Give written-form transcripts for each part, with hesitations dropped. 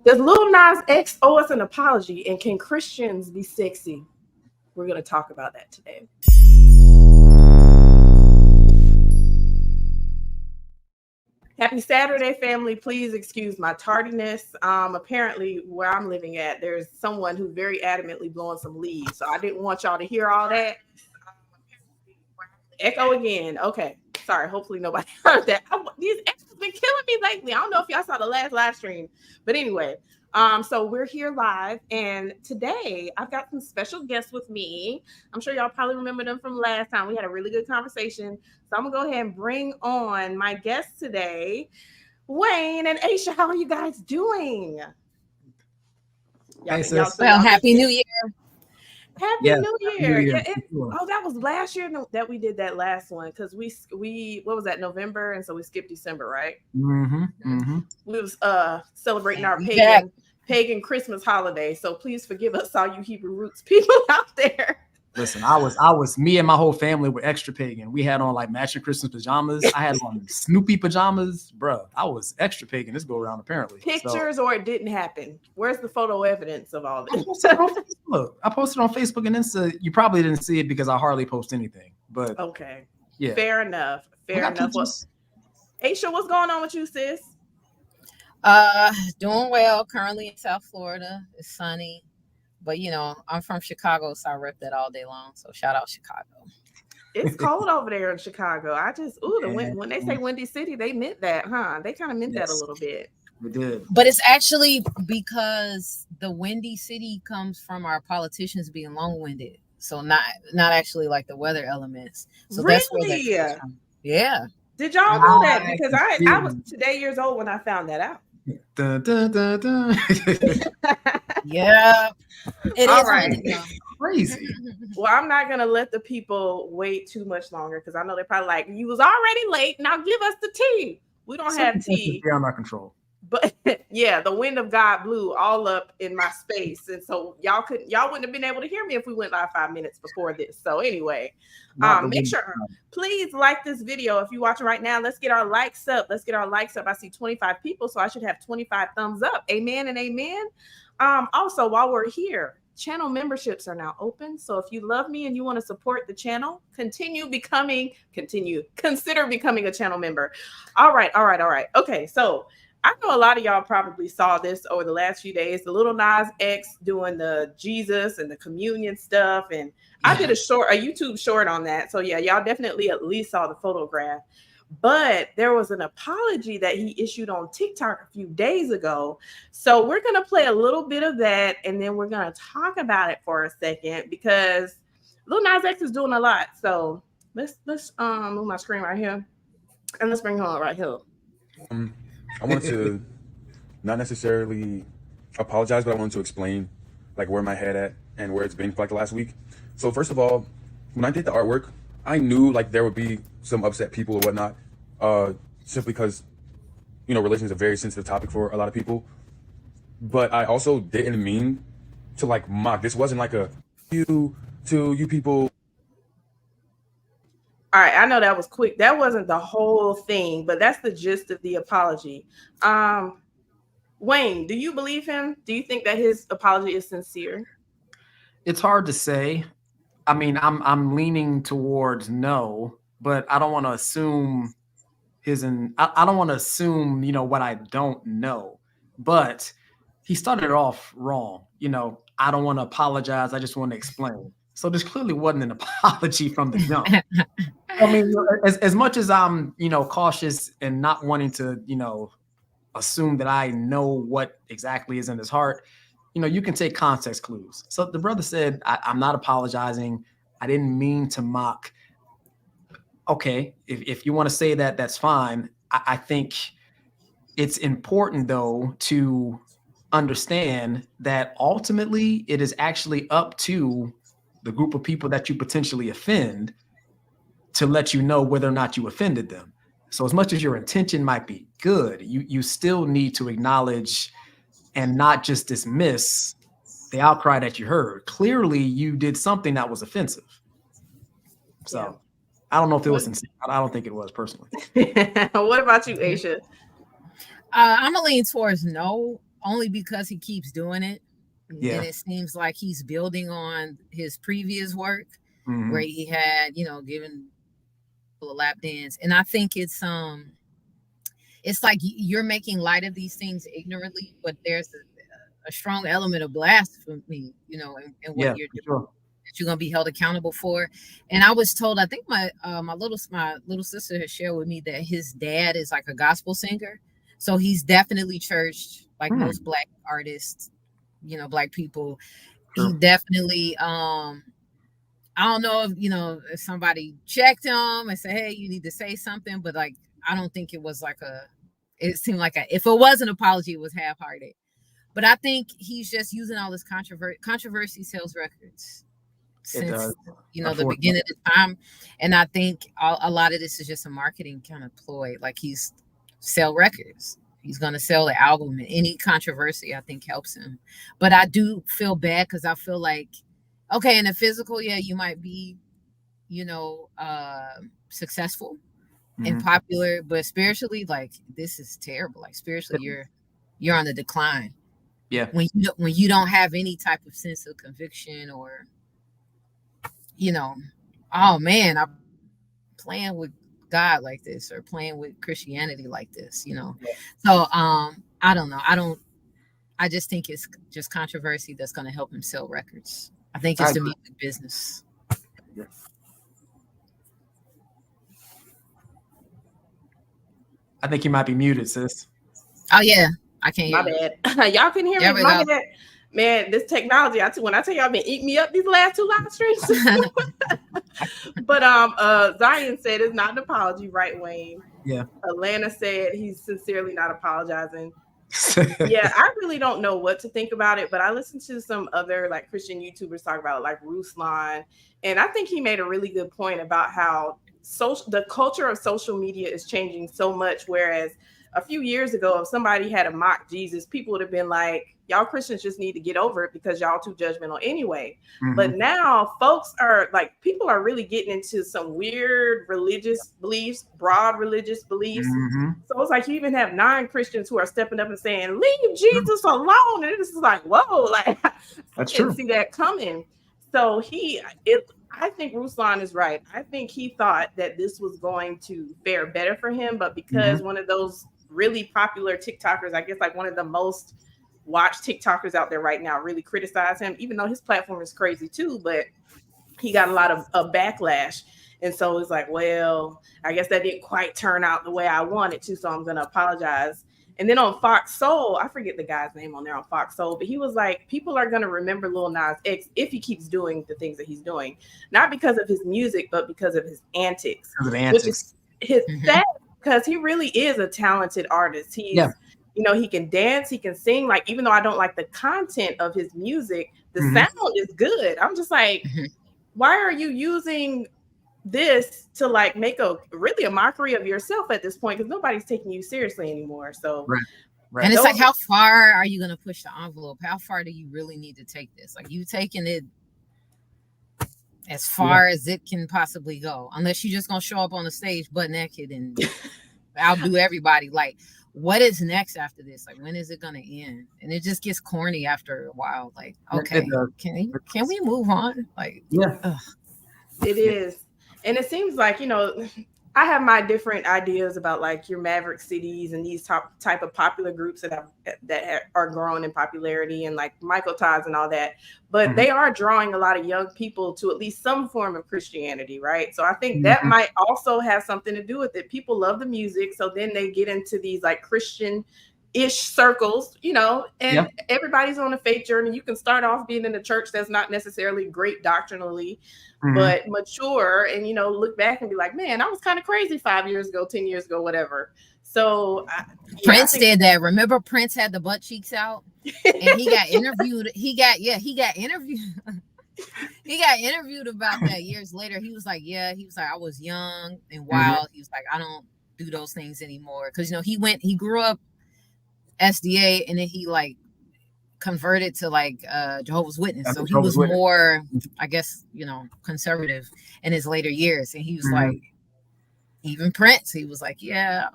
Does Lil Nas X owe us an apology? And can Christians be sexy? We're going to talk about that today. Happy Saturday, family. Please excuse my tardiness. Apparently, where I'm living at, there's someone who's very adamantly blowing some leaves. So I didn't want y'all to hear all that. Echo again. Okay. Sorry. Hopefully nobody heard that. These echoes been killing me lately. I don't know if y'all saw the last live stream. But anyway, so we're here live. And today I've got some special guests with me. I'm sure y'all probably remember them from last time. We had a really good conversation. So I'm going to go ahead and bring on my guests today, Wayne and Aisha. How are you guys doing? Well, Happy New Year. Happy New Year. Yeah, that was last year that we did that last one because we what was that, November, and so we skipped December, right? We was celebrating our pagan Christmas holiday. So please forgive us, all you Hebrew roots people out there. Listen, I was me and my whole family were extra pagan. We had on like matching Christmas pajamas. I had on Snoopy pajamas, bro. I was extra pagan this go around apparently. Pictures or it didn't happen. Where's the photo evidence of all this? I posted on Facebook and Insta. You probably didn't see it because I hardly post anything. But okay, yeah, fair enough. Aisha, what's going on with you, sis? Doing well. Currently in South Florida. It's sunny. But, you know, I'm from Chicago, so I rep that all day long. So shout out Chicago. It's cold over there in Chicago. When they say Windy City, they meant that, huh? They kind of meant that a little bit. We did. But it's actually because the Windy City comes from our politicians being long-winded. So not actually like the weather elements. So really? That's where that comes from. Yeah. Did y'all know that? Because I was today years old when I found that out. Dun, dun, dun, dun. Yeah. It all is right. Crazy. Well, I'm not gonna let the people wait too much longer because I know they're probably like, you was already late. Now give us the tea. We don't have tea. Beyond our control. But yeah, the wind of God blew all up in my space. And so y'all wouldn't have been able to hear me if we went live 5 minutes before this. So anyway, make sure, please like this video. If you're watching right now, let's get our likes up. I see 25 people, so I should have 25 thumbs up. Amen and amen. Also, while we're here, channel memberships are now open. So if you love me and you want to support the channel, consider becoming a channel member. All right. Okay, so I know a lot of y'all probably saw this over the last few days, the Lil Nas X doing the Jesus and the communion stuff. And I did a YouTube short on that. So yeah, y'all definitely at least saw the photograph. But there was an apology that he issued on TikTok a few days ago. So we're going to play a little bit of that, and then we're going to talk about it for a second because Lil Nas X is doing a lot. So let's move my screen right here, and let's bring her on right here. I wanted to not necessarily apologize, but I wanted to explain like where my head at and where it's been for like the last week. So first of all, when I did the artwork, I knew like there would be some upset people or whatnot, simply because, you know, religion is a very sensitive topic for a lot of people. But I also didn't mean to like mock. This wasn't like a you people. All right, I know that was quick. That wasn't the whole thing, but that's the gist of the apology. Wayne, do you believe him? Do you think that his apology is sincere? It's hard to say. I mean, I'm leaning towards no, but I don't want to assume I don't want to assume, you know, what I don't know. But he started it off wrong. You know, I don't want to apologize. I just want to explain. So this clearly wasn't an apology from the jump. I mean, as much as I'm, you know, cautious and not wanting to, you know, assume that I know what exactly is in his heart, you know, you can take context clues. So the brother said, I'm not apologizing. I didn't mean to mock. Okay, if you want to say that, that's fine. I think it's important, though, to understand that ultimately it is actually up to the group of people that you potentially offend to let you know whether or not you offended them. So as much as your intention might be good, you still need to acknowledge and not just dismiss the outcry that you heard. Clearly, you did something that was offensive. So yeah. I don't know if it was sincere. I don't think it was personally. What about you, Aisha? I'm going to lean towards no. only because he keeps doing it. Yeah. And it seems like he's building on his previous work Mhm. where he had, given people a lap dance. And I think it's like you're making light of these things ignorantly, but there's a strong element of blasphemy, in what you're doing. Sure. That you're gonna be held accountable for. And I was told, I think my little sister has shared with me that his dad is like a gospel singer, so he's definitely churched, like most Black artists, Black people. Sure. He definitely I don't know if somebody checked him and said, hey, you need to say something, but like I don't think it was like it seemed like if it was an apology, it was half-hearted. But I think he's just using all this controversy sells records since the beginning of the time. And I think a lot of this is just a marketing kind of ploy. Like he's sell records. He's going to sell the album, and any controversy I think helps him. But I do feel bad because I feel like, okay, in the physical, yeah, you might be, successful and popular, but spiritually, like this is terrible. Like spiritually, you're on the decline. Yeah. When you don't have any type of sense of conviction or, oh man, I'm playing with God like this or playing with Christianity like this, Yeah. So I don't know. I just think it's just controversy that's going to help him sell records. I think it's the music business. Yeah. I think you might be muted, sis. Oh yeah, I can't hear My you. bad. Y'all can hear me. My bad. Man, this technology, when I tell y'all, been eating me up these last 2 live streams. But Zion said it's not an apology, right, Wayne? Yeah. Atlanta said he's sincerely not apologizing. Yeah, I really don't know what to think about it, but I listened to some other like Christian YouTubers talk about it, like Ruslan, and I think he made a really good point about how the culture of social media is changing so much, whereas a few years ago, if somebody had a mock Jesus, people would have been like, y'all Christians just need to get over it because y'all too judgmental anyway. But now people are really getting into some weird religious beliefs, broad religious beliefs. So it's like you even have non-Christians who are stepping up and saying, leave Jesus alone. And it's like, whoa, like that's I true. didn't see that coming. So I think Ruslan is right. I think he thought that this was going to fare better for him, but because one of those really popular TikTokers, I guess like one of the most watched TikTokers out there right now, really criticize him, even though his platform is crazy too, but he got a lot of backlash. And so it's like, well, I guess that didn't quite turn out the way I wanted to, so I'm going to apologize. And then on Fox Soul, I forget the guy's name on there on Fox Soul, but he was like, people are going to remember Lil Nas X if he keeps doing the things that he's doing, not because of his music, but because of his antics. Which is his sad, because he really is a talented artist. He's, he can dance, he can sing. Like, even though I don't like the content of his music, the sound is good. I'm just like, why are you using this to like make a mockery of yourself at this point? Because nobody's taking you seriously anymore. So right. And it's like, how far are you going to push the envelope? How far do you really need to take this? Like, you taking it as far as it can possibly go, unless you're just going to show up on the stage butt naked and outdo everybody. Like, what is next after this? Like, when is it going to end? And it just gets corny after a while. Like, okay, can we move on? Like, it is. And it seems like, I have my different ideas about like your Maverick Cities and these type of popular groups that are growing in popularity, and like Michael Todd's and all that, but they are drawing a lot of young people to at least some form of Christianity, right? So I think that might also have something to do with it. People love the music, so then they get into these like Christian-ish circles, and everybody's on a faith journey. You can start off being in a church that's not necessarily great doctrinally, but mature, and look back and be like, man, I was kind of crazy 5 years ago, 10 years ago, whatever. So Prince did that. Remember, Prince had the butt cheeks out, and he got interviewed. He got interviewed. He got interviewed about that years later. He was like, I was young and wild. He was like, I don't do those things anymore, because he grew up SDA, and then he like converted to like Jehovah's Witness. So he was more, I guess, conservative in his later years. And he was like, even Prince, he was like, that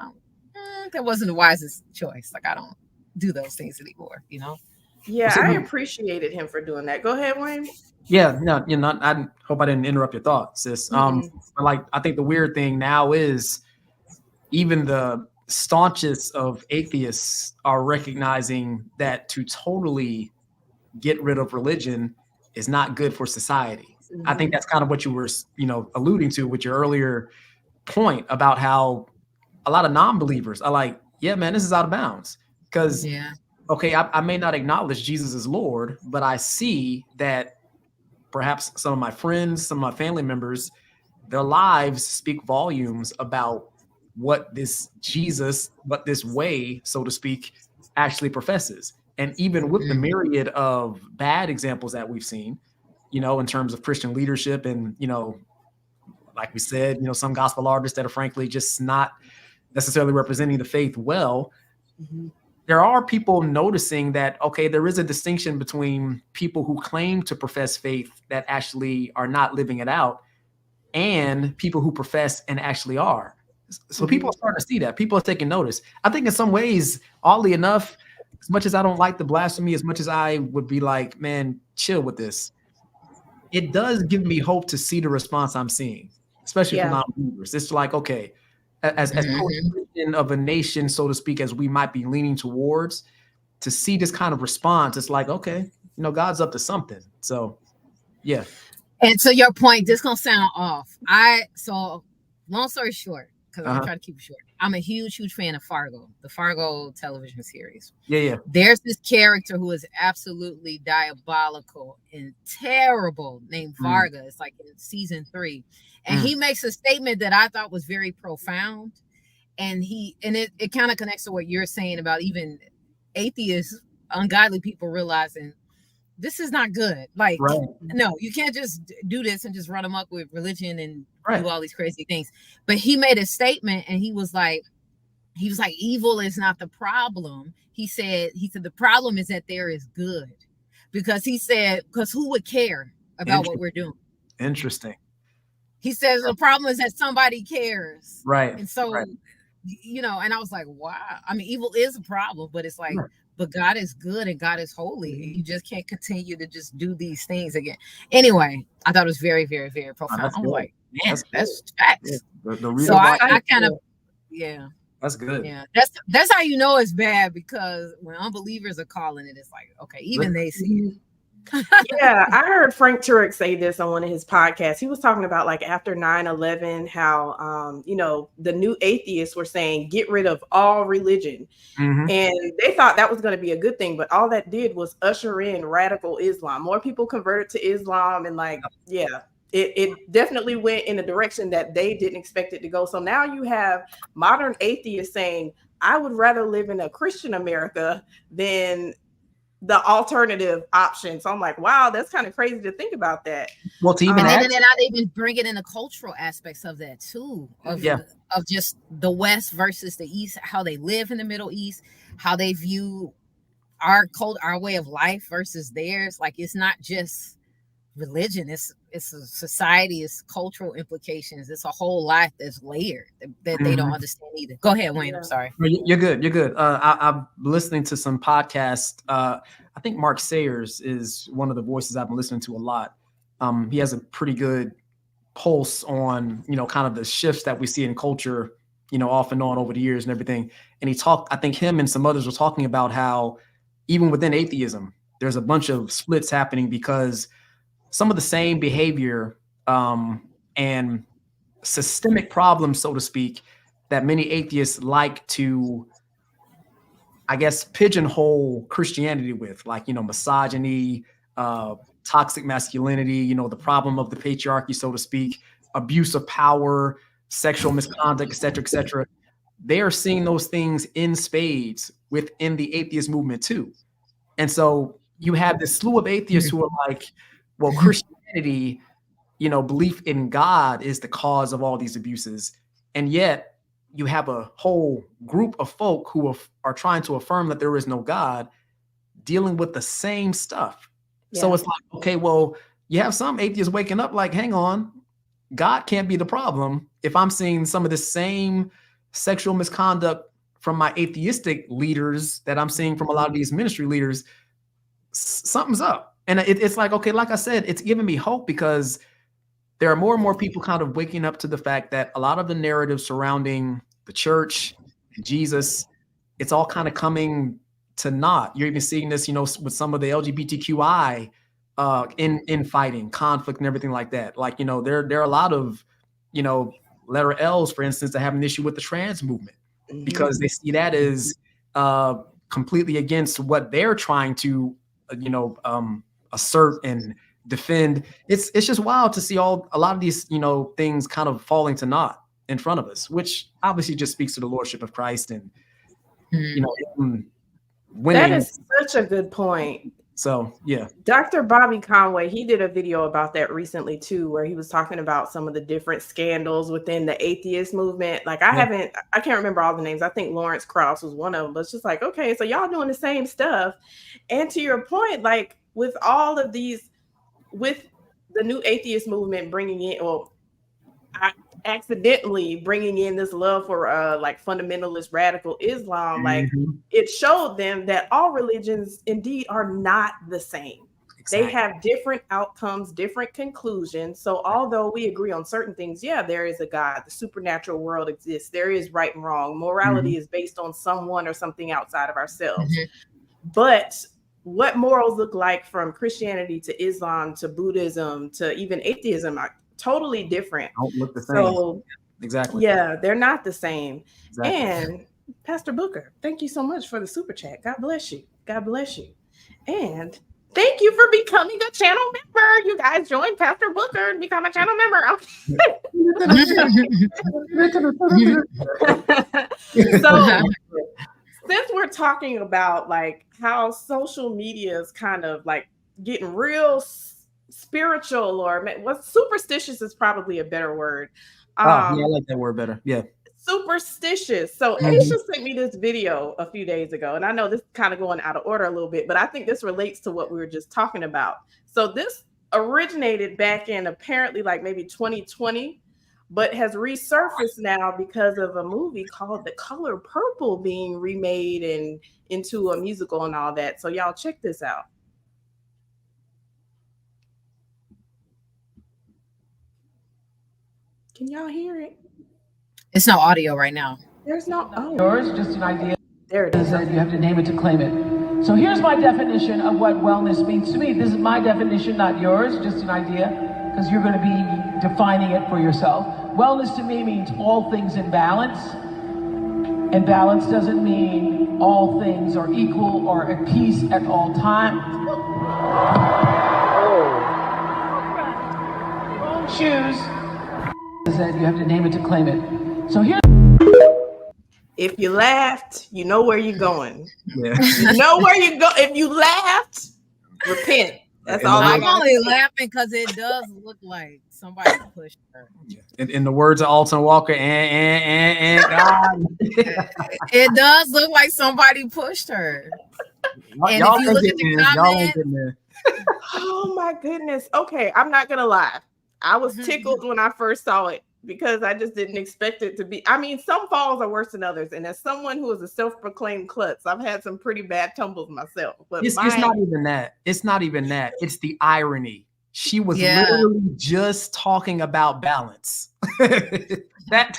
wasn't the wisest choice. Like, I don't do those things anymore, you know? Yeah, I appreciated him for doing that. Go ahead, Wayne. Yeah, no, you know, I hope I didn't interrupt your thoughts, sis. Like, I think the weird thing now is even the staunchest of atheists are recognizing that to totally get rid of religion is not good for society. I think that's kind of what you were, you know, alluding to with your earlier point about how a lot of non-believers are like, yeah, man, this is out of bounds. Because, okay, I may not acknowledge Jesus as Lord, but I see that perhaps some of my friends, some of my family members, their lives speak volumes about what this Jesus, what this way, so to speak, actually professes. And even with the myriad of bad examples that we've seen, you know, in terms of Christian leadership and, you know, like we said, you know, some gospel artists that are frankly just not necessarily representing the faith well, there are people noticing that, okay, there is a distinction between people who claim to profess faith that actually are not living it out and people who profess and actually are. So people are starting to see that. People are taking notice. I think in some ways, oddly enough, as much as I don't like the blasphemy, as much as I would be like, man, chill with this, it does give me hope to see the response I'm seeing, especially from non-believers. It's like, okay, as Christian of a nation, so to speak, as we might be leaning towards, to see this kind of response, it's like, okay, you know, God's up to something. So, yeah. And to your point, this gonna sound off. So long story short, because I'm trying to keep it short, I'm a huge fan of Fargo, the Fargo television series. Yeah. There's this character who is absolutely diabolical and terrible named Varga. It's like in season 3. And he makes a statement that I thought was very profound. And it kind of connects to what you're saying about even atheists, ungodly people realizing this is not good. Like, no, you can't just do this and just run amok with religion and do all these crazy things. But he made a statement and he was like, evil is not the problem. He said the problem is that there is good. Because who would care about what we're doing? Interesting. He says the problem is that somebody cares. Right. And so, you know, and I was like, wow. I mean, evil is a problem, but it's like, but God is good and God is holy. You just can't continue to just do these things again. Anyway, I thought it was very, very, very profound. I'm like, man, that's facts. So I kind of, that's good. Yeah, that's how you know it's bad, because when unbelievers are calling it, it's like, okay, even they see it. Yeah, I heard Frank Turek say this on one of his podcasts. He was talking about like after 9/11, how you know, the new atheists were saying get rid of all religion, and they thought that was going to be a good thing, but all that did was usher in radical Islam. More people converted to Islam, and like, it definitely went in a direction that they didn't expect it to go. So now you have modern atheists saying, I would rather live in a Christian America than the alternative option. So I'm like, wow, that's kind of crazy to think about that. Well, to even and then I'd even bring it in the cultural aspects of that too, of just the West versus the East, how they live in the Middle East, how they view our way of life versus theirs. Like, it's not just religion, it's a society, it's cultural implications, it's a whole life that's layered that they don't understand either. Go ahead, Wayne. I'm sorry. You're good. I'm listening to some podcasts. I think Mark Sayers is one of the voices I've been listening to a lot. He has a pretty good pulse on, you know, kind of the shifts that we see in culture, you know, off and on over the years and everything. And I think him and some others were talking about how even within atheism, there's a bunch of splits happening because some of the same behavior and systemic problems, so to speak, that many atheists like to, I guess, pigeonhole Christianity with, like, you know, misogyny, toxic masculinity, you know, the problem of the patriarchy, so to speak, abuse of power, sexual misconduct, et cetera, et cetera. They are seeing those things in spades within the atheist movement too. And so you have this slew of atheists who are like, well, Christianity, you know, belief in God is the cause of all these abuses. And yet you have a whole group of folk who are trying to affirm that there is no God, dealing with the same stuff. Yeah. So it's like, okay, well, you have some atheists waking up like, hang on, God can't be the problem if I'm seeing some of the same sexual misconduct from my atheistic leaders that I'm seeing from a lot of these ministry leaders, something's up. And it's like, okay, like I said, it's giving me hope because there are more and more people kind of waking up to the fact that a lot of the narrative surrounding the church and Jesus, it's all kind of coming to naught. You're even seeing this, with some of the LGBTQI in conflict and everything like that. Like, there are a lot of, letter L's, for instance, that have an issue with the trans movement because they see that as completely against what they're trying to, assert and defend. It's just wild to see a lot of these, things kind of falling to naught in front of us, which obviously just speaks to the lordship of Christ and, winning. That is such a good point. So, yeah. Dr. Bobby Conway, he did a video about that recently too, where he was talking about some of the different scandals within the atheist movement. Like I can't remember all the names. I think Lawrence Krauss was one of them, but it's just like, okay, so y'all doing the same stuff. And to your point, like with all of these, with the new atheist movement bringing in, accidentally bringing in this love for like fundamentalist radical Islam, like it showed them that all religions indeed are not the same. Exactly. They have different outcomes, different conclusions. So although we agree on certain things, there is a God, the supernatural world exists, there is right and wrong, morality is based on someone or something outside of ourselves. But what morals look like from Christianity to Islam to Buddhism to even atheism are totally different. Don't look the same. So, exactly. Yeah, they're not the same. Exactly. And Pastor Booker, thank you so much for the super chat. God bless you. God bless you. And thank you for becoming a channel member. You guys join Pastor Booker and become a channel member. So since we're talking about like how social media is kind of like getting real spiritual, or what superstitious is probably a better word. I like that word better. Yeah. Superstitious. So Aisha sent me this video a few days ago, and I know this is kind of going out of order a little bit, but I think this relates to what we were just talking about. So this originated back in apparently like maybe 2020, but has resurfaced now because of a movie called The Color Purple being remade and into a musical and all that. So y'all check this out. Can y'all hear it? It's no audio right now. There's no. Oh. Yours, just an idea. There it is. You have to name it to claim it. So here's my definition of what wellness means to me. This is my definition, not yours, just an idea, because you're going to be defining it for yourself. Wellness to me means all things in balance. And balance doesn't mean all things are equal or at peace at all times. Choose. Said you have to name it to claim it. So here. If you laughed, you know where you're going. Yeah. You know where you go. If you laughed, repent. That's all I'm only laughing because it does look like somebody pushed her. In the words of Alton Walker, and God. It does look like somebody pushed her. And y'all if you look at the comments, oh my goodness. Okay, I'm not gonna lie. I was tickled when I first saw it because I just didn't expect it to be. I mean, some falls are worse than others. And as someone who is a self-proclaimed klutz, I've had some pretty bad tumbles myself. But it's not even that. It's not even that. It's the irony. She was literally just talking about balance. That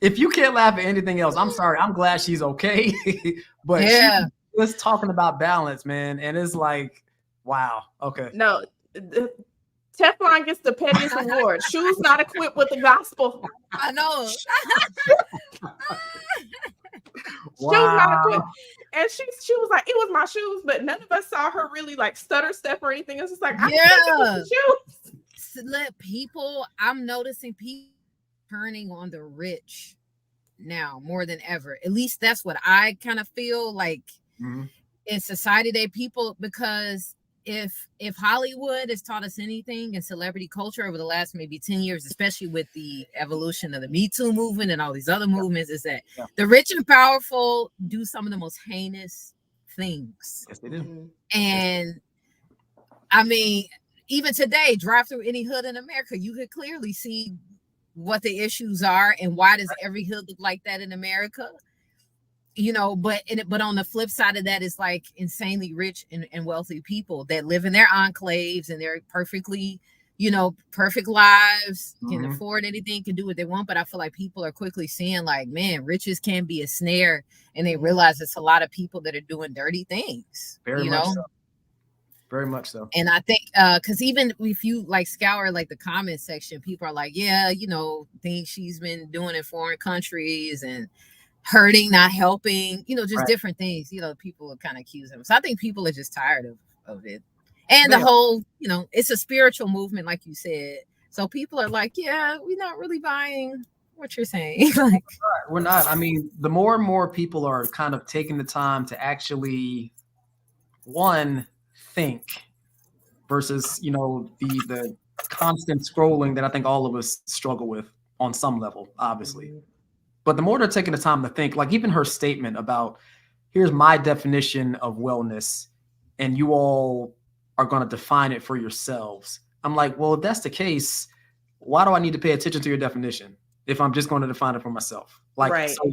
if you can't laugh at anything else, I'm sorry. I'm glad she's okay. But she was talking about balance, man. And it's like, wow. Okay. No. Teflon gets the pettiest award. Shoes not equipped with the gospel. I know. Shoes not equipped. And she was like, it was my shoes, but none of us saw her really like stutter step or anything. It's just like, I think it was the shoes. Let people, I'm noticing people turning on the rich now more than ever. At least that's what I kind of feel like in society, that people, because if Hollywood has taught us anything in celebrity culture over the last maybe 10 years, especially with the evolution of the Me Too movement and all these other movements, is that the rich and powerful do some of the most heinous things. Yes, they do. And I mean, even today, drive through any hood in America, you could clearly see what the issues are and why does every hood look like that in America. you know, but on the flip side of that is like insanely rich and wealthy people that live in their enclaves and they're perfectly, you know, perfect lives, can afford anything, can do what they want. But I feel like people are quickly seeing like, man, riches can be a snare, and they realize it's a lot of people that are doing dirty things. Very much so. Very much so. And I think because even if you like scour like the comment section, people are like, yeah, you know, things she's been doing in foreign countries and hurting, not helping, you know, just different things, you know, people are kind of accusing them. So I think people are just tired of it. And the whole, you know, it's a spiritual movement, like you said. So people are like, yeah, we're not really buying what you're saying. Like, we're not. I mean, the more and more people are kind of taking the time to actually, one, think versus, you know, the constant scrolling that I think all of us struggle with on some level, obviously. But the more they're taking the time to think, like even her statement about, here's my definition of wellness, and you all are going to define it for yourselves. I'm like, well, if that's the case, why do I need to pay attention to your definition if I'm just going to define it for myself? Like, so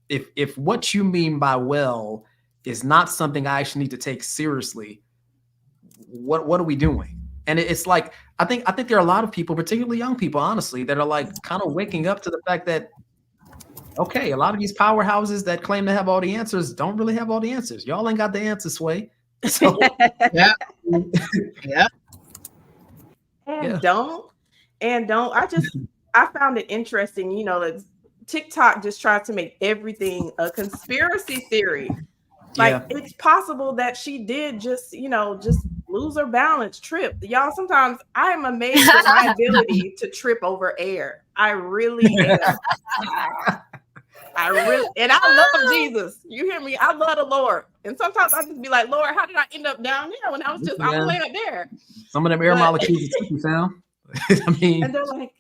if what you mean by well is not something I actually need to take seriously, what are we doing? And it's like, I think there are a lot of people, particularly young people, honestly, that are like kind of waking up to the fact that, okay, a lot of these powerhouses that claim to have all the answers don't really have all the answers. Y'all ain't got the answer, Sway. So, yeah. Don't. I found it interesting, you know, that TikTok just tries to make everything a conspiracy theory. Like it's possible that she did just, you know, just lose her balance, trip. Y'all, sometimes I'm amazed at my ability to trip over air. I really am. And I love Jesus. You hear me? I love the Lord. And sometimes I just be like, Lord, how did I end up down there when I was just, I was laying up there? Some of them air molecules you found. I mean, and they're like,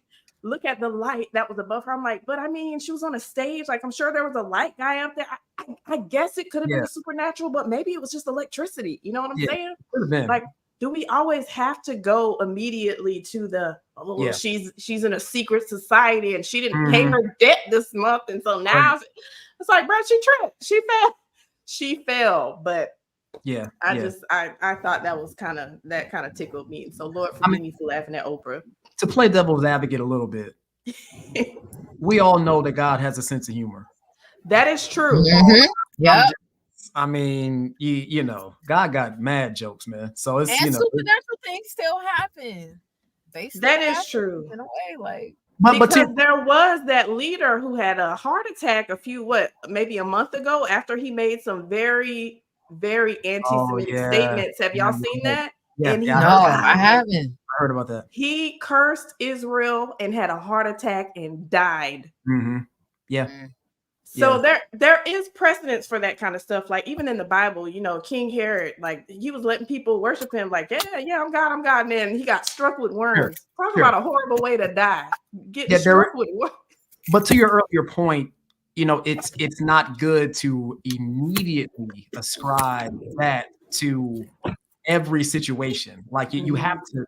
look at the light that was above her. I'm like, but I mean, she was on a stage. Like, I'm sure there was a light guy up there. I guess it could have been supernatural, but maybe it was just electricity. You know what I'm saying? Like, do we always have to go immediately to the, she's in a secret society and she didn't pay her debt this month, and so now it's like, bro, she tripped, she fell. But I thought that kind of tickled me. So Lord forgive me for laughing at Oprah. To play devil's advocate a little bit, we all know that God has a sense of humor. That is true. Yeah. I mean, you know, God got mad jokes, man. So it's, you know, supernatural things still happen. That is true. In a way, like, because there was that leader who had a heart attack maybe a month ago after he made some very, very anti-Semitic statements. Have y'all seen that? Yeah, no, I haven't. I heard about that. He cursed Israel and had a heart attack and died. Yeah. So there is precedence for that kind of stuff. Like even in the Bible, you know, King Herod, like he was letting people worship him, like, yeah, I'm God. And then he got struck with worms. Talk about a horrible way to die. Getting struck with worms. But to your earlier point, you know, it's not good to immediately ascribe that to every situation. Like you have to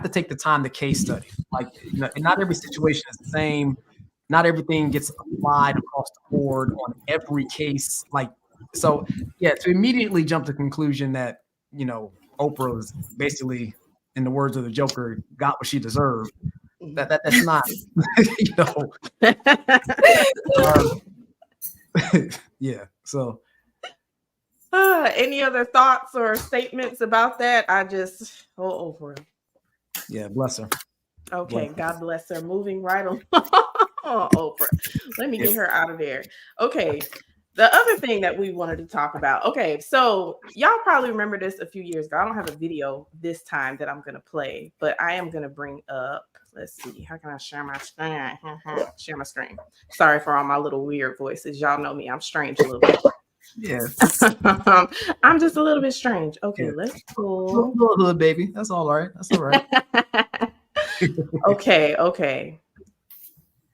take the time to case study. Like, you know, and not every situation is the same. Not everything gets applied across the board on every case. Like, so to immediately jump to the conclusion that, you know, Oprah was basically, in the words of the Joker, got what she deserved. That's not, you know. So. Any other thoughts or statements about that? I just Oprah. Yeah, bless her. Okay, God bless her. Moving right along. Oprah. Let me get her out of there. Okay. The other thing that we wanted to talk about. Okay, so y'all probably remember this a few years ago. I don't have a video this time that I'm going to play, but I am going to bring up, let's see, how can I share my screen? Share my screen. Sorry for all my little weird voices. Y'all know me. I'm strange a little bit. Yeah. I'm just a little bit strange. Okay, let's go. Little baby. That's all right. That's all right. Okay.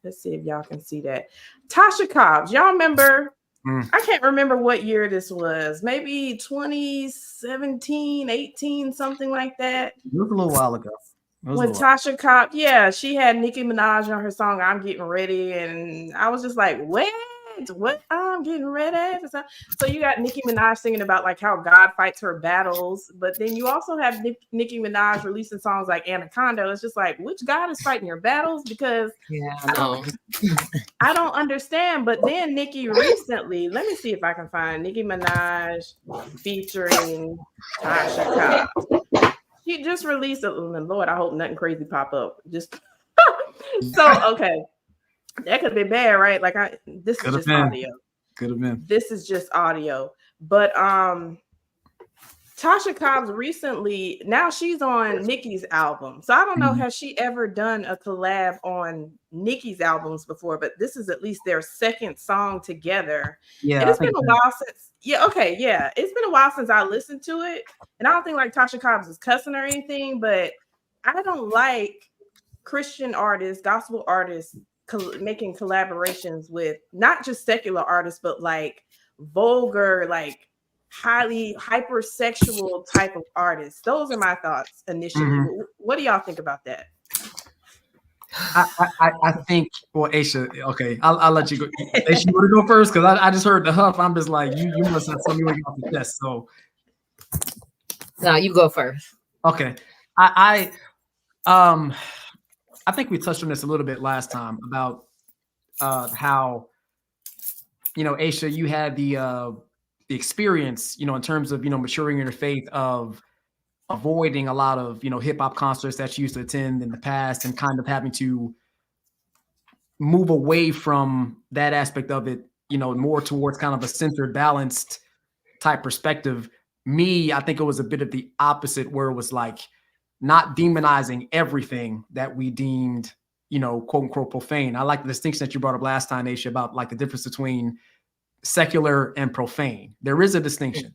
Let's see if y'all can see that. Tasha Cobbs, y'all remember? I can't remember what year this was. Maybe 2017, 18, something like that. It was a little while ago. When Tasha Cobbs, she had Nicki Minaj on her song "I'm Getting Ready," and I was just like, wait What? I'm getting ready for some. So you got Nicki Minaj singing about like how God fights her battles, but then you also have Nicki Minaj releasing songs like Anaconda. It's just like, which God is fighting your battles? Because I don't understand. But then Nicki recently, let me see if I can find Nicki Minaj featuring Tasha Cobbs. She just released Lord, I hope nothing crazy pop up. Just so okay. That could be bad, right? Like this is just audio. Could have been. This is just audio. But Tasha Cobbs recently, now she's on Nicki's album. So I don't know, has she ever done a collab on Nicki's albums before? But this is at least their second song together. Yeah. And it's been a while since, it's been a while since I listened to it. And I don't think like Tasha Cobbs is cussing or anything, but I don't like Christian artists, gospel artists, making collaborations with not just secular artists, but like vulgar, like highly hypersexual type of artists. Those are my thoughts initially. What do y'all think about that? I think, well, Aisha, okay, I'll let you go. Aisha, you want to go first? Because I just heard the huff. I'm just like, you must have something you off the chest. So no, you go first. Okay. I think we touched on this a little bit last time about how, Aisha, you had the experience, in terms of, maturing in your faith, of avoiding a lot of, hip hop concerts that you used to attend in the past and kind of having to move away from that aspect of it, more towards kind of a centered, balanced type perspective. Me, I think it was a bit of the opposite, where it was like, not demonizing everything that we deemed, quote unquote, profane. I like the distinction that you brought up last time, Aisha, about like the difference between secular and profane. There is a distinction.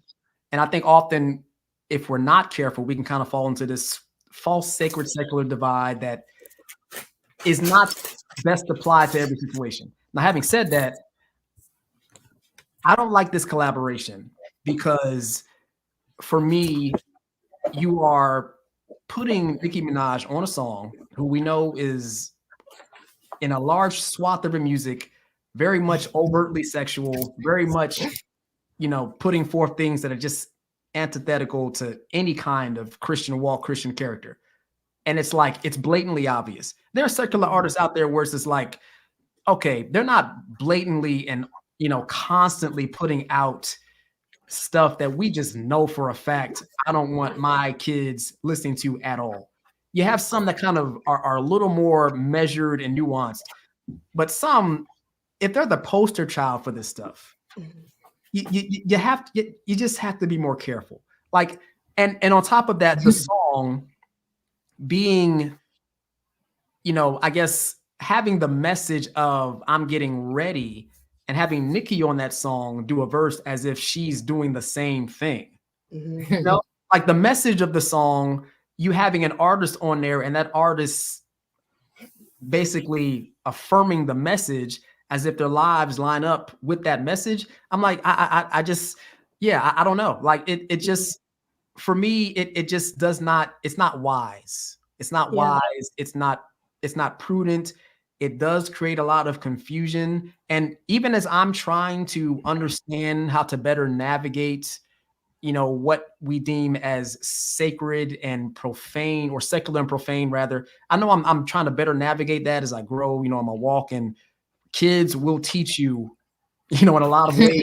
And I think often, if we're not careful, we can kind of fall into this false sacred secular divide that is not best applied to every situation. Now, having said that, I don't like this collaboration because for me, you are putting Nicki Minaj on a song who we know is in a large swath of her music, very much overtly sexual, very much, putting forth things that are just antithetical to any kind of Christian walk, Christian character. And it's like, it's blatantly obvious. There are secular artists out there where it's just like, okay, they're not blatantly and, constantly putting out stuff that we just know for a fact I don't want my kids listening to at all. You have some that kind of are a little more measured and nuanced, but some, if they're the poster child for this stuff, you just have to be more careful. Like, and on top of that, the song being, I guess having the message of I'm getting ready, and having Nicki on that song do a verse as if she's doing the same thing. Like the message of the song, you having an artist on there and that artist basically affirming the message as if their lives line up with that message. I'm like, I don't know. Like it just, for me, it just does not, it's not wise. It's not wise. It's not prudent. It does create a lot of confusion. And even as I'm trying to understand how to better navigate, what we deem as sacred and profane, or secular and profane, rather, I know I'm trying to better navigate that as I grow, on my walk. And kids will teach you, in a lot of ways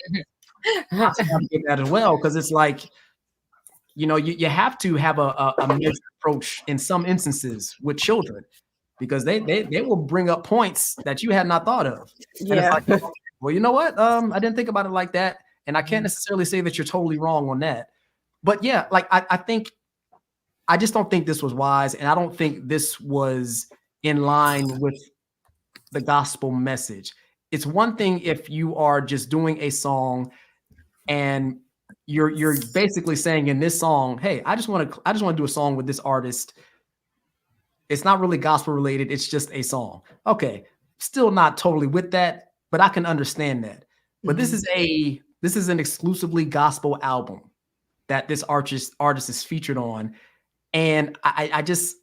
how to navigate that as well. Because it's like, you have to have a measured approach in some instances with children, because they will bring up points that you had not thought of. And it's like, well, you know what? I didn't think about it like that. And I can't necessarily say that you're totally wrong on that. But yeah, like I just don't think this was wise. And I don't think this was in line with the gospel message. It's one thing if you are just doing a song and you're basically saying in this song, hey, I just want to do a song with this artist. It's not really gospel related. It's just a song. Okay. Still not totally with that, but I can understand that. But this is an exclusively gospel album that this artist is featured on. And I just,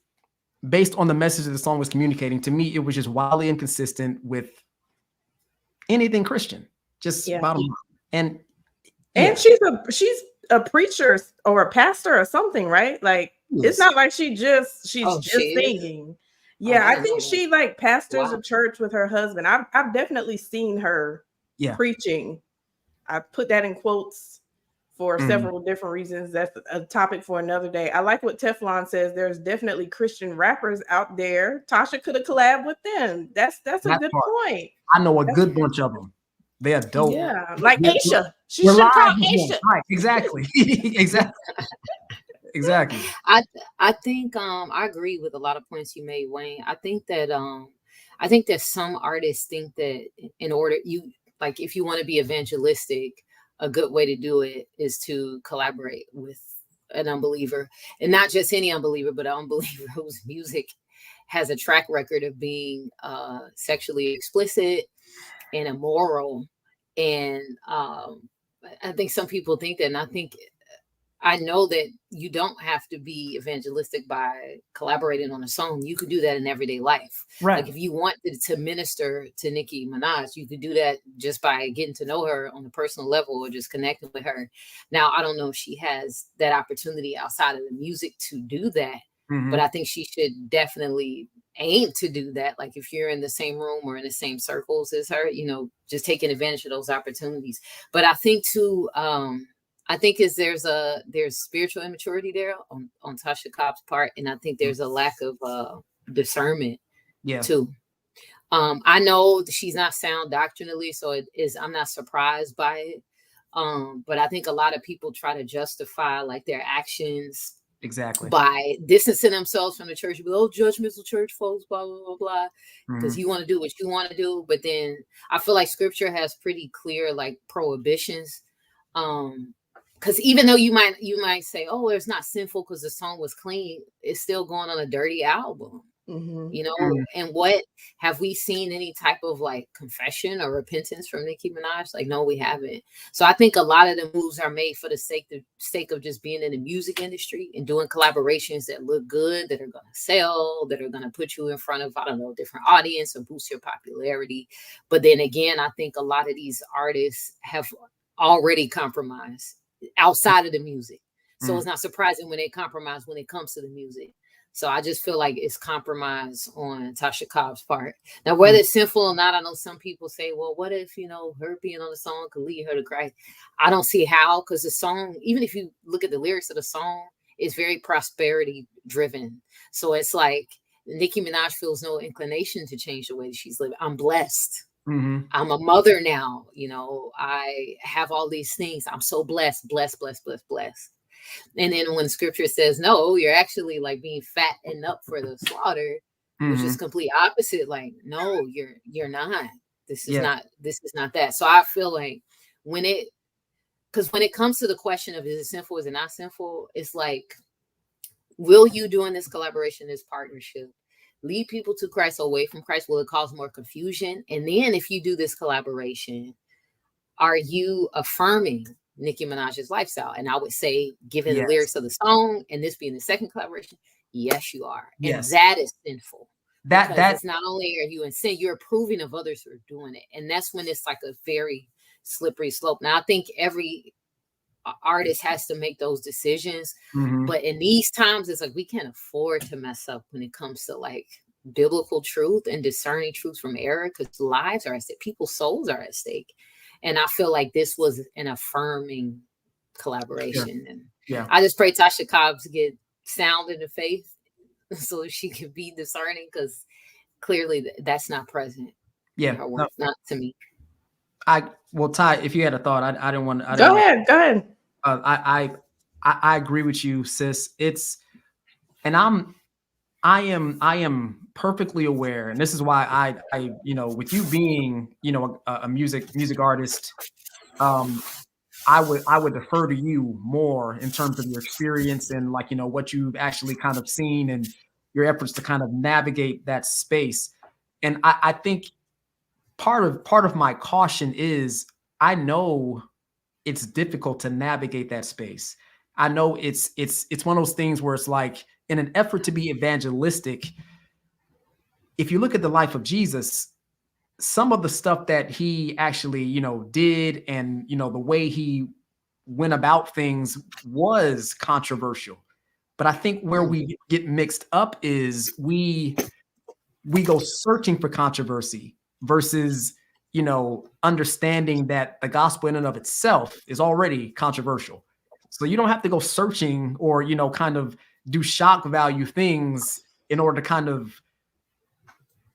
based on the message that the song was communicating, to me, it was just wildly inconsistent with anything Christian. Just Yeah. bottom line. And she's a preacher or a pastor or something, right? Like it's not like she's just singing. Yeah, I think she like pastors a church with her husband. I've definitely seen her preaching. I put that in quotes for several different reasons. That's a topic for another day. I like what Teflon says. There's definitely Christian rappers out there. Tasha could have collabed with them. That's a good point. I know a good bunch of them. They're dope. Yeah, like Aisha. She should call Aisha. Right, exactly. Exactly. I think I agree with a lot of points you made, Wayne. I think that some artists think that in order if you want to be evangelistic, a good way to do it is to collaborate with an unbeliever, and not just any unbeliever, but an unbeliever whose music has a track record of being sexually explicit and immoral. And I think some people think that, and I know that you don't have to be evangelistic by collaborating on a song. You could do that in everyday life. Right. Like if you wanted to minister to Nicki Minaj, you could do that just by getting to know her on a personal level or just connecting with her. Now, I don't know if she has that opportunity outside of the music to do that, but I think she should definitely aim to do that. Like if you're in the same room or in the same circles as her, just taking advantage of those opportunities. But I think too, there's spiritual immaturity there on Tasha Cobbs' part, and I think there's a lack of discernment too. I know she's not sound doctrinally, so I'm not surprised by it. But I think a lot of people try to justify like their actions by distancing themselves from the church. Judgmental church folks, blah blah blah blah, because you want to do what you want to do. But then I feel like Scripture has pretty clear like prohibitions. Because even though you might say, oh, it's not sinful because the song was clean, it's still going on a dirty album, And what have we seen any type of like confession or repentance from Nicki Minaj? Like, no, we haven't. So I think a lot of the moves are made for the sake of just being in the music industry and doing collaborations that look good, that are going to sell, that are going to put you in front of, I don't know, different audience or boost your popularity. But then again, I think a lot of these artists have already compromised outside of the music. So it's not surprising when they compromise when it comes to the music. So I just feel like it's compromise on Tasha Cobbs' part. Now, whether it's sinful or not, I know some people say, well, what if, her being on the song could lead her to Christ? I don't see how, because the song, even if you look at the lyrics of the song, it's very prosperity driven. So it's like Nicki Minaj feels no inclination to change the way that she's living. I'm blessed. I'm a mother now. I have all these things. I'm so blessed. And then when Scripture says, no, you're actually like being fattened up for the slaughter, which is complete opposite. Like, no, you're not. This is not that. So I feel like when it comes to the question of is it sinful, is it not sinful? It's like, will you doing this collaboration, this partnership, lead people to Christ or away from Christ? Will it cause more confusion? And then if you do this collaboration, are you affirming Nicki Minaj's lifestyle? And I would say, given the lyrics of the song and this being the second collaboration, yes, you are. And that is sinful. That's not only are you in sin, you're approving of others who are doing it. And that's when it's like a very slippery slope. Now, I think every artist has to make those decisions. But in these times, it's like we can't afford to mess up when it comes to like biblical truth and discerning truth from error, because lives are at stake, people's souls are at stake. And I feel like this was an affirming collaboration. And I just pray Tasha Cobbs get sound in the faith so she can be discerning, because clearly that's not present. In her work, not to me. Ty, if you had a thought, I didn't want to. Go ahead. I agree with you, sis. I am perfectly aware, and this is why I with you being a music artist, I would defer to you more in terms of your experience and what you've actually kind of seen and your efforts to kind of navigate that space. And I think part of my caution is I know it's difficult to navigate that space. I know it's one of those things where it's like, in an effort to be evangelistic, if you look at the life of Jesus, some of the stuff that he actually, you know, did, and, you know, the way he went about things was controversial. But I think where we get mixed up is we go searching for controversy versus, you know, understanding that the gospel in and of itself is already controversial. So you don't have to go searching or, you know, kind of do shock value things in order to kind of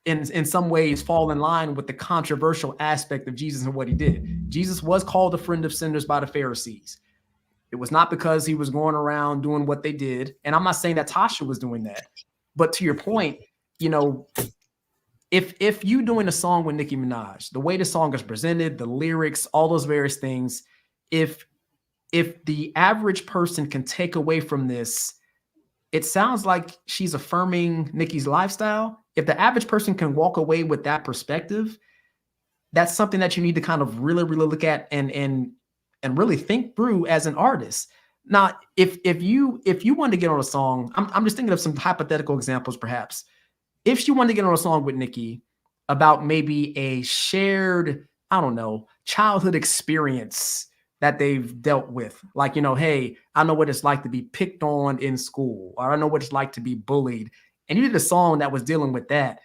in some ways fall in line with the controversial aspect of Jesus and what he did. Jesus was called a friend of sinners by the Pharisees. It was not because he was going around doing what they did. And I'm not saying that Tasha was doing that, but to your point, you know, if you doing a song with Nicki Minaj, the way the song is presented, the lyrics, all those various things, if the average person can take away from this, it sounds like she's affirming Nicki's lifestyle. If the average person can walk away with that perspective, that's something that you need to kind of really, really look at and really think through as an artist. Now, if you want to get on a song, I'm just thinking of some hypothetical examples, perhaps. If she wanted to get on a song with Nicki about maybe a shared, I don't know, childhood experience that they've dealt with, like, you know, hey, I know what it's like to be picked on in school, or I know what it's like to be bullied. And you did a song that was dealing with that.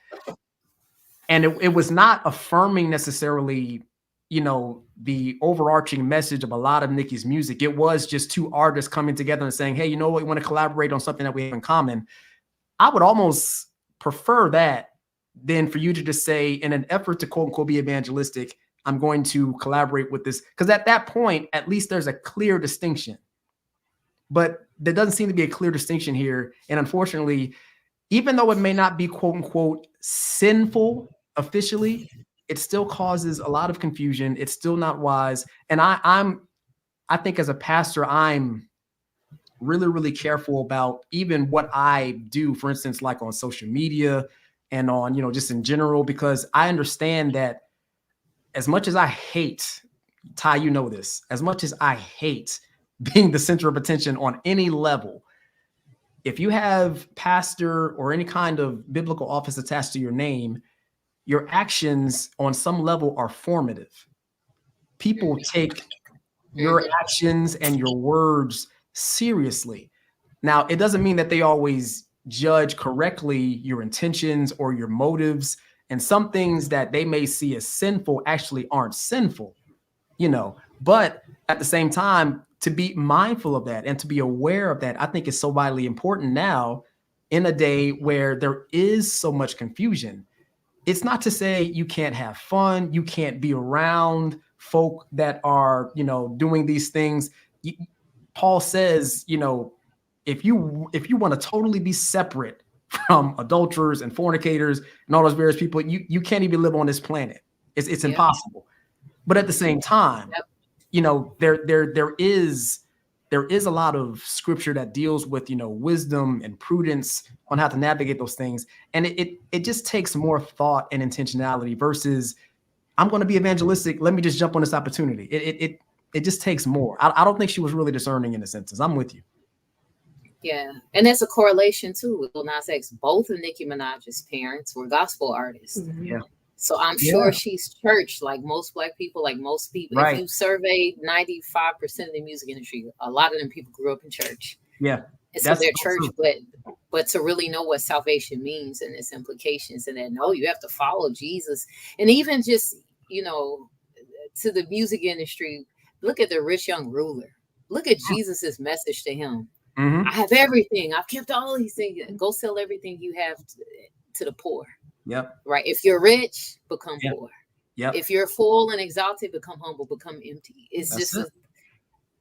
And it was not affirming necessarily, you know, the overarching message of a lot of Nicki's music. It was just two artists coming together and saying, hey, you know what, we want to collaborate on something that we have in common. I would almost prefer that than for you to just say, in an effort to quote unquote be evangelistic, I'm going to collaborate with this. Because at that point, at least there's a clear distinction. But there doesn't seem to be a clear distinction here. And unfortunately, even though it may not be quote unquote sinful officially, it still causes a lot of confusion. It's still not wise. And I think as a pastor, I'm really, really careful about even what I do, for instance, like on social media and on, you know, just in general, because I understand that as much as I hate, Ty, you know this, as much as I hate being the center of attention on any level, if you have pastor or any kind of biblical office attached to your name, your actions on some level are formative. People take your actions and your words seriously. Now, it doesn't mean that they always judge correctly your intentions or your motives. And some things that they may see as sinful actually aren't sinful, you know, but at the same time, to be mindful of that and to be aware of that, I think is so vitally important now in a day where there is so much confusion. It's not to say you can't have fun, you can't be around folk that are, you know, doing these things. Paul says, you know, if you want to totally be separate from adulterers and fornicators and all those various people, you can't even live on this planet. It's impossible. But at the same time, you know, there is a lot of scripture that deals with, you know, wisdom and prudence on how to navigate those things. And it just takes more thought and intentionality versus I'm going to be evangelistic. Let me just jump on this opportunity. It just takes more. I don't think she was really discerning in a sense. I'm with you. Yeah. And there's a correlation too with Lil Nas X. Both of Nicki Minaj's parents were gospel artists. Yeah. So I'm sure she's church, like most Black people, like most people. Right. If you surveyed 95% of the music industry, a lot of them people grew up in church. Yeah. And so they're church, but to really know what salvation means and its implications, and then you have to follow Jesus. And even just, you know, to the music industry, look at the rich young ruler. Look at Jesus's message to him. Mm-hmm. I have everything. I've kept all these things. Go sell everything you have to the poor. Yep. Right. If you're rich, become poor. Yep. If you're full and exalted, become humble, become empty. It's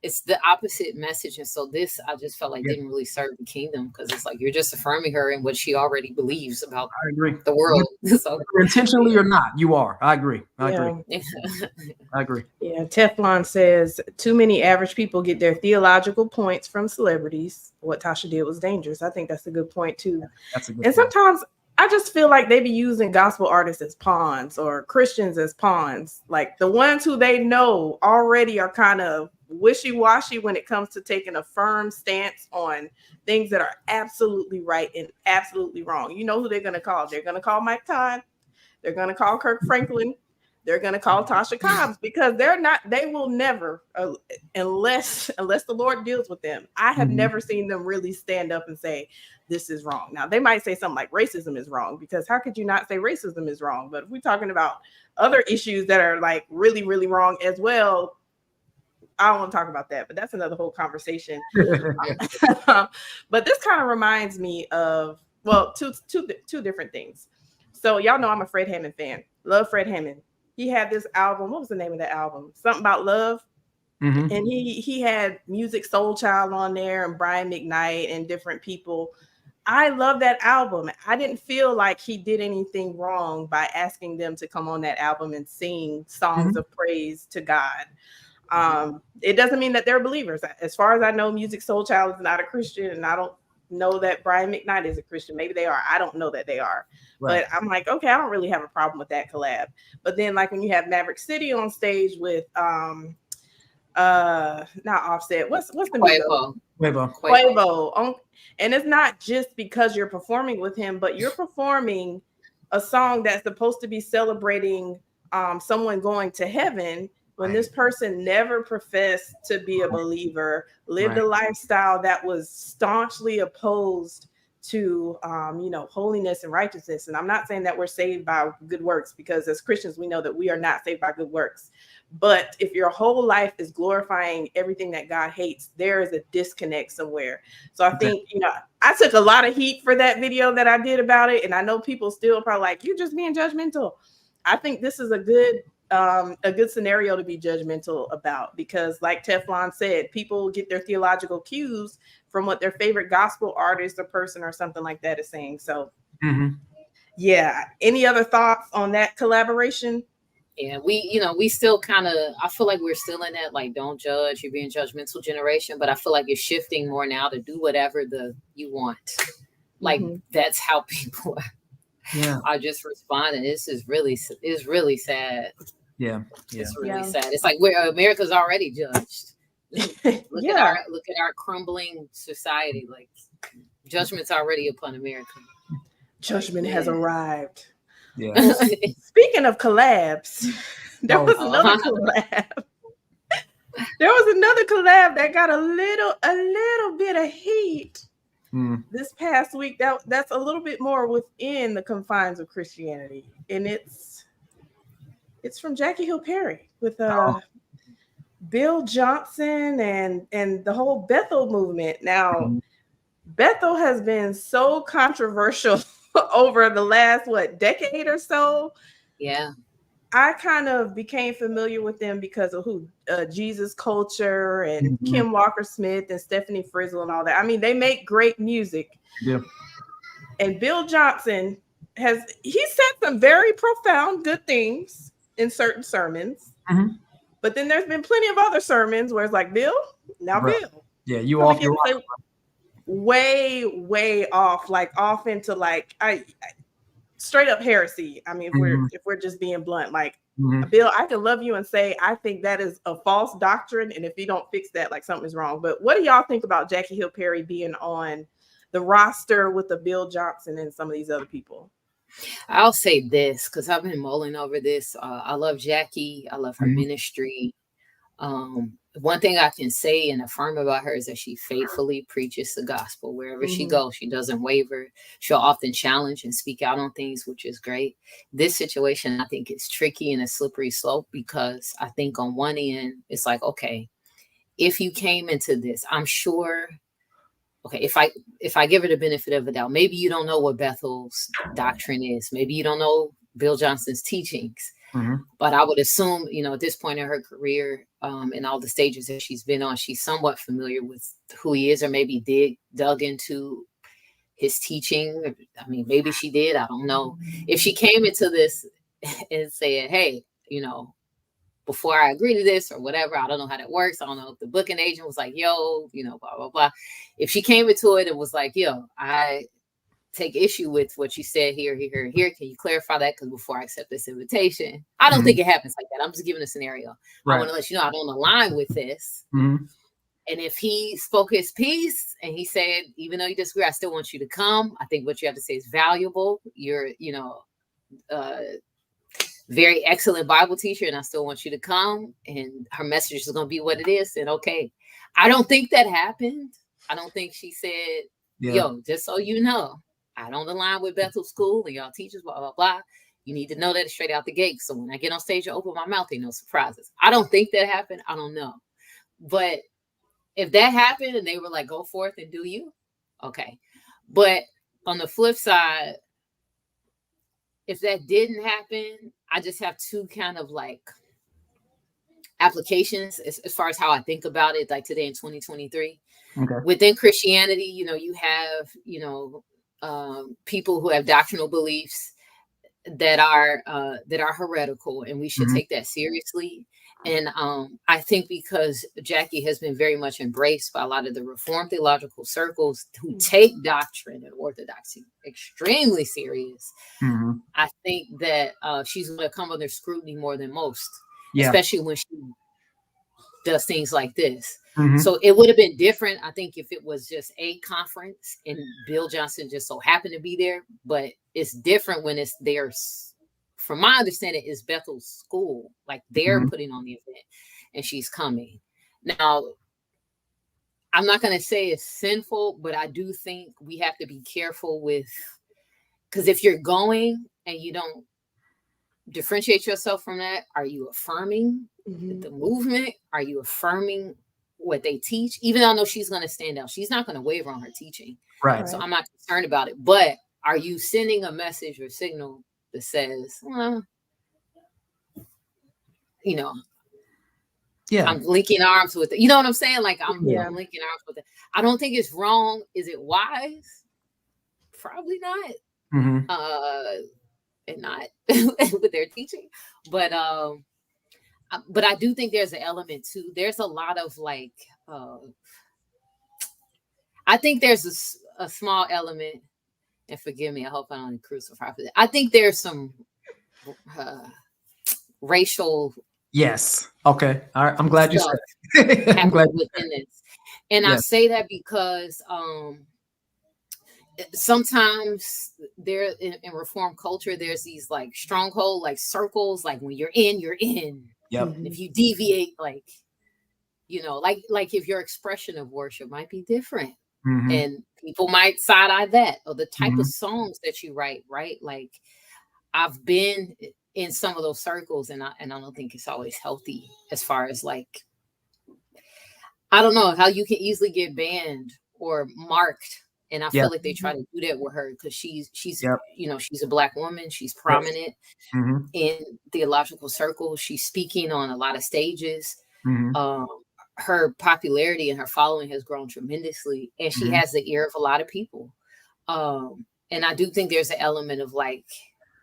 it's the opposite message. And so this, I just felt like didn't really serve the kingdom, because it's like you're just affirming her in what she already believes about the world. So, intentionally or not, you are. I agree. I agree. Yeah. Teflon says too many average people get their theological points from celebrities. What Tasha did was dangerous. I think that's a good point too. That's a good and point. Sometimes I just feel like they be using gospel artists as pawns or Christians as pawns. Like the ones who they know already are kind of wishy-washy when it comes to taking a firm stance on things that are absolutely right and absolutely wrong. You know who they're going to call? They're going to call Mike Todd. They're going to call Kirk Franklin. They're going to call Tasha Cobbs because they will never, unless the Lord deals with them. I have never seen them really stand up and say, this is wrong. Now, they might say something like racism is wrong, because how could you not say racism is wrong? But if we're talking about other issues that are like really, really wrong as well, I don't want to talk about that, but that's another whole conversation. But this kind of reminds me of, well, two different things. So y'all know I'm a Fred Hammond fan. Love Fred Hammond. He had this album. What was the name of that album? Something about love. And he had Music Soul Child on there and Brian McKnight and different people. I love that album. I didn't feel like he did anything wrong by asking them to come on that album and sing songs of praise to God. It doesn't mean that they're believers. As far as I know, Music Soul Child is not a Christian, and I don't know that Brian McKnight is a Christian. Maybe they are. I don't know that they are. Right. But I'm like, okay, I don't really have a problem with that collab. But then, like, when you have Maverick City on stage with not Offset, what's the Quavo. And it's not just because you're performing with him, but you're performing a song that's supposed to be celebrating someone going to heaven, when this person never professed to be a believer, lived a lifestyle that was staunchly opposed to, holiness and righteousness. And I'm not saying that we're saved by good works, because as Christians, we know that we are not saved by good works. But if your whole life is glorifying everything that God hates, there is a disconnect somewhere. So I think, I took a lot of heat for that video that I did about it. And I know people still probably like, you're just being judgmental. I think this is a good scenario to be judgmental about, because like Teflon said, people get their theological cues from what their favorite gospel artist or person or something like that is saying. So yeah. Any other thoughts on that collaboration? Yeah, we still kind of, I feel like we're still in that, like, don't judge, you're being judgmental generation, but I feel like it's shifting more now to do whatever you want. Like, that's how people are just responding. This is really sad. Yeah. It's really sad. It's like America's already judged. Look at our crumbling society. Like, judgment's already upon America. Judgment has arrived. Yeah. Speaking of collabs, there was another collab. There was another collab that got a little bit of heat this past week. That's a little bit more within the confines of Christianity, and it's from Jackie Hill Perry with Bill Johnson and the whole Bethel movement. Now, Bethel has been so controversial over the last decade or so. Yeah, I kind of became familiar with them because of Jesus Culture and Kim Walker Smith and Stephanie Frizzle and all that. I mean, they make great music. Yeah. And Bill Johnson he said some very profound good things in certain sermons. But then there's been plenty of other sermons where it's like, Bill. Bill. Yeah, you off your way off, like off into like I straight up heresy. I mean, if we're just being blunt, like Bill, I can love you and say I think that is a false doctrine, and if you don't fix that, like something's wrong. But what do y'all think about Jackie Hill Perry being on the roster with the Bill Johnson and some of these other people? I'll say this because I've been mulling over this. I love Jackie. I love her ministry. One thing I can say and affirm about her is that she faithfully preaches the gospel wherever she goes. She doesn't waver. She'll often challenge and speak out on things, which is great. This situation, I think, is tricky and a slippery slope because I think on one end, it's like, okay, if you came into this, I'm sure, okay, if I give her the benefit of the doubt, maybe you don't know what Bethel's doctrine is. Maybe you don't know Bill Johnson's teachings. But I would assume, at this point in her career, and all the stages that she's been on, she's somewhat familiar with who he is, or maybe dug into his teaching. I mean, maybe she did. I don't know. If she came into this and said, hey, before I agree to this or whatever, I don't know how that works. I don't know if the booking agent was like, yo, blah, blah, blah. If she came into it and was like, yo, I take issue with what you said here. Can you clarify that? Because before I accept this invitation, I don't think it happens like that. I'm just giving a scenario. Right. I want to let you know I don't align with this. And if he spoke his piece and he said, even though you disagree, I still want you to come. I think what you have to say is valuable. You're, very excellent Bible teacher, and I still want you to come, and her message is going to be what it is, then okay. I don't think that happened. I don't think she said, yo, just so you know, I don't align with Bethel School and y'all teachers, blah, blah, blah. You need to know that straight out the gate. So when I get on stage and open my mouth, ain't no surprises. I don't think that happened. I don't know. But if that happened and they were like, go forth and do you, okay. But on the flip side, if that didn't happen, I just have two kind of like applications as far as how I think about it, like today in 2023. Okay. Within Christianity, you have, people who have doctrinal beliefs that are heretical, and we should take that seriously. And I think because Jackie has been very much embraced by a lot of the Reformed theological circles who take doctrine and orthodoxy extremely serious, I think that she's going to come under scrutiny more than most, especially when she does things like this. So it would have been different, I think, if it was just a conference and Bill Johnson just so happened to be there. But it's different when it's theirs. From my understanding, it's Bethel's school. Like they're putting on the event and she's coming. Now, I'm not going to say it's sinful, but I do think we have to be careful with, because if you're going and you don't differentiate yourself from that, are you affirming the movement? Are you affirming what they teach? Even though I know she's going to stand out, she's not going to waver on her teaching. Right. So I'm not concerned about it. But are you sending a message or signal that says, well, I'm linking arms with it. You know what I'm saying? Like I'm linking arms with it. I don't think it's wrong. Is it wise? Probably not. And not with their teaching. But I do think there's an element too. There's a lot of like, I think there's a small element, and forgive me, I hope I don't crucify for that. I think there's some racial. Yes. Okay. All right. I'm glad you said it. I'm glad within this. And I say that because sometimes there in Reformed culture, there's these like stronghold, like circles, like when you're in, you're in. Yep. And if you deviate, like, like if your expression of worship might be different. And people might side eye that, or the type of songs that you write, right? Like I've been in some of those circles, and I don't think it's always healthy as far as like, I don't know how you can easily get banned or marked. And I feel like they try to do that with her because she's she's a Black woman. She's prominent in theological circles. She's speaking on a lot of stages. Her popularity and her following has grown tremendously, and she has the ear of a lot of people. And I do think there's an element of like,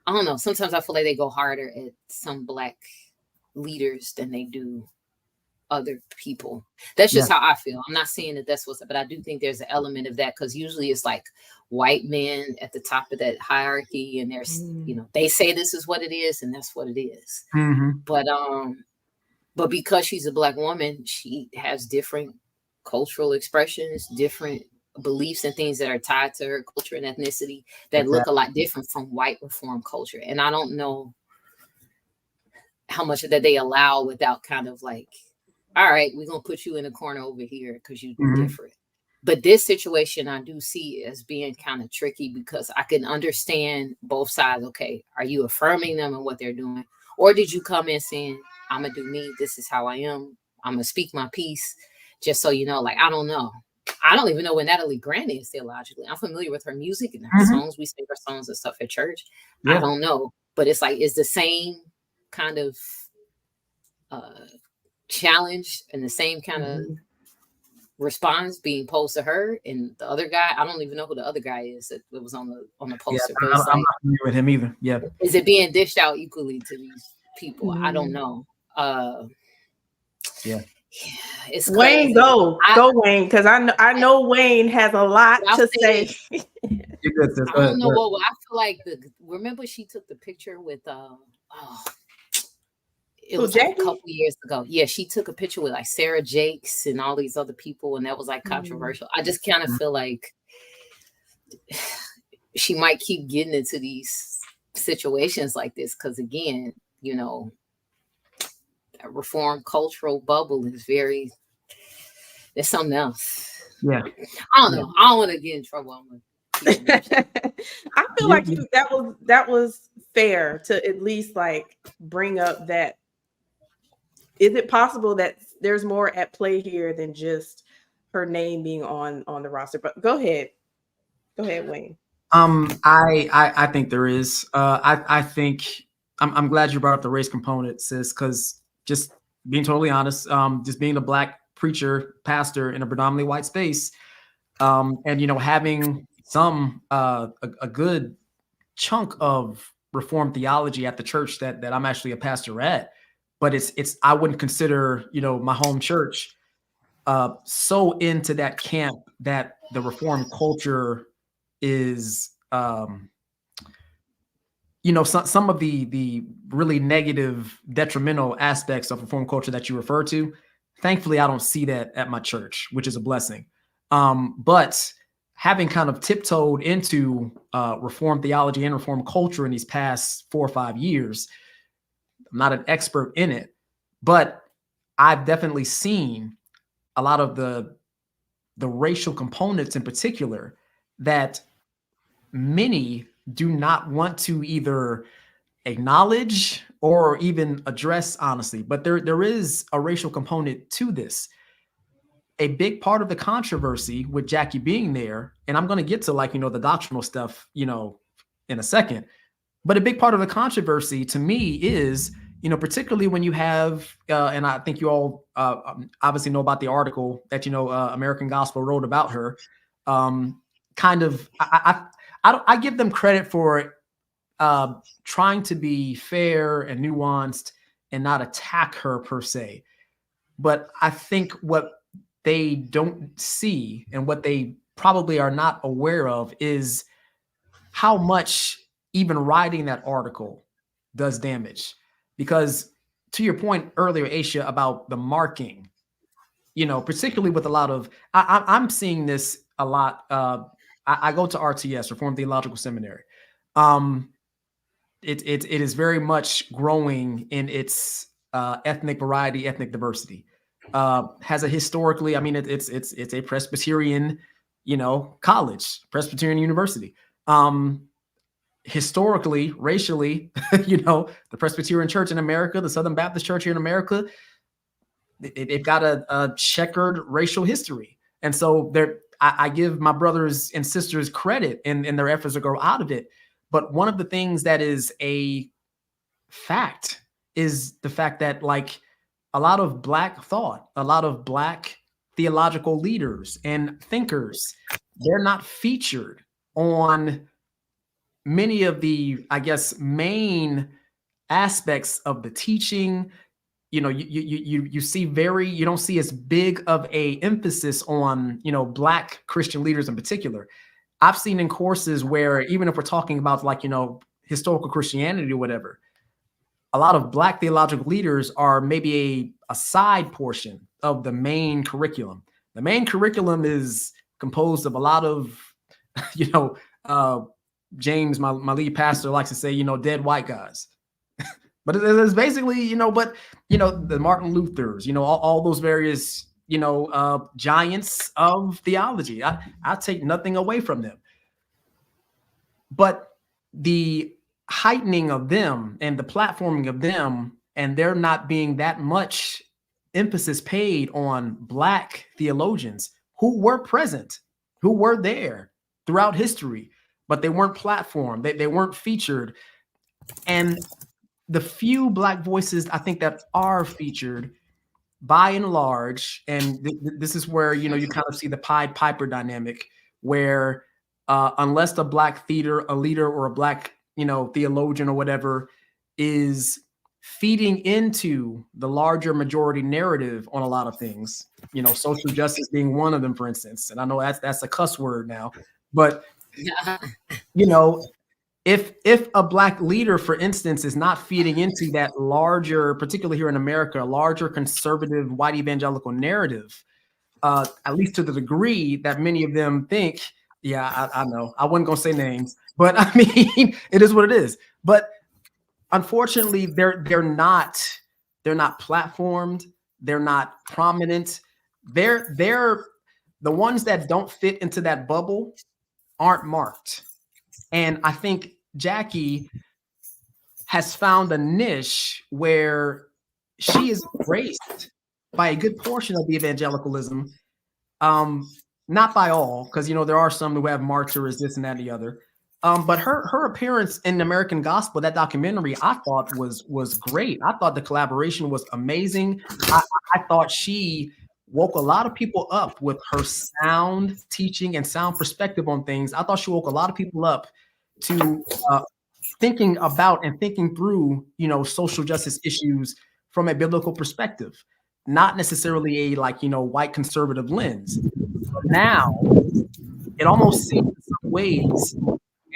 I don't know, sometimes I feel like they go harder at some Black leaders than they do other people. That's just how I feel. I'm not saying that that's what's up, but I do think there's an element of that because usually it's like white men at the top of that hierarchy, and there's they say this is what it is, and that's what it is. But because she's a Black woman, she has different cultural expressions, different beliefs and things that are tied to her culture and ethnicity that look a lot different from white Reformed culture. And I don't know how much of that they allow without kind of like, all right, we're going to put you in a corner over here because you're different. But this situation I do see as being kind of tricky because I can understand both sides. Okay, are you affirming them and what they're doing? Or did you come in saying, I'm going to do me. This is how I am. I'm going to speak my piece. Just so you know, like, I don't know. I don't even know when Natalie Grant is theologically. I'm familiar with her music and her songs. We sing her songs and stuff at church. I don't know. But it's like, it's the same kind of challenge and the same kind of response being posed to her and the other guy. I don't even know who the other guy is that was on the poster. I'm not familiar with him either. Yeah. Is it being dished out equally to these people? I don't know. It's Wayne, go Wayne, because I know Wayne has a lot to say. I don't know what I feel like. Remember she took the picture with it was like a couple years ago. Yeah, she took a picture with like Sarah Jakes and all these other people, and that was like controversial. I just kind of feel like she might keep getting into these situations like this because again, you know, that reform cultural bubble is very, there's something else. Yeah. I don't know. I don't want to get in trouble. I feel like that was fair to at least like bring up that. Is it possible that there's more at play here than just her name being on the roster? But go ahead, Wayne. I think there is. I think I'm glad you brought up the race component, sis, because just being totally honest, just being a Black preacher, pastor in a predominantly white space, and, you know, having some a good chunk of Reformed theology at the church that I'm actually a pastor at, but it's I wouldn't consider, you know, my home church so into that camp that the Reformed culture is, you know, some of the really negative, detrimental aspects of Reformed culture that you refer to. Thankfully, I don't see that at my church, which is a blessing. But having kind of tiptoed into Reformed theology and Reformed culture in these past 4 or 5 years, I'm not an expert in it, but I've definitely seen a lot of the racial components in particular that many do not want to either acknowledge or even address honestly. But there is a racial component to this. A big part of the controversy with Jackie being there, and I'm going to get to, like, you know, the doctrinal stuff, you know, in a second, but a big part of the controversy to me is, you know, particularly when you have, and I think you all obviously know about the article that, you know, American Gospel wrote about her. Kind of, I give them credit for trying to be fair and nuanced and not attack her per se. But I think what they don't see and what they probably are not aware of is how much even writing that article does damage. Because to your point earlier, Aisha, about the marking, you know, particularly with a lot of, I'm seeing this a lot. I go to RTS, Reformed Theological Seminary. It is very much growing in its ethnic variety, ethnic diversity. Has a historically, I mean, it's a Presbyterian, you know, college, Presbyterian university. Historically, racially, you know, the Presbyterian Church in America, the Southern Baptist Church here in America, they've got a checkered racial history. And so I give my brothers and sisters credit in their efforts to grow out of it. But one of the things that is a fact is the fact that, like, a lot of Black thought, a lot of Black theological leaders and thinkers, they're not featured on many of the, I guess, main aspects of the teaching. You know, you see you don't see as big of a emphasis on, you know, Black Christian leaders in particular. I've seen in courses where, even if we're talking about, like, you know, historical Christianity or whatever, a lot of Black theological leaders are maybe a side portion of the main curriculum. The main curriculum is composed of a lot of, you know, James, my lead pastor, likes to say, you know, dead white guys. But it's basically, you know, but, you know, the Martin Luthers, you know, all those various, you know, giants of theology. I take nothing away from them. But the heightening of them and the platforming of them, and there not being that much emphasis paid on Black theologians who were present, who were there throughout history, but they weren't platformed, they weren't featured. And the few Black voices I think that are featured, by and large, and this is where, you know, you kind of see the Pied Piper dynamic, where unless the Black leader or a Black, you know, theologian or whatever is feeding into the larger majority narrative on a lot of things, you know, social justice being one of them, for instance. And I know that's a cuss word now, but you know, if a Black leader, for instance, is not feeding into that larger, particularly here in America, larger conservative white evangelical narrative, at least to the degree that many of them think, yeah, I know, I wasn't gonna say names, but I mean, it is what it is. But unfortunately, they're not platformed. They're not prominent. They're the ones that don't fit into that bubble aren't marked. And I think Jackie has found a niche where she is embraced by a good portion of the evangelicalism. Not by all, because there are some who have marked her as this and that and the other. But her appearance in American Gospel, that documentary, I thought was great. I thought the collaboration was amazing. I thought she woke a lot of people up with her sound teaching and sound perspective on things. I thought she woke a lot of people up to thinking about and thinking through, social justice issues from a biblical perspective, not necessarily a white conservative lens. But now it almost seems in some ways,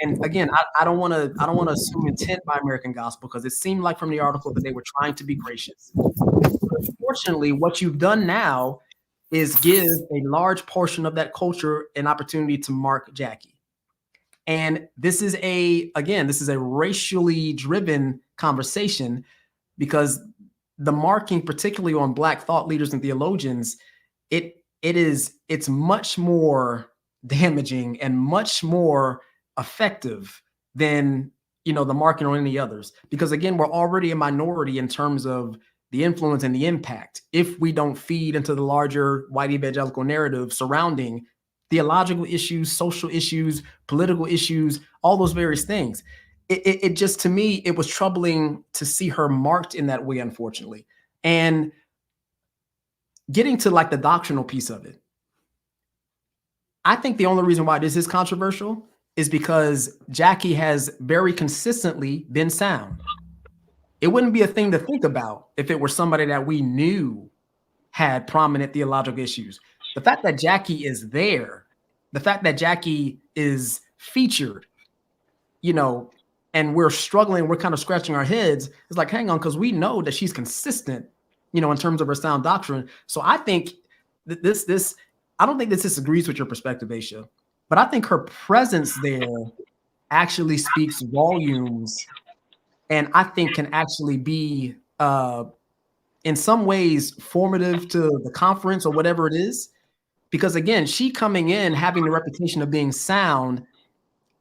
and again, I don't want to assume intent by American Gospel, because it seemed like from the article that they were trying to be gracious. Unfortunately, what you've done now is give a large portion of that culture an opportunity to mark Jackie. And this is a racially driven conversation, because the marking, particularly on Black thought leaders and theologians, it's much more damaging and much more effective than the marking on any others. Because again, we're already a minority in terms of the influence and the impact if we don't feed into the larger white evangelical narrative surrounding theological issues, social issues, political issues, all those various things. It just, to me, it was troubling to see her marked in that way, unfortunately. And getting to the doctrinal piece of it, I think the only reason why this is controversial is because Jackie has very consistently been sound. It wouldn't be a thing to think about if it were somebody that we knew had prominent theological issues. The fact that Jackie is there, the fact that Jackie is featured, and we're struggling, we're kind of scratching our heads. It's like, hang on, because we know that she's consistent, in terms of her sound doctrine. So I think that I don't think this disagrees with your perspective, Aisha, but I think her presence there actually speaks volumes, and I think can actually be, in some ways, formative to the conference or whatever it is. Because again, she coming in, having the reputation of being sound,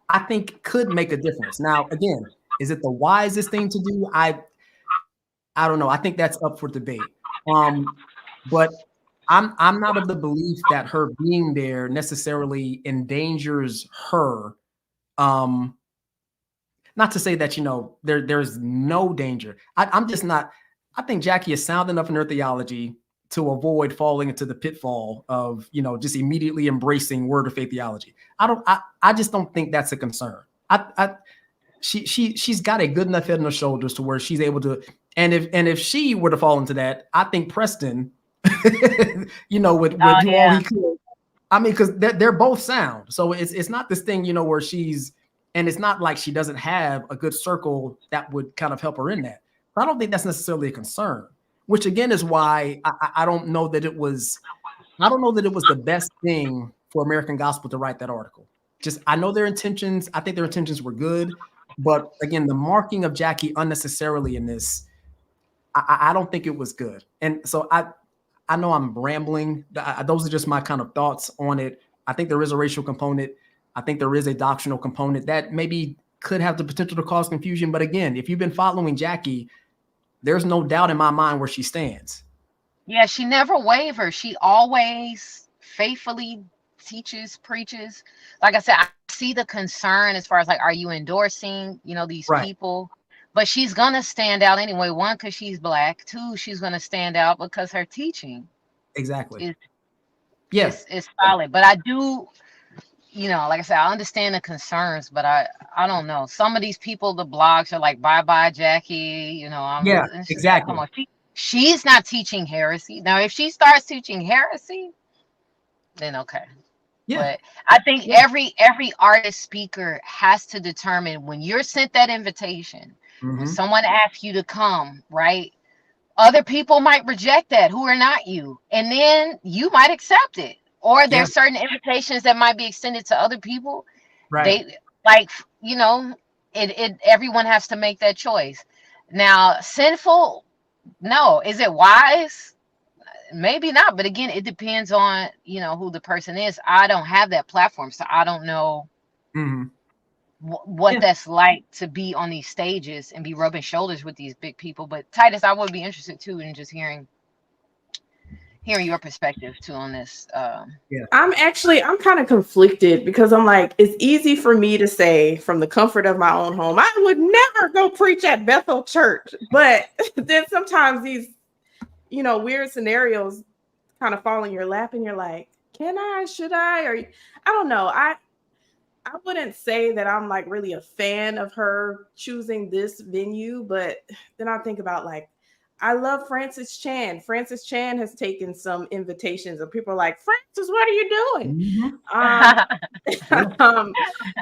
I think could make a difference. Now, again, is it the wisest thing to do? I don't know. I think that's up for debate. But I'm not of the belief that her being there necessarily endangers her. Not to say that there's no danger. I'm just not. I think Jackie is sound enough in her theology to avoid falling into the pitfall of just immediately embracing word of faith theology. I just don't think that's a concern. She's got a good enough head on her shoulders to where she's able to. And if she were to fall into that, I think Preston, would do all he could. I mean, because they're both sound. So it's not this thing, where she's, and it's not like she doesn't have a good circle that would kind of help her in that. But I don't think that's necessarily a concern, which again is why I don't know that it was the best thing for American Gospel to write that article. I know their intentions. I think their intentions were good. But again, the marking of Jackie unnecessarily in this, I don't think it was good. And so I know I'm rambling. Those are just my kind of thoughts on it. I think there is a racial component. I think there is a doctrinal component that maybe could have the potential to cause confusion. But again, if you've been following Jackie, there's no doubt in my mind where she stands. Yeah, she never wavers. She always faithfully teaches, preaches. Like I said, I see the concern as far as are you endorsing, these people? But she's going to stand out anyway. One, because she's Black. Two, she's going to stand out because her teaching exactly is solid. But I do, like I said, I understand the concerns, but I don't know. Some of these people, the blogs are like, bye-bye, Jackie. Exactly. Come on. She's not teaching heresy. Now, if she starts teaching heresy, then okay. Yeah. But I think every artist speaker has to determine when you're sent that invitation, when someone asks you to come, right? Other people might reject that who are not you, and then you might accept it. Or there's certain invitations that might be extended to other people. Right. Everyone has to make that choice. Now, sinful, no. Is it wise? Maybe not. But again, it depends on, who the person is. I don't have that platform, so I don't know what that's like to be on these stages and be rubbing shoulders with these big people. But Tytus, I would be interested too in just hearing your perspective too on this. I'm kind of conflicted because I'm like, it's easy for me to say from the comfort of my own home, I would never go preach at Bethel Church. But then sometimes these, weird scenarios kind of fall in your lap and you're like, can I, should I, or I don't know. I wouldn't say that I'm like really a fan of her choosing this venue, but then I think about like, I love Francis Chan. Francis Chan has taken some invitations and people are like, Francis, what are you doing?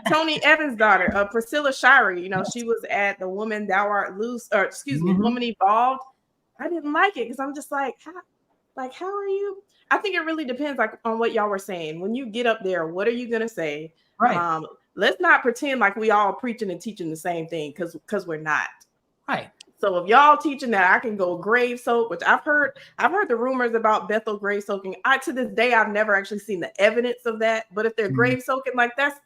Tony Evans' daughter, Priscilla Shirey, she was at the Woman Thou Art Loose, or excuse me, Woman Evolved. I didn't like it because I'm just like, how are you? I think it really depends on what y'all were saying. When you get up there, what are you going to say? Right. Let's not pretend like we all preaching and teaching the same thing because we're not. Right. So if y'all teaching that I can go grave soak, which I've heard the rumors about Bethel grave soaking. To this day, I've never actually seen the evidence of that. But if they're grave soaking, like that's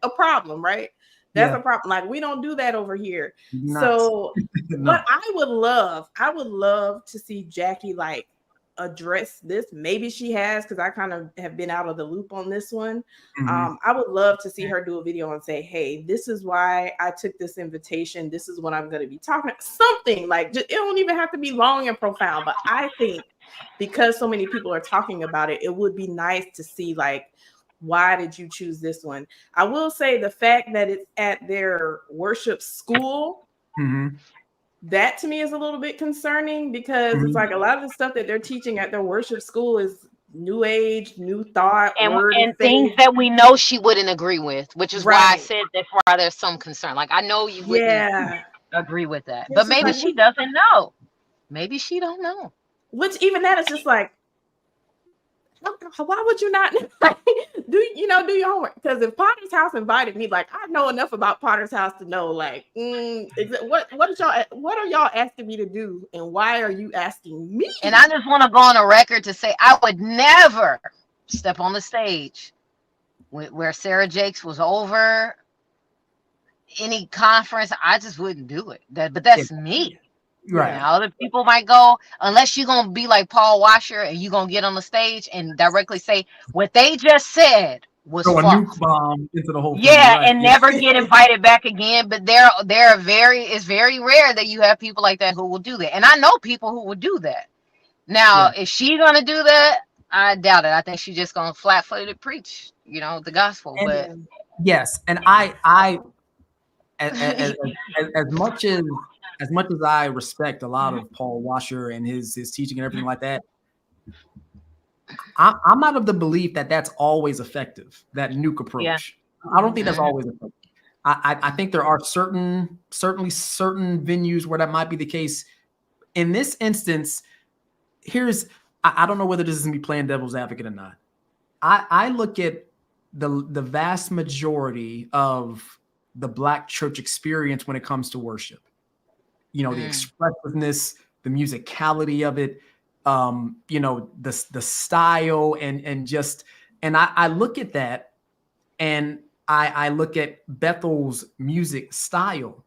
a problem, right? That's a problem. Like we don't do that over here. So, but I would love to see Jackie like address this. Maybe she has, because I kind of have been out of the loop on this one. I would love to see her do a video and say, hey, this is why I took this invitation. This is what I'm going to be talking about. Something like, it don't even have to be long and profound, but I think because so many people are talking about it, it would be nice to see like, why did you choose this one? I will say the fact that it's at their worship school, that to me is a little bit concerning because it's like a lot of the stuff that they're teaching at their worship school is new age, new thought, and things that we know she wouldn't agree with, which is why I said that's why there's some concern. Like I know you wouldn't agree with that, but maybe like, she doesn't know. Maybe she don't know. Which even that is just like, why would you not do your homework? Because if Potter's House invited me, like I know enough about Potter's House to know, like, what are y'all asking me to do, and why are you asking me? And I just want to go on a record to say I would never step on the stage where Sarah Jakes was over any conference. I just wouldn't do it. But that's me. Right. Now, other people might go, unless you're going to be like Paul Washer and you're going to get on the stage and directly say what they just said was false. A nuke bomb into the whole thing, right? And never get invited back again. But it's very rare that you have people like that who will do that. And I know people who will do that. Now, is she going to do that? I doubt it. I think she's just going to flat-footed preach, the gospel. But yes, and I as much as I respect a lot of Paul Washer and his teaching and everything like that, I'm not of the belief that that's always effective, that nuke approach. Yeah. I don't think that's always effective. I think there are certainly certain venues where that might be the case. In this instance, I don't know whether this is me playing devil's advocate or not. I look at the vast majority of the Black church experience when it comes to worship. The expressiveness, the musicality of it, the style and I look at that and I look at Bethel's music style,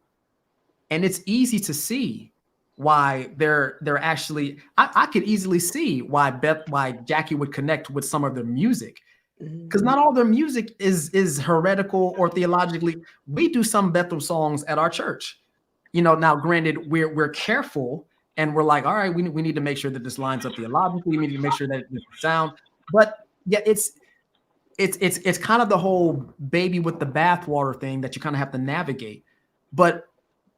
and it's easy to see why they're actually, I could easily see why Jackie would connect with some of their music. Because not all their music is heretical or theologically. We do some Bethel songs at our church. Now granted, we're careful and we're like, all right, we need to make sure that this lines up theologically. We need to make sure that it's sound. But yeah, it's kind of the whole baby with the bathwater thing that you kind of have to navigate. But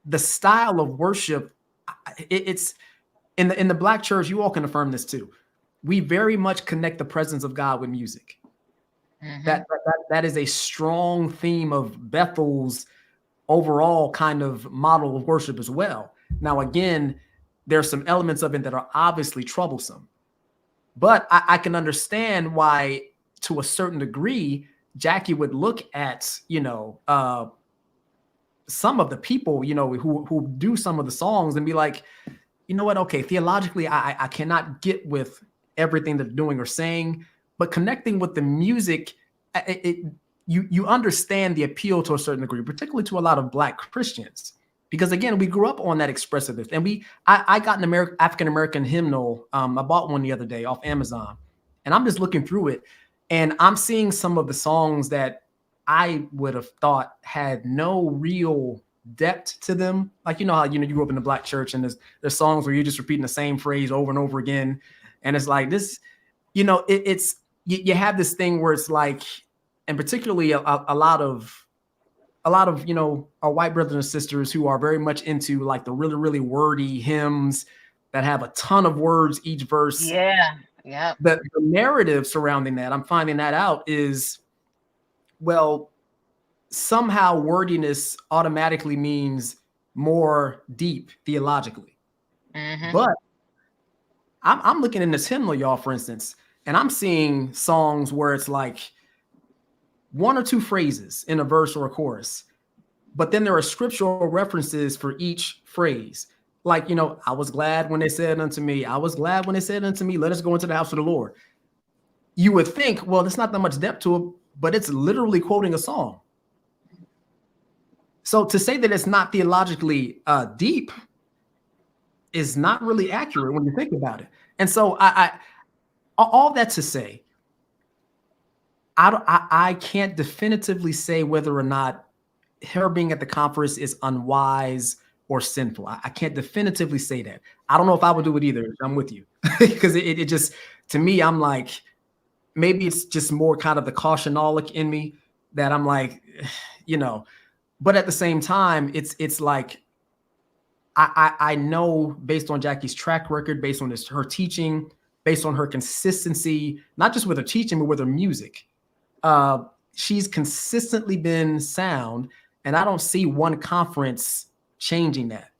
the style of worship, it's in the Black church, you all can affirm this too. We very much connect the presence of God with music. That is a strong theme of Bethel's overall kind of model of worship as well. Now, again, there's some elements of it that are obviously troublesome, but I can understand why, to a certain degree, Jackie would look at, some of the people, you know, who do some of the songs and be like, you know what? Okay, theologically, I cannot get with everything they're doing or saying, but connecting with the music, you understand the appeal to a certain degree, particularly to a lot of Black Christians, because again, we grew up on that expressiveness, and I got an African American hymnal. I bought one the other day off Amazon, and I'm just looking through it, and I'm seeing some of the songs that I would have thought had no real depth to them. Like, you know how, you grew up in the Black church and there's songs where you're just repeating the same phrase over and over again. And it's like this, you have this thing where it's like, and particularly a lot of, you know, our white brothers and sisters who are very much into like the really, really wordy hymns that have a ton of words each verse. Yeah. The narrative surrounding that, I'm finding that out is, well, somehow wordiness automatically means more deep theologically. Mm-hmm. But I'm looking in this hymnal, y'all, for instance, and I'm seeing songs where it's like one or two phrases in a verse or a chorus, but then there are scriptural references for each phrase. Like, you know, I was glad when they said unto me, I was glad when they said unto me, let us go into the house of the Lord. You would think, well, there's not that much depth to it, but it's literally quoting a song. So to say that it's not theologically deep is not really accurate when you think about it. And so I all that to say, I can't definitively say whether or not her being at the conference is unwise or sinful. I can't definitively say that. I don't know if I would do it either. I'm with you. Because it just, to me, I'm like, maybe it's just more kind of the cautionolic in me that I'm like, you know, but at the same time, it's like, I know based on Jackie's track record, based on her teaching, based on her consistency, not just with her teaching, but with her music, she's consistently been sound, and I don't see one conference changing that.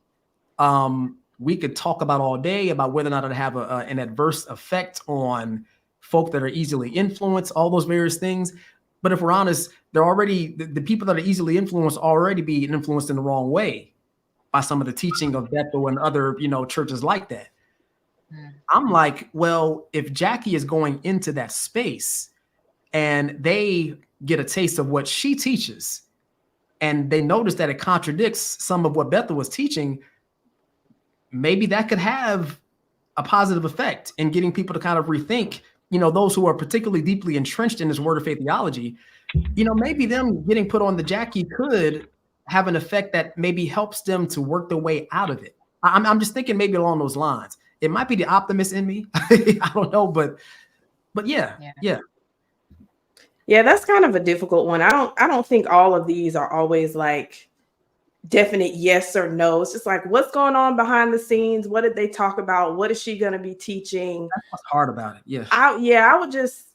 We could talk about all day about whether or not it have an adverse effect on folk that are easily influenced, all those various things. But if we're honest, they're already, the people that are easily influenced already being influenced in the wrong way by some of the teaching of Bethel and other, you know, churches like that. I'm like, well, if Jackie is going into that space and they get a taste of what she teaches and they notice that it contradicts some of what Bethel was teaching, maybe that could have a positive effect in getting people to kind of rethink, you know, those who are particularly deeply entrenched in this word of faith theology, you know, maybe them getting put on the Jackie could have an effect that maybe helps them to work their way out of it. I'm just thinking maybe along those lines. It might be the optimist in me. I don't know, but yeah. Yeah, that's kind of a difficult one. I don't think all of these are always like definite yes or no. It's just like, what's going on behind the scenes? What did they talk about? What is she going to be teaching? That's what's hard about it. Yeah. I would just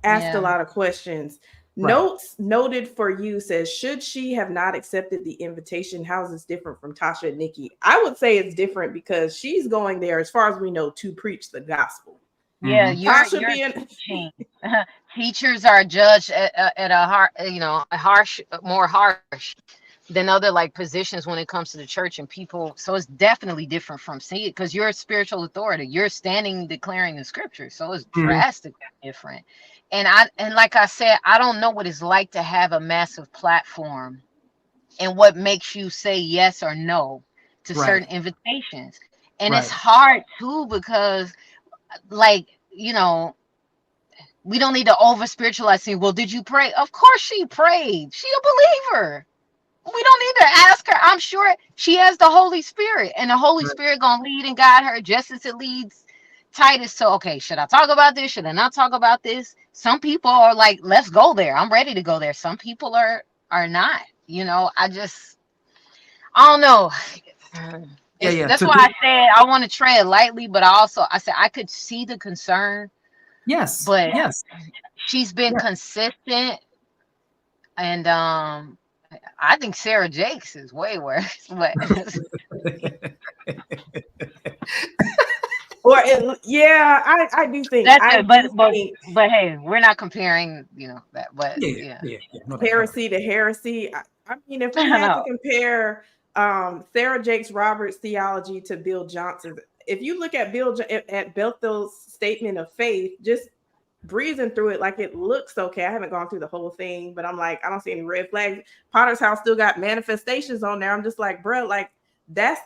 ask a lot of questions. Right. Notes noted for you says, should she have not accepted the invitation? How is this different from Tasha and Nicki? I would say it's different because she's going there, as far as we know, to preach the gospel. Yeah, teachers are judged at a more harsh than other like positions when it comes to the church and people. So it's definitely different from seeing it because you're a spiritual authority. You're standing declaring the scripture. So it's drastically different. And like I said, I don't know what it's like to have a massive platform and what makes you say yes or no to certain invitations. And it's hard too, because like, you know, we don't need to over spiritualize saying, well, did you pray? Of course she prayed. She a believer. We don't need to ask her. I'm sure she has the Holy Spirit, and the Holy Spirit gonna lead and guide her just as it leads Tytus. So, okay, should I talk about this? Should I not talk about this? Some people are like, let's go there. I'm ready to go there. Some people are not. You know, I don't know. That's why I said I want to tread lightly, but I said I could see the concern. Yes. But she's been consistent, and I think Sarah Jakes is way worse. But I do think but hey, we're not comparing, you know, that. But heresy to heresy. I mean, if we had to compare Sarah Jakes Roberts' theology to Bill Johnson's, if you look at Bethel's statement of faith, just breezing through it, like it looks okay. I haven't gone through the whole thing, but I'm like, I don't see any red flags. Potter's House still got manifestations on there. I'm just like, bro, like that's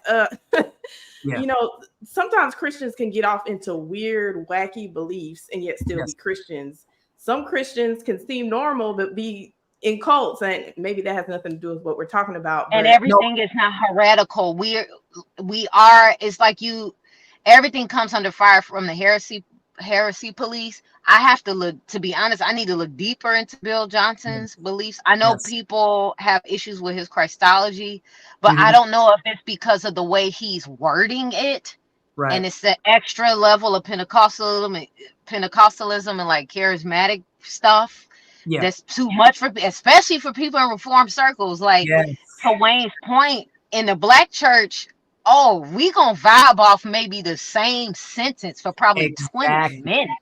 you know, sometimes Christians can get off into weird, wacky beliefs and yet still be Christians. Some Christians can seem normal but be in cults, and maybe that has nothing to do with what we're talking about. And everything is not heretical. We are. It's like everything comes under fire from the heresy police. I have to look, to be honest, I need to look deeper into Bill Johnson's beliefs. I know people have issues with his Christology, but I don't know if it's because of the way he's wording it. Right. And it's the extra level of Pentecostalism and like charismatic stuff. Yeah. That's too much for, especially for people in Reformed circles. Like to Wayne's point, in the Black church, we gonna vibe off maybe the same sentence for probably 20 minutes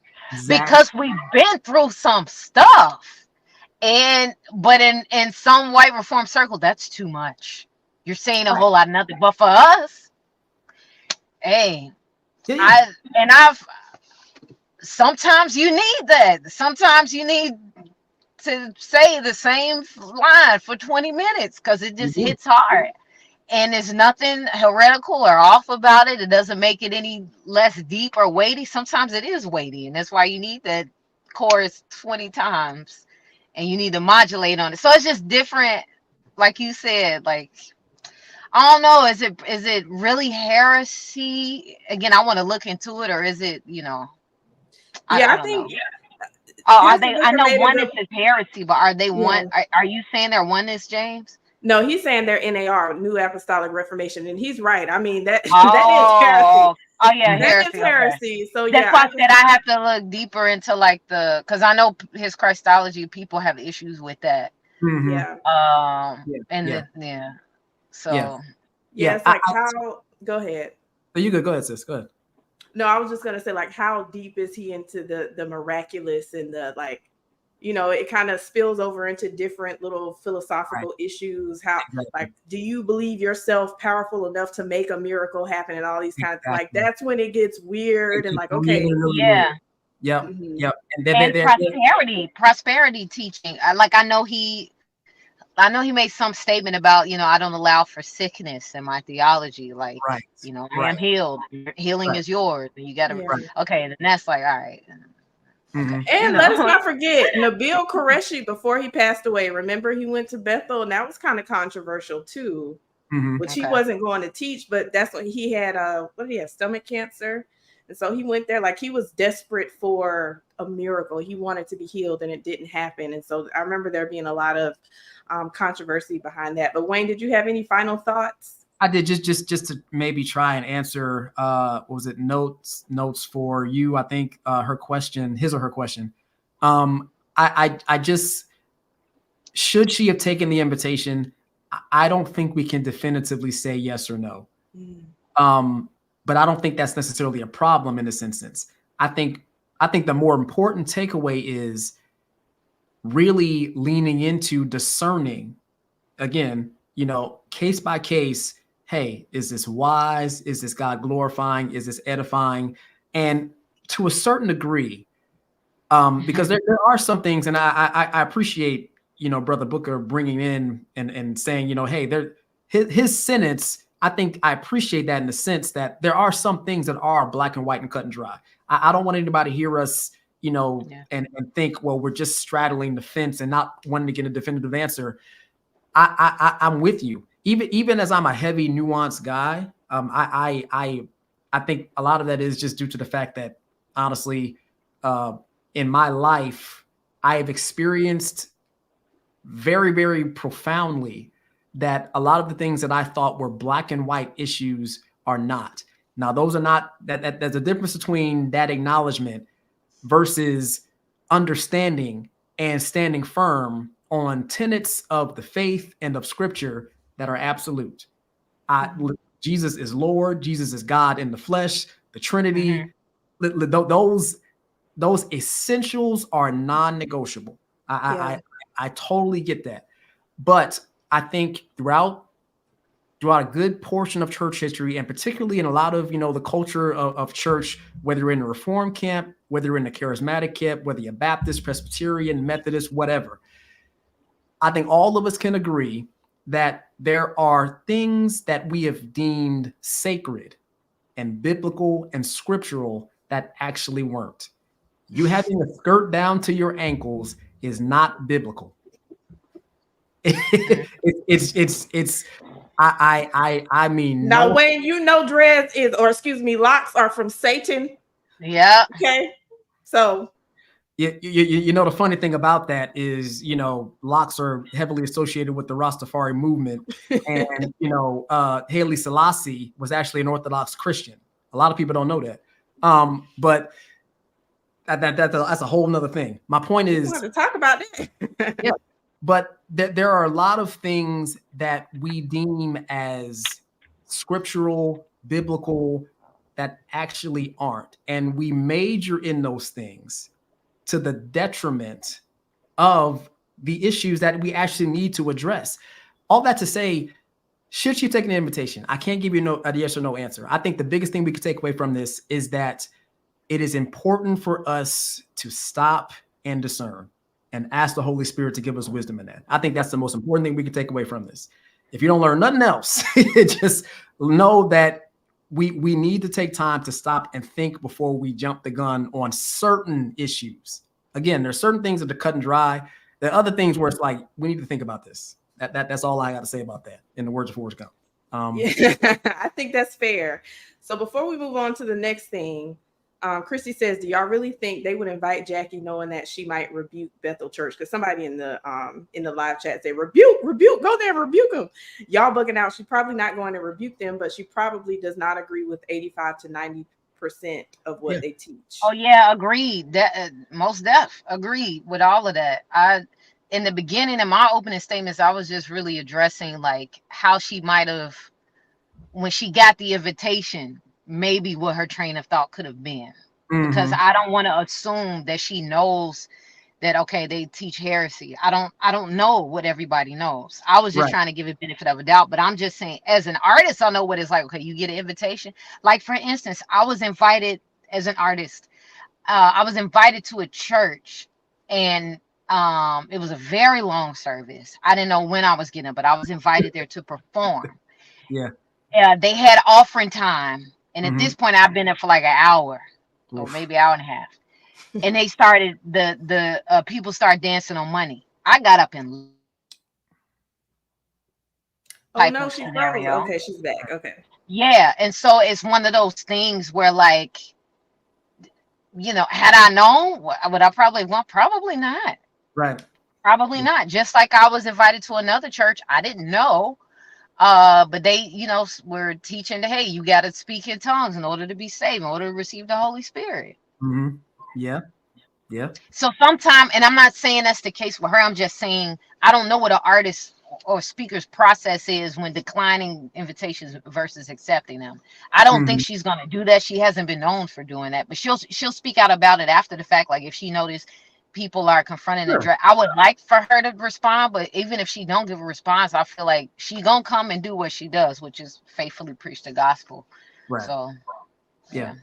because we've been through some stuff. But in some white Reformed circle, that's too much. You're saying a whole lot of nothing. But for us, sometimes you need that. Sometimes you need to say the same line for 20 minutes because it just hits hard. And there's nothing heretical or off about it. It doesn't make it any less deep or weighty. Sometimes it is weighty, and that's why you need that chorus 20 times, and you need to modulate on it. So it's just different, like you said. Like, I don't know, is it really heresy? Again, I want to look into it, or is it, I think. Know. Are they? I know oneness is heresy, but are they one? Are you saying they're oneness, James? No, he's saying they're NAR, New Apostolic Reformation, and he's right. I mean that is heresy. Oh yeah, that is heresy. Okay. So that's why I said I have to look deeper into like because I know his Christology, people have issues with that. So it's like how. Go ahead. Oh, you good? Go ahead, sis. Go ahead. No, I was just gonna say, like, how deep is he into the miraculous and the like? It kind of spills over into different little philosophical issues. How, like, do you believe yourself powerful enough to make a miracle happen and all these kinds of, like, that's when it gets weird and like, okay. Yep. And prosperity teaching. I know he made some statement about, I don't allow for sickness in my theology. Like, I am healed. Healing is yours. And you got to, okay. And that's like, all right. Okay. And let us not forget Nabil Qureshi before he passed away. Remember, he went to Bethel, and that was kind of controversial too, which he wasn't going to teach. But that's when he had stomach cancer, and so he went there like he was desperate for a miracle. He wanted to be healed, and it didn't happen. And so I remember there being a lot of controversy behind that. But Wayne, did you have any final thoughts? I did just to maybe try and answer what was it, notes for you, I think his or her question. I just, should she have taken the invitation? I don't think we can definitively say yes or no. But I don't think that's necessarily a problem in this instance. I think the more important takeaway is really leaning into discerning, again, case by case. Hey, is this wise? Is this God glorifying? Is this edifying? And to a certain degree, because there are some things, and I appreciate, Brother Booker bringing in and saying, hey, his sentence, I think I appreciate that in the sense that there are some things that are black and white and cut and dry. I don't want anybody to hear us, and think, well, we're just straddling the fence and not wanting to get a definitive answer. I'm with you. Even as I'm a heavy nuanced guy, I think a lot of that is just due to the fact that, honestly, in my life, I have experienced very, very profoundly that a lot of the things that I thought were black and white issues are not. Now, those are not, there's a difference between that acknowledgement versus understanding and standing firm on tenets of the faith and of scripture that are absolute. Jesus is Lord. Jesus is God in the flesh, the Trinity. Those essentials are non-negotiable. I totally get that. But I think throughout a good portion of church history, and particularly in a lot of, the culture of church, whether you're in a Reform camp, whether you're in a charismatic camp, whether you're Baptist, Presbyterian, Methodist, whatever, I think all of us can agree that there are things that we have deemed sacred and biblical and scriptural that actually weren't. You having a skirt down to your ankles is not biblical. I mean, now no. Wayne, dreads locks are from Satan. Yeah. Okay. So the funny thing about that is, locks are heavily associated with the Rastafari movement, and Haile Selassie was actually an Orthodox Christian. A lot of people don't know that, but that's a whole nother thing. My point is, we want to talk about that. Yeah, but there are a lot of things that we deem as scriptural, biblical, that actually aren't, and we major in those things to the detriment of the issues that we actually need to address. All that to say, should she take an invitation? I can't give you a yes or no answer. I think the biggest thing we could take away from this is that it is important for us to stop and discern and ask the Holy Spirit to give us wisdom in that. I think that's the most important thing we can take away from this. If you don't learn nothing else, just know that we need to take time to stop and think before we jump the gun on certain issues. Again, there's certain things that are cut and dry. There are other things where it's like, we need to think about this. That's all I got to say about that, in the words of Forrest Gump. I think that's fair. So before we move on to the next thing, Christy says, do y'all really think they would invite Jackie knowing that she might rebuke Bethel Church? Because somebody in the live chat say, rebuke, go there, rebuke them. Y'all bugging out. She's probably not going to rebuke them, but she probably does not agree with 85 to 90% of what they teach. Oh yeah, agreed. That most def agreed with all of that. In the beginning, in my opening statements, I was just really addressing like how she might have, when she got the invitation, maybe what her train of thought could have been. Because I don't want to assume that she knows that, okay, they teach heresy. I don't know what everybody knows. I was just trying to give it benefit of a doubt, but I'm just saying, as an artist, I know what it's like. Okay, you get an invitation. Like, for instance, I was invited as an artist. I was invited to a church, and it was a very long service. I didn't know when I was getting it, but I was invited there to perform. They had offering time. And at this point, I've been there for like an hour or maybe hour and a half. And they started, the people started dancing on money. I got up and no, she's frozen. Okay, she's back. Okay. Yeah. And so it's one of those things where, like, had I known, would I probably want? Probably not. Right. Probably not. Just like I was invited to another church. I didn't know. But they, were teaching that, hey, you got to speak in tongues in order to be saved, in order to receive the Holy Spirit. Yeah. So sometimes, and I'm not saying that's the case with her, I'm just saying, I don't know what an artist or speaker's process is when declining invitations versus accepting them. I don't think she's going to do that. She hasn't been known for doing that, but she'll speak out about it after the fact. Like if she noticed people are confronting the drag, I would like for her to respond, but even if she don't give a response, I feel like she gonna come and do what she does, which is faithfully preach the gospel. Right. So yeah.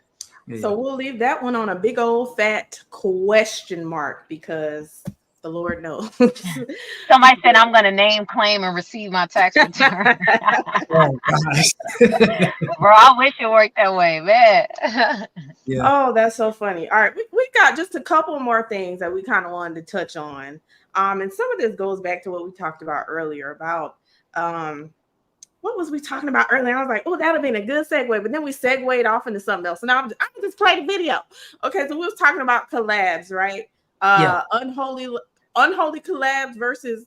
So we'll leave that one on a big old fat question mark, because the Lord knows. Somebody said I'm gonna name, claim, and receive my tax return. Oh gosh. Bro, I wish it worked that way, man. Yeah. Oh, that's so funny. All right, we got just a couple more things that we kind of wanted to touch on. And some of this goes back to what we talked about earlier about what was we talking about earlier? I was like, oh, that would have been a good segue, but then we segued off into something else. So now I'm just play the video. Okay, so we was talking about collabs, right? Unholy collabs versus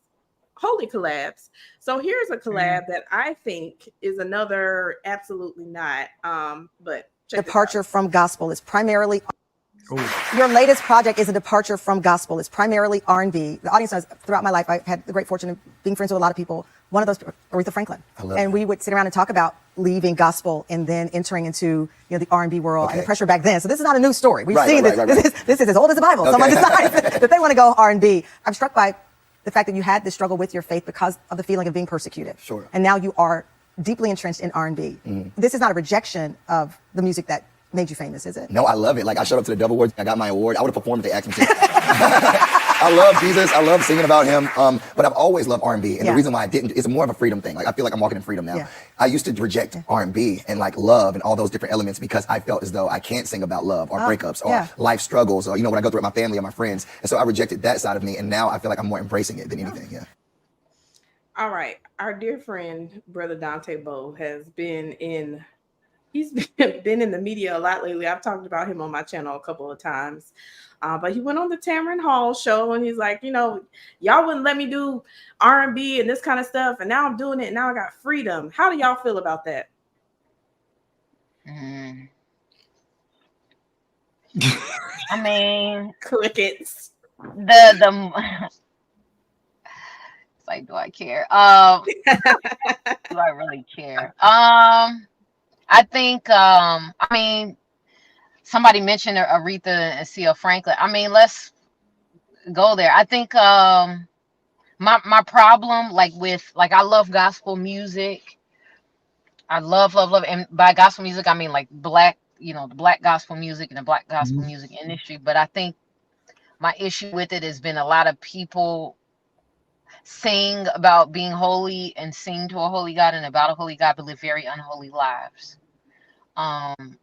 holy collabs. So here's a collab that I think is another absolutely not. But departure from gospel. It's primarily your latest project is a departure from gospel. It's primarily R&B. The audience knows throughout my life I've had the great fortune of being friends with a lot of people. One of those, Aretha Franklin, and we would sit around and talk about leaving gospel and then entering into the R&B world and the pressure back then. So this is not a new story. We've seen this. This is as old as the Bible. Someone decides that they want to go R&B. I'm struck by the fact that you had this struggle with your faith because of the feeling of being persecuted. Sure. And now you are deeply entrenched in R&B. This is not a rejection of the music that made you famous, is it? No, I love it. Like, I showed up to the Dove Awards, I got my award. I would have performed if they asked me to. I love Jesus. I love singing about him. But I've always loved R&B. And the reason why I didn't, it's more of a freedom thing. Like, I feel like I'm walking in freedom now. Yeah. I used to reject R&B and like love and all those different elements because I felt as though I can't sing about love or breakups or life struggles or, you know, what I go through with my family or my friends. And so I rejected that side of me. And now I feel like I'm more embracing it than anything. Yeah. All right. Our dear friend, Brother Dante Bowe, has been in, he's been in the media a lot lately. I've talked about him on my channel a couple of times. But he went on the Tamron Hall show and he's like, you know, y'all wouldn't let me do R&B and this kind of stuff. And now I'm doing it. And now I got freedom. How do y'all feel about that? I mean, crickets. It's like, do I care? Do I really care? I think, I mean, somebody mentioned Aretha and CL Franklin. I mean, let's go there. I think my problem, like with, like, I love gospel music. I love. And by gospel music, I mean like black, you know, the black gospel music and the black gospel music industry. But I think my issue with it has been a lot of people sing about being holy and sing to a holy God and about a holy God, but live very unholy lives.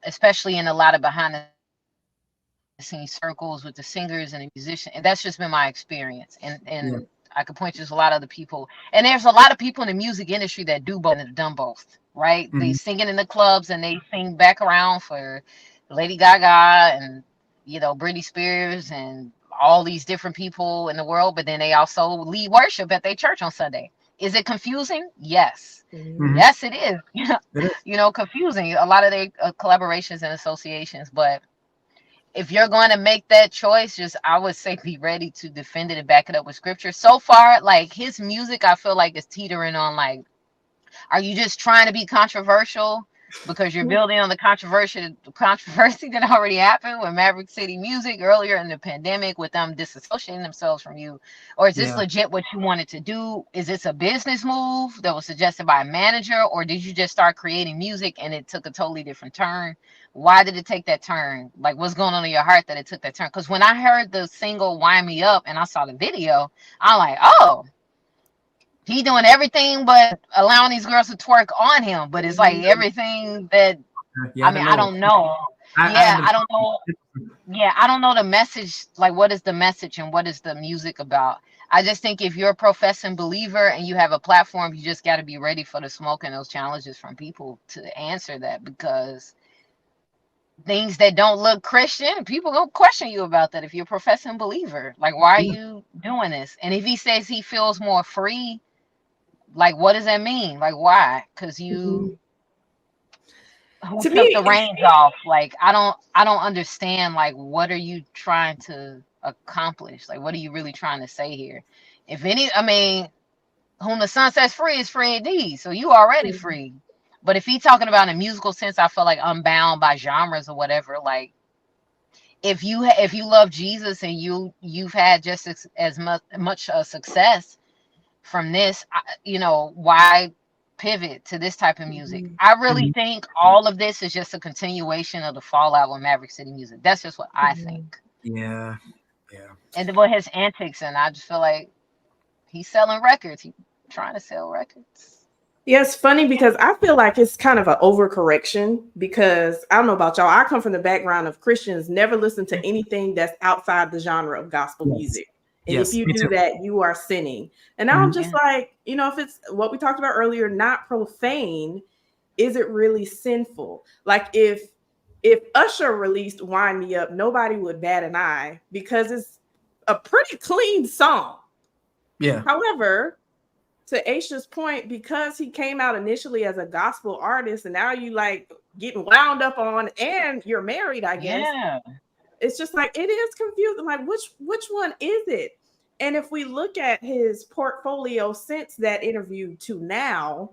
Especially in a lot of behind the scenes circles with the singers and the musicians. And that's just been my experience. And I could point to a lot of other people. And there's a lot of people in the music industry that do both and have done both, right? They sing it in the clubs and they sing back around for Lady Gaga and, you know, Britney Spears and all these different people in the world. But then they also lead worship at their church on Sunday. Is it confusing? Yes. Yes, it is. You know, confusing. A lot of their collaborations and associations. But if you're going to make that choice, just, I would say, be ready to defend it and back it up with scripture. So far, like, his music, I feel like is teetering on, like, are you just trying to be controversial because you're building on the controversy that already happened with Maverick City Music earlier in the pandemic, with them disassociating themselves from you? Or is this legit what you wanted to do? Is this a business move that was suggested by a manager, or did you just start creating music and it took a totally different turn? Why did it take that turn? Like, what's going on in your heart that it took that turn? Because when I heard the single Wind Me Up and I saw the video, I'm like, oh, he doing everything but allowing these girls to twerk on him. But it's like everything that, I mean, I don't know. I don't know. Yeah, I don't know the message. Like, what is the message and what is the music about? I just think if you're a professing believer and you have a platform, you just got to be ready for the smoke and those challenges from people to answer that, because things that don't look Christian, people gonna question you about that if you're a professing believer. Like, why are you doing this? And if he says he feels more free, like, what does that mean? Like, why? Because you who took the reins off. Like, I don't understand. Like, what are you trying to accomplish? Like, what are you really trying to say here? If any, I mean, whom the Son sets free is free indeed. So you already free. But if he's talking about in a musical sense, I feel like unbound by genres or whatever. Like, if you love Jesus and you've had just as much success from this, you know, why pivot to this type of music? I really think all of this is just a continuation of the fallout with Maverick City Music. That's just what I think. Yeah. And with his antics, and I just feel like he's selling records. He's trying to sell records. Yeah, it's funny because I feel like it's kind of an overcorrection, because I don't know about y'all. I come from the background of Christians never listen to anything that's outside the genre of gospel music. And if you do that, you are sinning. And now I'm just like, you know, if it's what we talked about earlier, not profane, is it really sinful? Like, if Usher released Wind Me Up, nobody would bat an eye because it's a pretty clean song. Yeah. However, to Aisha's point, because he came out initially as a gospel artist and now you like getting wound up on, and you're married, I guess. Yeah. It's just like, it is confusing. Like, which one is it? And if we look at his portfolio since that interview to now,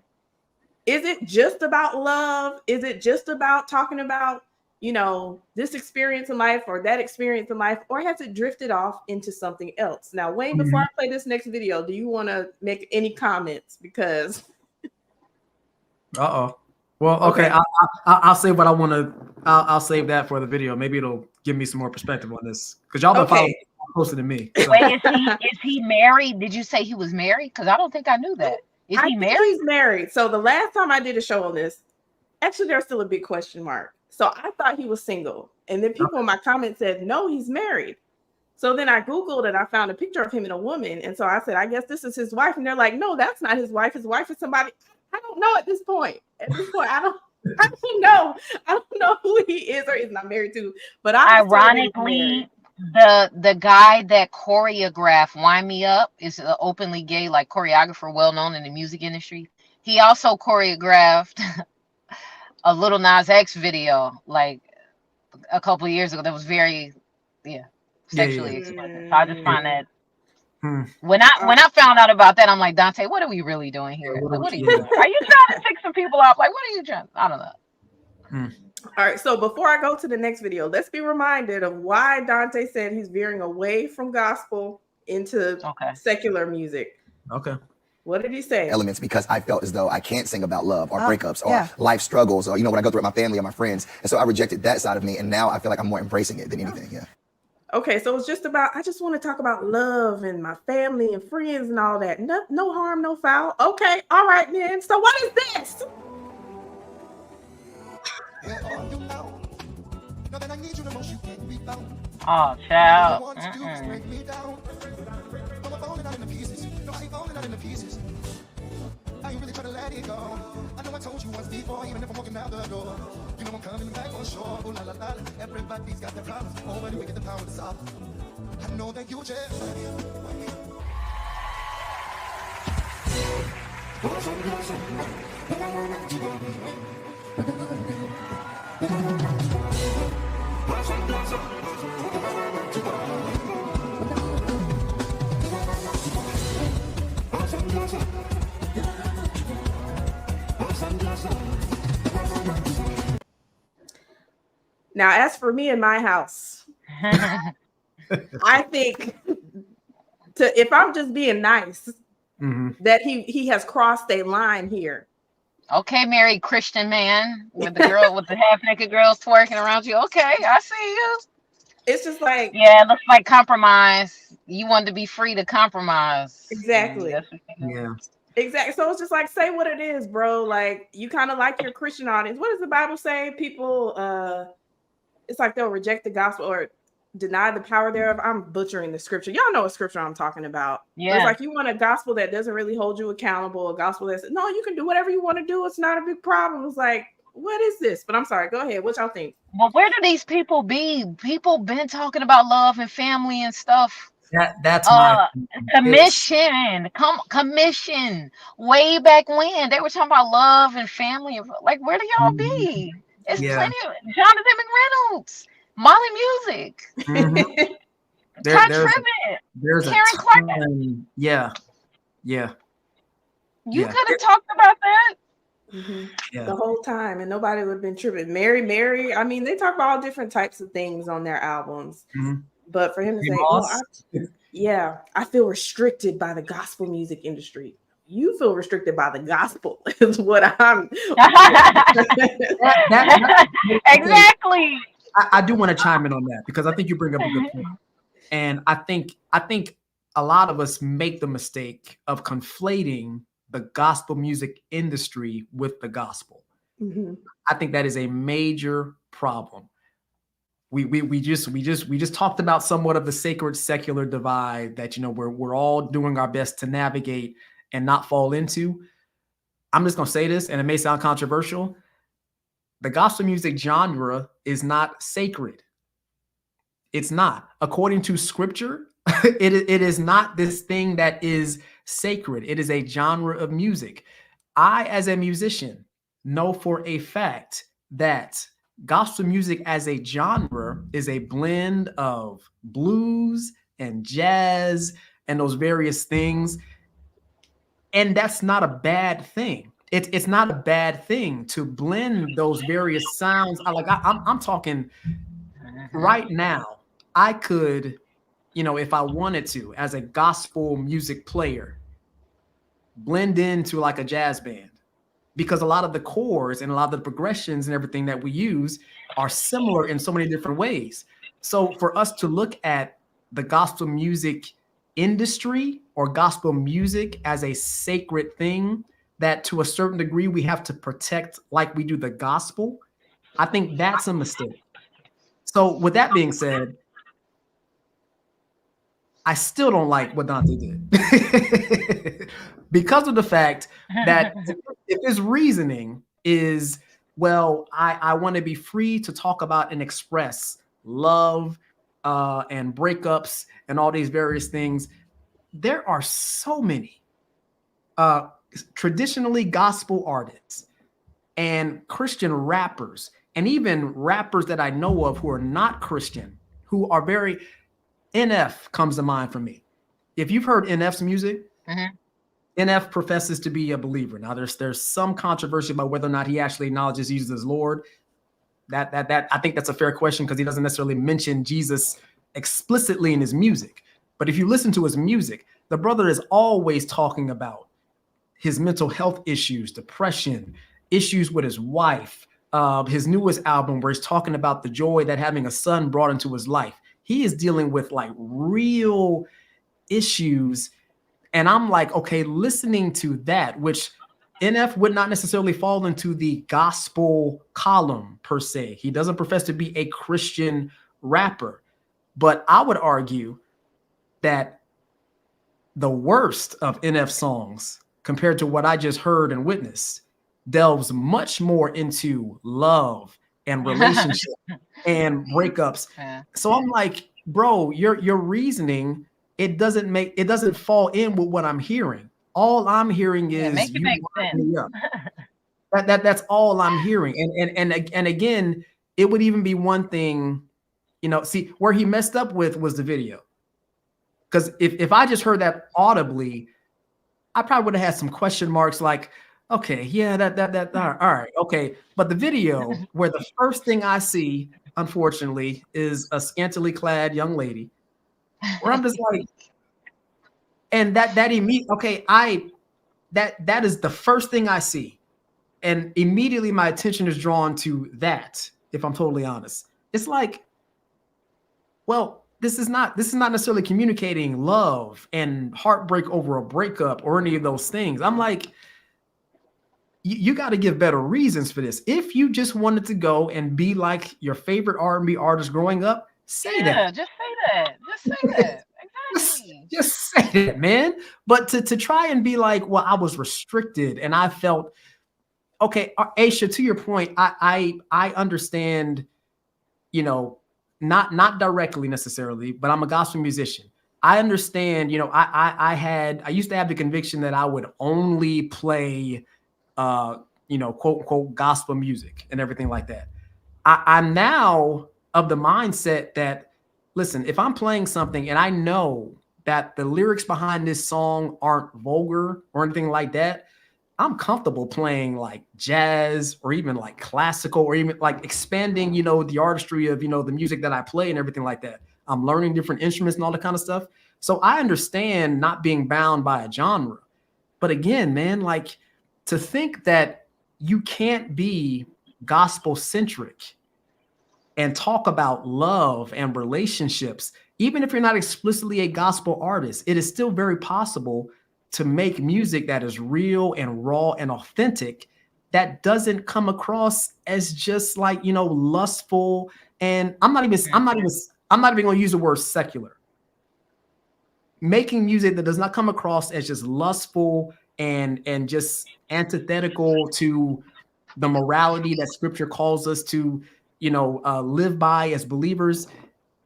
is it just about love? Is it just about talking about you know, this experience in life or that experience in life, or has it drifted off into something else? Now, Wayne, before I play this next video, do you want to make any comments? Because well, okay. I'll say what I want to. I'll save that for the video. Maybe it'll give me some more perspective on this, because y'all been following closer than me. So. Wait, is he married? Did you say he was married? Because I don't think I knew that. Is he married? He's married. So the last time I did a show on this, actually, there's still a big question mark. So I thought he was single, and then people in my comments said, "No, he's married." So then I Googled and I found a picture of him and a woman, and so I said, "I guess this is his wife." And they're like, "No, that's not his wife. His wife is somebody." I don't know at this point. I don't know. I don't know who he is or is not married to. But ironically, the guy that choreographed "Wind Me Up" is an openly gay, like, choreographer, well known in the music industry. He also choreographed a Lil Nas X video like a couple of years ago that was very sexually explicit. So I just find that when I found out about that, I'm like, Dante, what are we really doing here? Like, what are you doing? Are you trying to pick some people up? Like, what are you trying? I don't know. All right, so before I go to the next video, let's be reminded of why Dante said he's veering away from gospel into secular music. Okay. What did he say? Elements, because I felt as though I can't sing about love or breakups or life struggles or, you know, when I go through it with my family or my friends. And so I rejected that side of me. And now I feel like I'm more embracing it than anything. Yeah. Okay, so it's just about, I just want to talk about love and my family and friends and all that. No harm, no foul. Okay, all right then. So what is this? Oh, child. I ain't really trying to let it go. I know I told you once before, even if I'm walking out the door. You know I'm coming back for sure. Oh la la la. Everybody's got their problems. Oh, but we get the power to solve them. I know that you just. Now, as for me in my house, I think if I'm just being nice, that he has crossed a line here. Okay, married Christian man with the girl with the half-naked girls twerking around you. Okay, I see you. It's just like, yeah, it looks like compromise. You want to be free to compromise. Exactly. Yeah. Exactly. So it's just like, say what it is, bro. Like, you kind of like your Christian audience. What does the Bible say? People, it's like they'll reject the gospel or deny the power thereof. I'm butchering the scripture. Y'all know what scripture I'm talking about. Yeah. It's like you want a gospel that doesn't really hold you accountable, a gospel that says, no, you can do whatever you want to do. It's not a big problem. It's like, what is this? But I'm sorry. Go ahead. What y'all think? Well, where do these people be? People been talking about love and family and stuff. That's my commission. Way back when they were talking about love and family. Like, where do y'all be? It's plenty of Jonathan McReynolds, Molly Music, Todd Tribbett, Karen Clark. Yeah. You could have talked about that. The whole time, and nobody would have been tripping. Mary. I mean, they talk about all different types of things on their albums. But for him to say, I feel restricted by the gospel music industry. You feel restricted by the gospel is what I'm. Exactly. I do want to chime in on that because I think you bring up a good point, and I think a lot of us make the mistake of conflating the gospel music industry with the gospel. I think that is a major problem. We just talked about somewhat of the sacred secular divide that, you know, we're all doing our best to navigate and not fall into. I'm just going to say this, and it may sound controversial. The gospel music genre is not sacred. It's not. According to scripture, it is not this thing that is sacred. It is a genre of music. I, as a musician, know for a fact that gospel music as a genre is a blend of blues and jazz and those various things. And that's not a bad thing. it's not a bad thing to blend those various sounds. I'm talking right now. I could, if I wanted to, as a gospel music player, blend into like a jazz band, because a lot of the chords and a lot of the progressions and everything that we use are similar in so many different ways. So for us to look at the gospel music industry or gospel music as a sacred thing that to a certain degree we have to protect like we do the gospel, I think that's a mistake. So with that being said, I still don't like what Dante did because of the fact that if his reasoning is, well, I want to be free to talk about and express love and breakups and all these various things. There are so many traditionally gospel artists and Christian rappers, and even rappers that I know of who are not Christian, who are very... NF comes to mind for me. If you've heard NF's music, NF professes to be a believer. Now, there's some controversy about whether or not he actually acknowledges Jesus as Lord. That I think that's a fair question, because he doesn't necessarily mention Jesus explicitly in his music. But if you listen to his music, the brother is always talking about his mental health issues, depression, issues with his wife. His newest album, where he's talking about the joy that having a son brought into his life. He is dealing with like real issues. And I'm like, okay, listening to that, which NF would not necessarily fall into the gospel column per se. He doesn't profess to be a Christian rapper. But I would argue that the worst of NF songs, compared to what I just heard and witnessed, delves much more into love and relationship and breakups. So I'm like, bro, your reasoning, it doesn't fall in with what I'm hearing. All I'm hearing is make it make sense. That's all I'm hearing. And again, it would even be one thing, see, where he messed up with was the video. Because if I just heard that audibly, I probably would have had some question marks like, okay, yeah, that all right, okay. But the video, where the first thing I see, unfortunately, is a scantily clad young lady, where I'm just like, and that is the first thing I see, and immediately my attention is drawn to that. If I'm totally honest, it's like, well, this is not necessarily communicating love and heartbreak over a breakup or any of those things. I'm like, you got to give better reasons for this. If you just wanted to go and be like your favorite R&B artist growing up, say that. Just say that. Just say that. Exactly. Just say that, man. But to try and be like, well, I was restricted and I felt, okay, Aisha, to your point, I understand, not directly necessarily, but I'm a gospel musician. I understand, I used to have the conviction that I would only play quote unquote gospel music and everything like that. I'm now of the mindset that, listen, if I'm playing something and I know that the lyrics behind this song aren't vulgar or anything like that, I'm comfortable playing like jazz or even like classical or even like expanding, the artistry of, the music that I play and everything like that. I'm learning different instruments and all that kind of stuff. So I understand not being bound by a genre. But again, man, like, to think that you can't be gospel centric and talk about love and relationships, even if you're not explicitly a gospel artist, it is still very possible to make music that is real and raw and authentic, that doesn't come across as just like, lustful. And I'm not even going to use the word secular. Making music that does not come across as just lustful and just antithetical to the morality that scripture calls us to, live by as believers.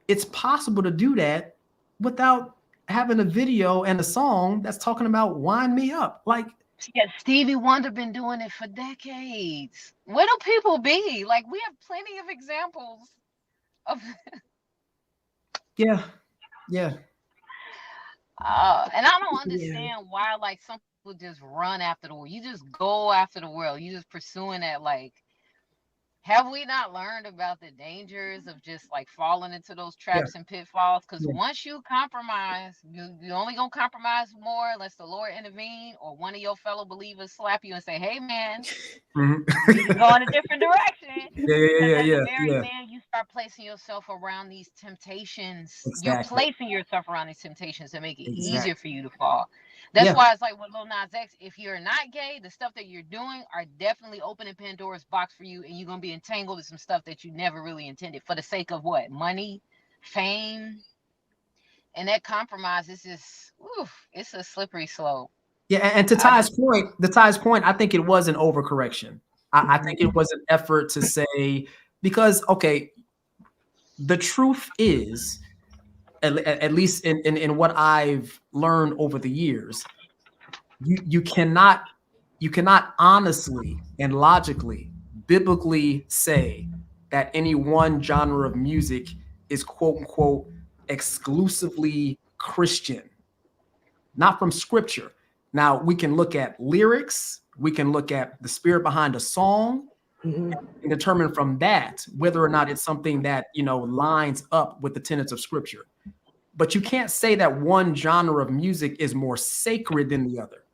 It's possible to do that without having a video and a song that's talking about wind me up. Like, yeah, Stevie Wonder been doing it for decades. Where do people be? Like, we have plenty of examples of yeah. And I don't understand why, like, some people just run after the world. You just go after the world. You just pursuing that. Like, have we not learned about the dangers of just like falling into those traps and pitfalls? Because once you compromise, you only gonna compromise more unless the Lord intervene or one of your fellow believers slap you and say, "Hey, man, you need to go in a different direction." Man, you start placing yourself around these temptations. Exactly. You're placing yourself around these temptations to make it easier for you to fall. That's why it's like with Lil Nas X, if you're not gay, the stuff that you're doing are definitely opening Pandora's box for you, and you're gonna be entangled in some stuff that you never really intended for the sake of what? Money, fame, and that compromise is just, it's a slippery slope. Yeah, and to Ty's point, I think it was an overcorrection. I think it was an effort to say, because okay, the truth is, at least in what I've learned over the years, you cannot honestly and logically, biblically say that any one genre of music is quote unquote exclusively Christian, not from scripture. Now we can look at lyrics, we can look at the spirit behind a song, and determine from that whether or not it's something that, you know, lines up with the tenets of scripture. But you can't say that one genre of music is more sacred than the other,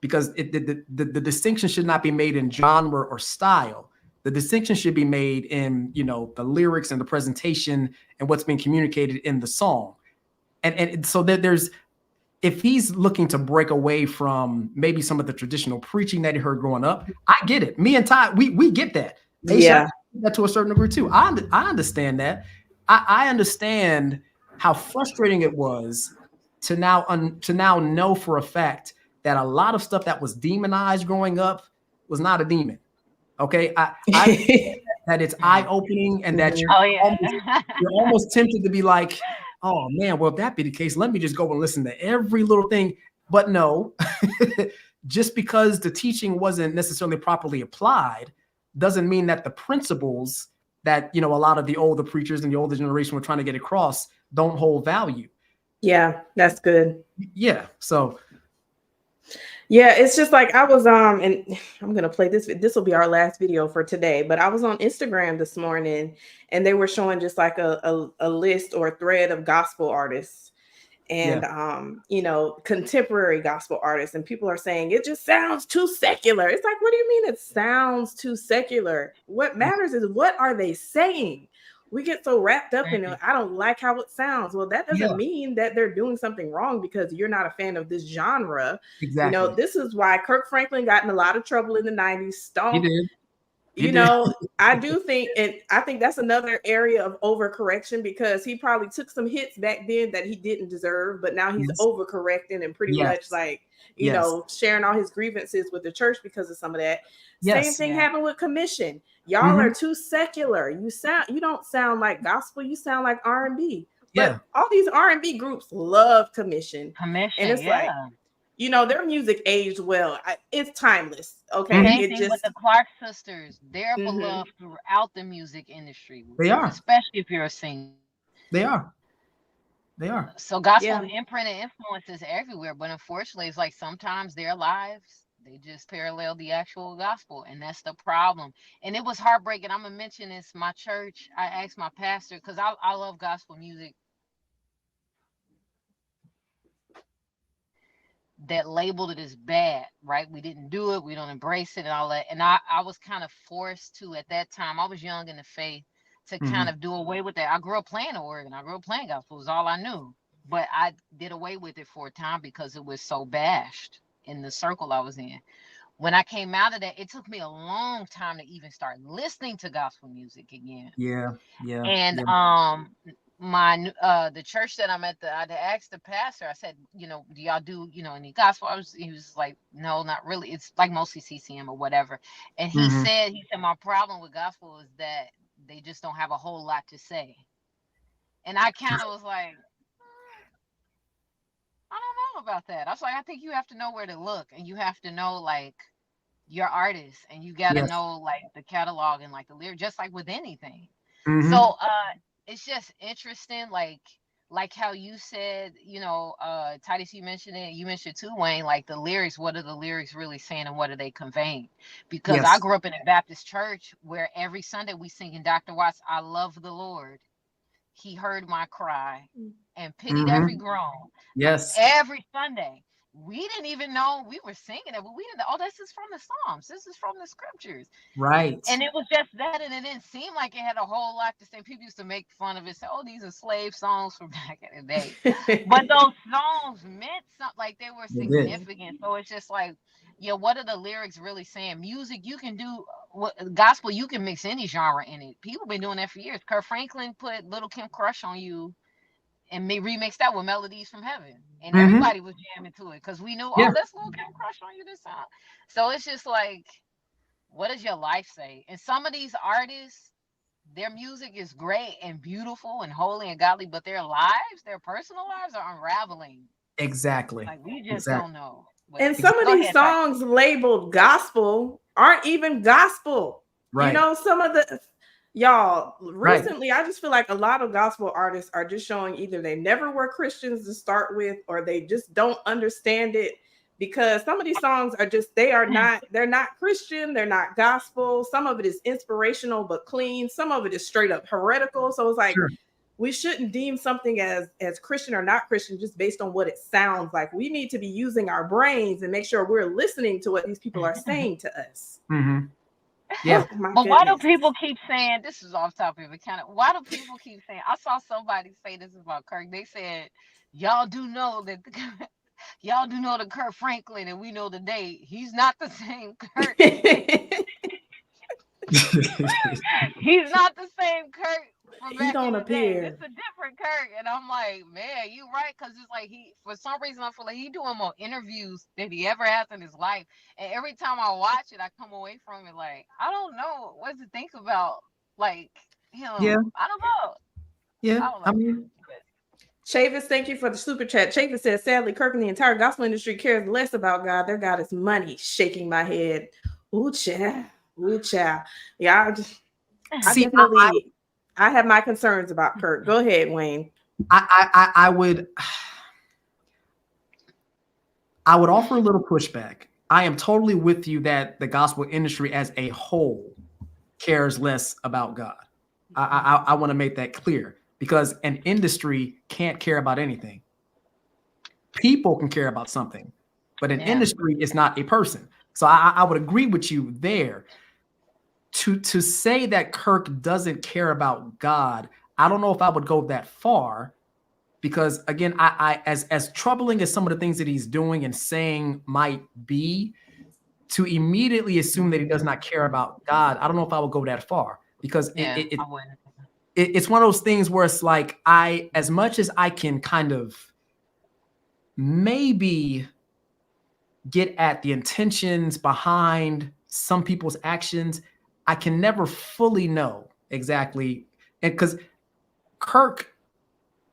because the distinction should not be made in genre or style. The distinction should be made in, you know, the lyrics and the presentation and what's being communicated in the song. And so that there's, if he's looking to break away from maybe some of the traditional preaching that he heard growing up, I get it. Me and Ty, we get that. That to a certain degree too. I understand that. I understand how frustrating it was to now know for a fact that a lot of stuff that was demonized growing up was not a demon. Okay, I that it's eye-opening, and that you're almost tempted to be like, oh man, well, if that be the case, let me just go and listen to every little thing. But no, just because the teaching wasn't necessarily properly applied doesn't mean that the principles that, you know, a lot of the older preachers and the older generation were trying to get across don't hold value. Yeah, that's good. Yeah. So yeah, it's just like I was and I'm gonna play this. This will be our last video for today. But I was on Instagram this morning, and they were showing just like a list or a thread of gospel artists, and you know, contemporary gospel artists, and people are saying it just sounds too secular. It's like, what do you mean it sounds too secular? What matters is what are they saying? We get so wrapped up in it. I don't like how it sounds. Well, that doesn't mean that they're doing something wrong because you're not a fan of this genre. Exactly. You know, this is why Kirk Franklin got in a lot of trouble in the 90s. Stomp. He did. You know, I do think, and I think that's another area of overcorrection, because he probably took some hits back then that he didn't deserve, but now he's overcorrecting and pretty much like, you know, sharing all his grievances with the church because of some of that. Same thing happened with Commission. Y'all are too secular. You don't sound like gospel. You sound like R&B. But all these R&B groups love Commission. And it's like, you know, their music aged well. It's timeless. Okay. Same thing with the Clark sisters. They're beloved throughout the music industry. They are. Especially if you're a singer. They are. They are. So gospel imprint and influences everywhere. But unfortunately, it's like sometimes their lives, they just parallel the actual gospel. And that's the problem. And it was heartbreaking. I'm going to mention this. My church, I asked my pastor, because I love gospel music, that labeled it as bad, right? We didn't do it. We don't embrace it and all that. And I was kind of forced to, at that time, I was young in the faith, to kind of do away with that. I grew up playing the organ. I grew up playing gospel. It was all I knew. But I did away with it for a time because it was so bashed in the circle I was in. When I came out of that, it took me a long time to even start listening to gospel music again. And the church that I'm at, I asked the pastor, I said, you know, do y'all do, you know, any gospel? He was like, no, not really. It's like mostly CCM or whatever. And he said, my problem with gospel is that they just don't have a whole lot to say. And I kind of was like, I don't know about that. I was like, I think you have to know where to look, and you have to know like your artist, and you got to know like the catalog and like the lyric, just like with anything. So it's just interesting. Like like how you said, Titus, you mentioned it. You mentioned too, Wayne, like the lyrics. What are the lyrics really saying, and what are they conveying? Because I Yes. grew up in a Baptist church where every Sunday we sing in Dr. Watts, "I love the Lord. He heard my cry and pitied every groan." Yes. Every Sunday. We didn't even know we were singing it, but we didn't know, oh, this is from the Psalms. This is from the scriptures. Right. And it was just that, and it didn't seem like it had a whole lot to say. People used to make fun of it, say, oh, these are slave songs from back in the day. But those songs meant something, like they were significant. So it's just like, yeah, what are the lyrics really saying? Music, you can do, gospel, you can mix any genre in it. People been doing that for years. Kurt Franklin put Little Kim Crush on You and remixed that with Melodies from Heaven. And everybody was jamming to it because we knew, oh, that's Lil Kim Crush on You, this song. So it's just like, what does your life say? And some of these artists, their music is great and beautiful and holy and godly, but their lives, their personal lives are unraveling. Exactly. Like we just don't know. But and some of these songs labeled gospel aren't even gospel. Right. Some of the y'all recently, I just feel like a lot of gospel artists are just showing either they never were Christians to start with, or they just don't understand it, because some of these songs are just, they're not Christian, they're not gospel. Some of it is inspirational but clean. Some of it is straight up heretical. So it's like, we shouldn't deem something as Christian or not Christian just based on what it sounds like. We need to be using our brains and make sure we're listening to what these people are saying to us. Yeah. But why do people keep saying, this is off topic, but why do people keep saying, I saw somebody say this about Kirk. They said, y'all do know that Kurt Franklin, and we know today he's not the same Kurt. He's not the same Kurt from back in the day. It's a different Kurt. And I'm like, man, you right, because it's like for some reason I feel like he's doing more interviews than he ever has in his life. And every time I watch it, I come away from it like, I don't know what to think about like him. Yeah. I don't know. Yeah. I mean, Chavis, thank you for the super chat. Chavis says, sadly, Kirk and the entire gospel industry cares less about God. Their God is money. Shaking my head. Ooh, child. Ooh, child. Yeah, I have my concerns about Kirk. Go ahead, Wayne. I would offer a little pushback. I am totally with you that the gospel industry as a whole cares less about God. I want to make that clear, because an industry can't care about anything. People can care about something, but an industry is not a person. So I would agree with you there. To say that Kirk doesn't care about God, I don't know if I would go that far, because again, I as troubling as some of the things that he's doing and saying might be, to immediately assume that he does not care about God, I don't know if I would go that far, because it's one of those things where it's like, as much as I can kind of maybe get at the intentions behind some people's actions, I can never fully know exactly. And because Kirk,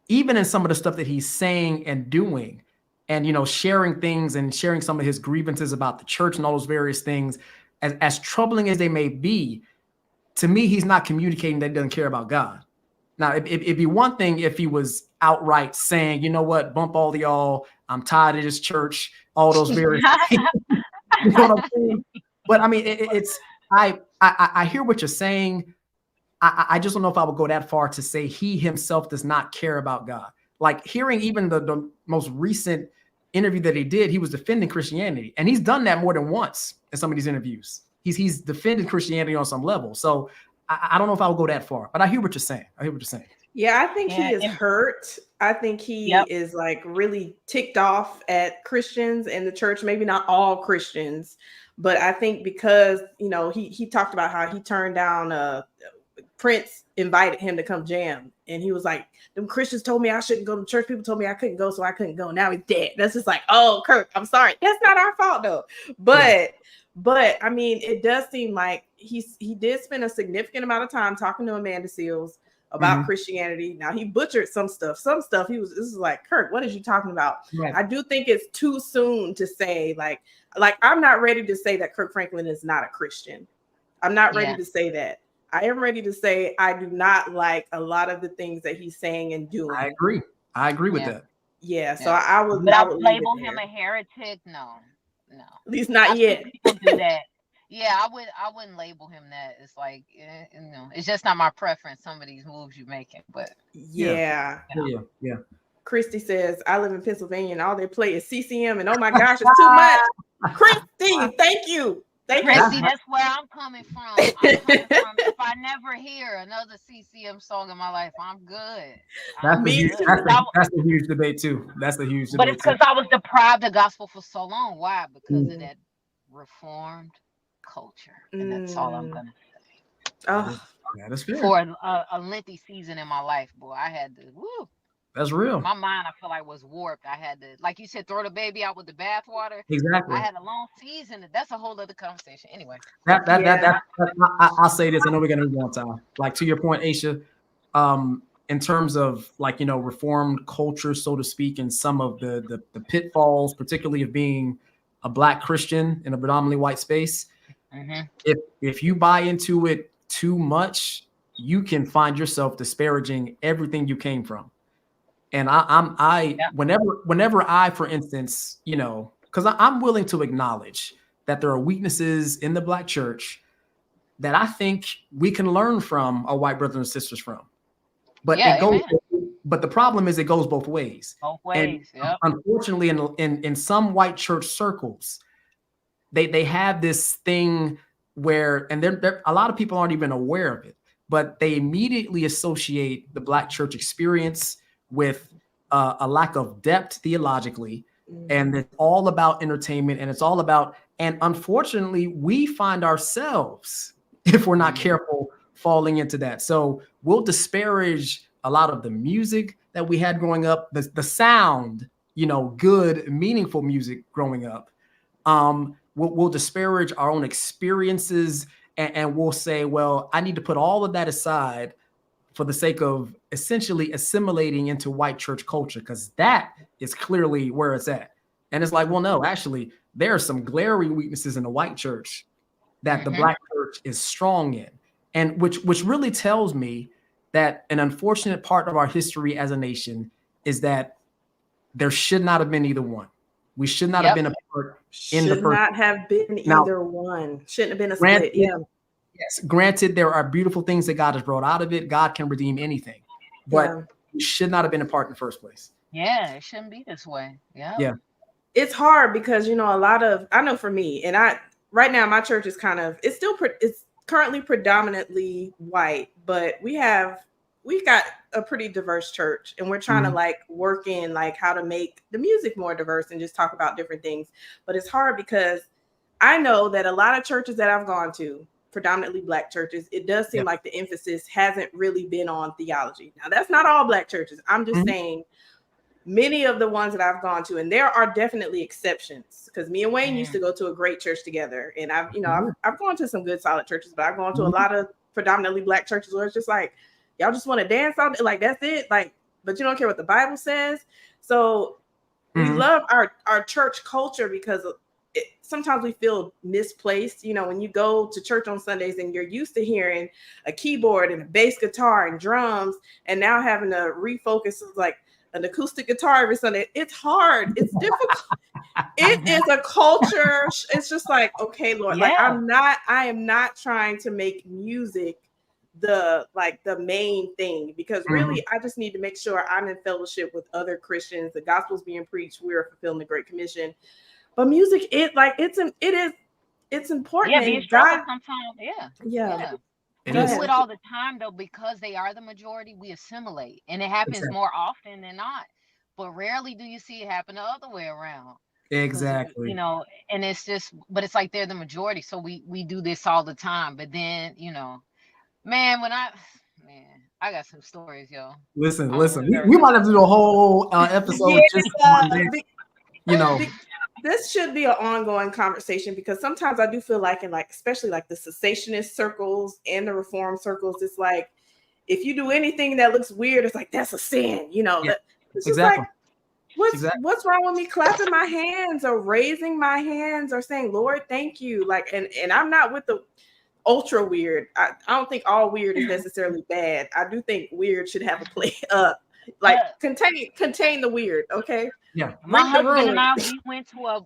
even in some of the stuff that he's saying and doing, and sharing things and sharing some of his grievances about the church and all those various things, as troubling as they may be, to me, he's not communicating that he doesn't care about God. Now, it'd be one thing if he was outright saying, you know what, bump all y'all, I'm tired of this church, all those various things. You know what I'm saying? But I mean, I hear what you're saying. I just don't know if I would go that far to say he himself does not care about God. Like hearing even the most recent interview that he did, he was defending Christianity, and he's done that more than once in some of these interviews. He's defended Christianity on some level. So I don't know if I would go that far, but I hear what you're saying. Yeah, I think he is hurt. I think he is like really ticked off at Christians and the church, maybe not all Christians, but I think because, he talked about how he turned down Prince invited him to come jam. And he was like, them Christians told me I shouldn't go to church. People told me I couldn't go, so I couldn't go. Now he's dead. That's just like, oh, Kirk, I'm sorry. That's not our fault though. But I mean, it does seem like he did spend a significant amount of time talking to Amanda Seales about Christianity. Now he butchered some stuff. This is like, Kirk, what is you talking about? Right. I do think it's too soon to say like I'm not ready to say that Kirk Franklin is not a Christian. I'm not ready to say that. I am ready to say I do not like a lot of the things that he's saying and doing. I agree. I agree with that. Yeah, so I would. But I I would would leave label it him there. a heretic. No. At least not I've yet. seen people do that. Yeah, I wouldn't label him that. It's like, you know, it's just not my preference. Some of these moves you're making, but Yeah. Yeah. Christy says, I live in Pennsylvania and all they play is CCM, and oh my gosh, it's too much. Christy, thank you. Christy, that's where I'm coming from. I'm coming from. If I never hear another CCM song in my life, I'm good. That's a huge debate too. That's a huge debate. But it's because I was deprived of gospel for so long. Why? Because of that reformed culture, and that's all I'm gonna say. Oh, that is fair. For a lengthy season in my life, boy, I had to. Woo. That's real. My mind, I feel like, was warped. I had to, like you said, throw the baby out with the bathwater. Exactly. I had a long season. That's a whole other conversation. Anyway. I'll say this. I know we're gonna move on time. Like to your point, Aisha, in terms of like, you know, reformed culture, so to speak, and some of the pitfalls, particularly of being a Black Christian in a predominantly white space. Mm-hmm. If you buy into it too much, you can find yourself disparaging everything you came from. And whenever I, for instance, you know, because I'm willing to acknowledge that there are weaknesses in the Black church that I think we can learn from our white brothers and sisters from. But but the problem is it goes both ways. Both ways. And unfortunately, in some white church circles, they have this thing where, and a lot of people aren't even aware of it, but they immediately associate the Black church experience with a lack of depth theologically, and it's all about entertainment, and it's all about, and unfortunately, we find ourselves, if we're not careful, falling into that. So we'll disparage a lot of the music that we had growing up, the sound, you know, good, meaningful music growing up. We'll disparage our own experiences, and we'll say, well, I need to put all of that aside for the sake of essentially assimilating into white church culture, because that is clearly where it's at. And it's like, well, no, actually, there are some glaring weaknesses in the white church that the Black church is strong in, and which really tells me that an unfortunate part of our history as a nation is that there should not have been either one. We should not have been a part in the first. Should not have been either one. Shouldn't have been a split. Yeah. Yes, granted, there are beautiful things that God has brought out of it. God can redeem anything, but it should not have been a part in the first place. Yeah, it shouldn't be this way. Yeah. It's hard because, you know, I know for me, and right now my church is it's currently predominantly white, but we've got a pretty diverse church, and we're trying to like work in like how to make the music more diverse and just talk about different things. But it's hard because I know that a lot of churches that I've gone to, predominantly Black churches, it does seem like the emphasis hasn't really been on theology. Now, that's not all Black churches. I'm just saying many of the ones that I've gone to, and there are definitely exceptions, because me and Wayne used to go to a great church together, and I've gone to some good solid churches, but I've gone to a lot of predominantly Black churches where it's just like, y'all just want to dance out, like that's it, like, but you don't care what the Bible says. So we love our church culture because sometimes we feel misplaced. You know, when you go to church on Sundays and you're used to hearing a keyboard and a bass guitar and drums, and now having to refocus like an acoustic guitar every Sunday, it's hard. It's difficult. It is a culture. It's just like, okay, Lord, like I am not trying to make music the main thing, because really I just need to make sure I'm in fellowship with other Christians. The gospel's being preached. We're fulfilling the Great Commission. But music, it's important. Yeah, these struggles sometimes. Yeah. We do it all the time though, because they are the majority. We assimilate, and it happens more often than not. But rarely do you see it happen the other way around. Exactly. You know, and it's just, but it's like they're the majority, so we do this all the time. But then, you know, man, I got some stories, yo. Listen. We might have to do a whole episode just on this, you know. This should be an ongoing conversation, because sometimes I do feel like, in like especially like the cessationist circles and the reform circles, it's like if you do anything that looks weird, it's like that's a sin, you know. It's just like, what's wrong with me clapping my hands or raising my hands or saying, Lord, thank you? Like, and I'm not with the ultra weird. I don't think all weird is necessarily bad. I do think weird should have a Like contain the weird, okay? Yeah. My husband and I,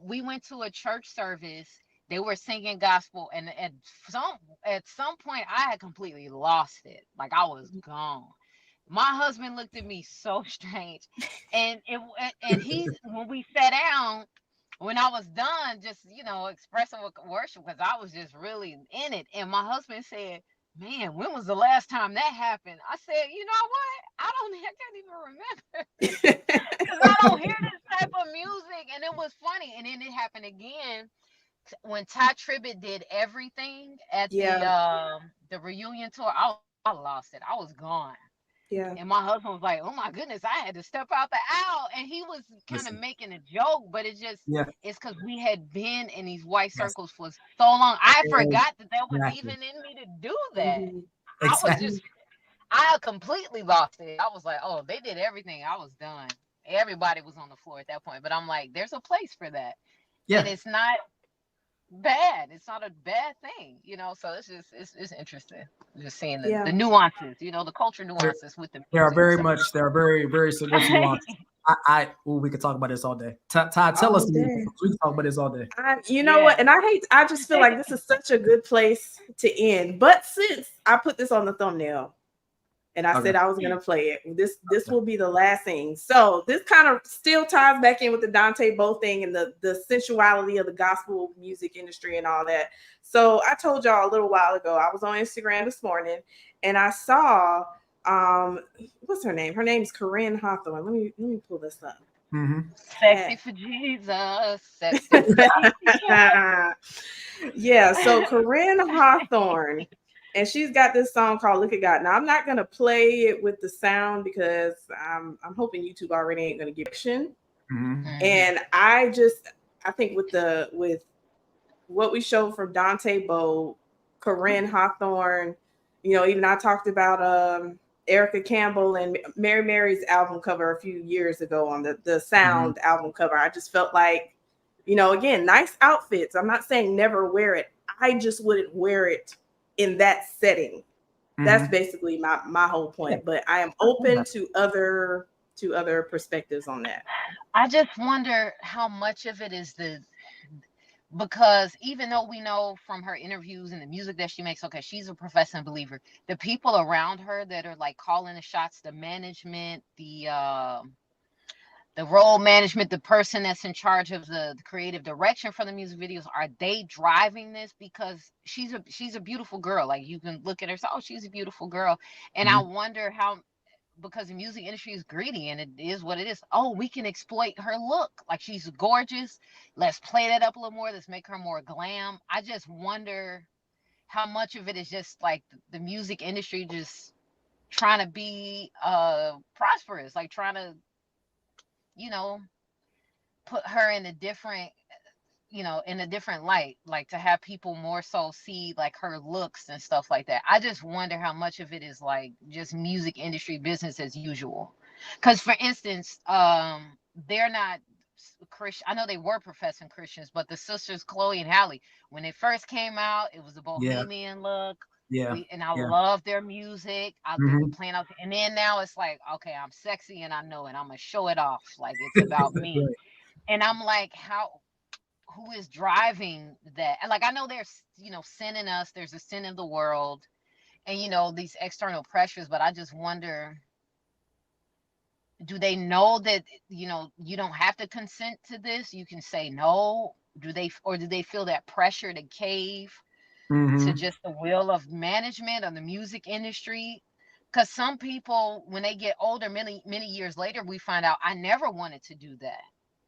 we went to a church service. They were singing gospel, and at some point, I had completely lost it. Like I was gone. My husband looked at me so strange, and when we sat down, when I was done, just expressing worship, because I was just really in it. And my husband said, "Man, when was the last time that happened?" I said, "You know what? I can't even remember because I don't hear this type of music." And it was funny. And then it happened again when Ty Tribbett did everything at the reunion tour. I lost it. I was gone. Yeah. And my husband was like, "Oh my goodness, I had to step out the aisle." And he was kind of making a joke, but it's because we had been in these white circles for so long. I forgot that was even in me to do that. Exactly. I completely lost it. I was like, "Oh, they did everything. I was done." Everybody was on the floor at that point. But I'm like, there's a place for that. Yeah. And it's not bad. It's not a bad thing, so it's interesting just seeing the nuances, the culture nuances with the music. There are very, very significant nuances. We could talk about this all day. Ty, tell us. We can talk about this all day. You know what? And I just feel like this is such a good place to end. But since I put this on the thumbnail, and I said I was going to play it, this will be the last thing. So this kind of still ties back in with the Dante Bowe thing and the sensuality of the gospel music industry and all that. So I told y'all a little while ago, I was on Instagram this morning and I saw, what's her name? Her name's Koryn Hawthorne. Let me pull this up. Mm-hmm. Sexy for Jesus. Sexy for Jesus. Yeah, so Koryn Hawthorne. And she's got this song called "Look at God." Now I'm not gonna play it with the sound because I'm hoping YouTube already ain't gonna give action. Mm-hmm. And I think with what we showed from Dante Bowe, Koryn Hawthorne, even I talked about Erica Campbell and Mary's album cover a few years ago on the Sound album cover. I just felt like, again, nice outfits. I'm not saying never wear it. I just wouldn't wear it in that setting. That's basically my whole point. But I am open to other perspectives on that. I just wonder how much of it is because even though we know from her interviews and the music that she makes, okay, she's a professing believer. The people around her that are like calling the shots, the management, the role management, the person that's in charge of the creative direction for the music videos, are they driving this? Because she's a beautiful girl. Like you can look at her and say, "Oh, she's a beautiful girl." And I wonder how, because the music industry is greedy and it is what it is. Oh, we can exploit her look. Like she's gorgeous. Let's play that up a little more. Let's make her more glam. I just wonder how much of it is just like the music industry just trying to be prosperous, like trying to put her in a different light, like to have people more so see like her looks and stuff like that. I just wonder how much of it is like just music industry business as usual. Because for instance, they're not Christian. I know they were professing Christians, but the sisters Chloe and Halle, when they first came out, it was a bohemian look. And I love their music. They were playing out, and then now it's like, okay, I'm sexy and I know it. I'm gonna show it off. Like it's about me. And I'm like, who is driving that? And like I know there's sin in us. There's a sin in the world, and these external pressures. But I just wonder, do they know that you don't have to consent to this? You can say no. Do they feel that pressure to cave to just the will of management of the music industry? Because some people, when they get older, many years later, we find out, I never wanted to do that.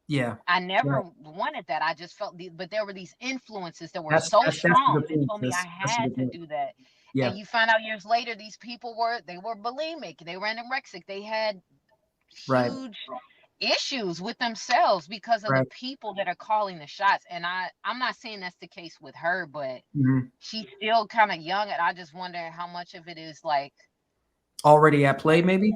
Yeah, I never wanted that. I just felt but there were these influences that were so strong that told me I had to do that. Yeah. And you find out years later, these people were bulimic, they were anorexic, they had huge issues with themselves because of the people that are calling the shots. And I'm not saying that's the case with her, but she's still kind of young, and I just wonder how much of it is like already at play, maybe.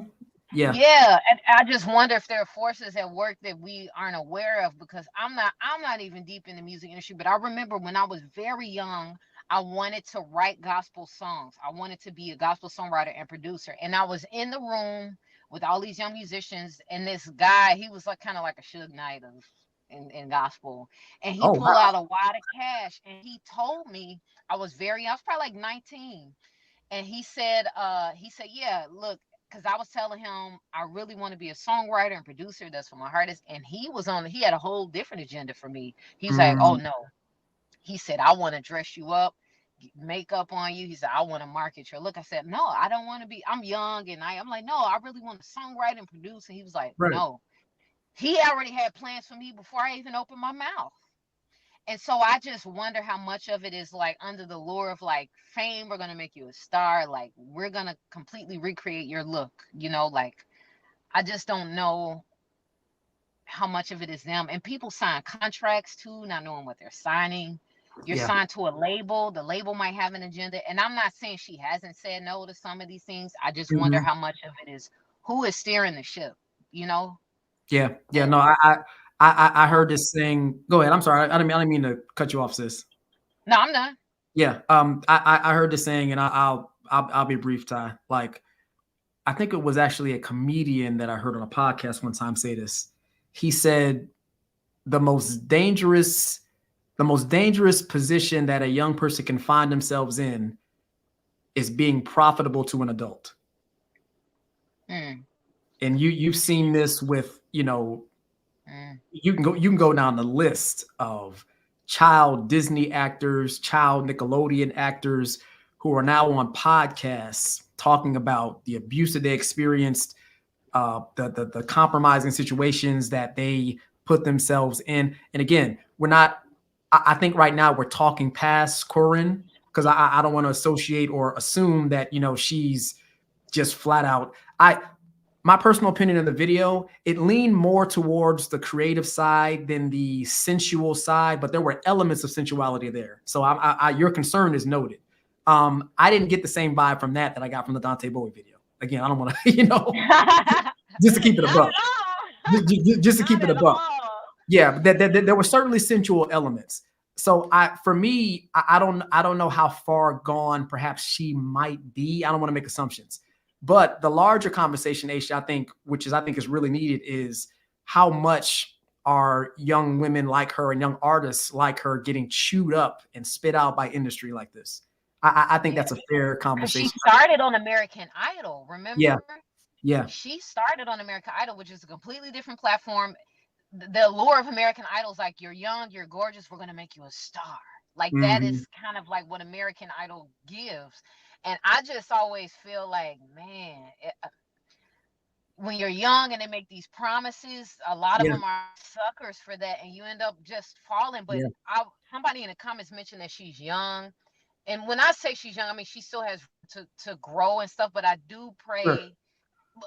Yeah, and I just wonder if there are forces at work that we aren't aware of, because I'm not even deep in the music industry, but I remember when I was very young, I wanted to write gospel songs. I wanted to be a gospel songwriter and producer, and I was in the room with all these young musicians, and this guy, he was like kind of like a Suge Knight of in gospel, and he Oh, pulled wow. out a wad of cash, and he told me, I was probably like 19, and he said, yeah, look, because I was telling him I really want to be a songwriter and producer. That's what my heart is. And he had a whole different agenda for me. He's like, oh no. He said, I want to dress you up, makeup on you. He said, I want to market your look. I said, no, I don't want to be, I'm young. And I'm like, no, I really want to songwrite and produce. And he was like, Right. no. He already had plans for me before I even opened my mouth. And so I just wonder how much of it is like under the lure of like fame, we're going to make you a star. Like we're going to completely recreate your look, like I just don't know how much of it is them. And people sign contracts too, not knowing what they're signing. You're signed to a label. The label might have an agenda. And I'm not saying she hasn't said no to some of these things. I just wonder how much of it is who is steering the ship, Yeah. No, I heard this thing. Go ahead. I'm sorry. I didn't mean to cut you off, sis. No, I'm done. Yeah. I heard this saying, and I'll be brief, Ty. Like, I think it was actually a comedian that I heard on a podcast one time say this. He said the most dangerous position that a young person can find themselves in is being profitable to an adult. And you've seen this with, you can go down the list of child Disney actors, child Nickelodeon actors who are now on podcasts talking about the abuse that they experienced, the compromising situations that they put themselves in. And again, I think right now we're talking past Koryn, because I don't want to associate or assume that, she's just flat out. My personal opinion of the video, it leaned more towards the creative side than the sensual side, but there were elements of sensuality there. So your concern is noted. I didn't get the same vibe from that I got from the Dante Bowe video. Again, I don't want to, just to keep it a buck. Just to keep it a buck. Yeah, but there were certainly sensual elements. So for me, I don't know how far gone perhaps she might be. I don't want to make assumptions. But the larger conversation, Aisha, I think is really needed, is how much are young women like her and young artists like her getting chewed up and spit out by industry like this? I think that's a fair conversation. She started on American Idol, remember? Yeah. She started on American Idol, which is a completely different platform. The allure of American Idol is like, you're young, you're gorgeous, we're going to make you a star. Like that is kind of like what American Idol gives. And I just always feel like, man, when you're young and they make these promises, a lot of them are suckers for that, and you end up just falling. But somebody in the comments mentioned that she's young. And when I say she's young, I mean, she still has to grow and stuff, but I do pray. Sure.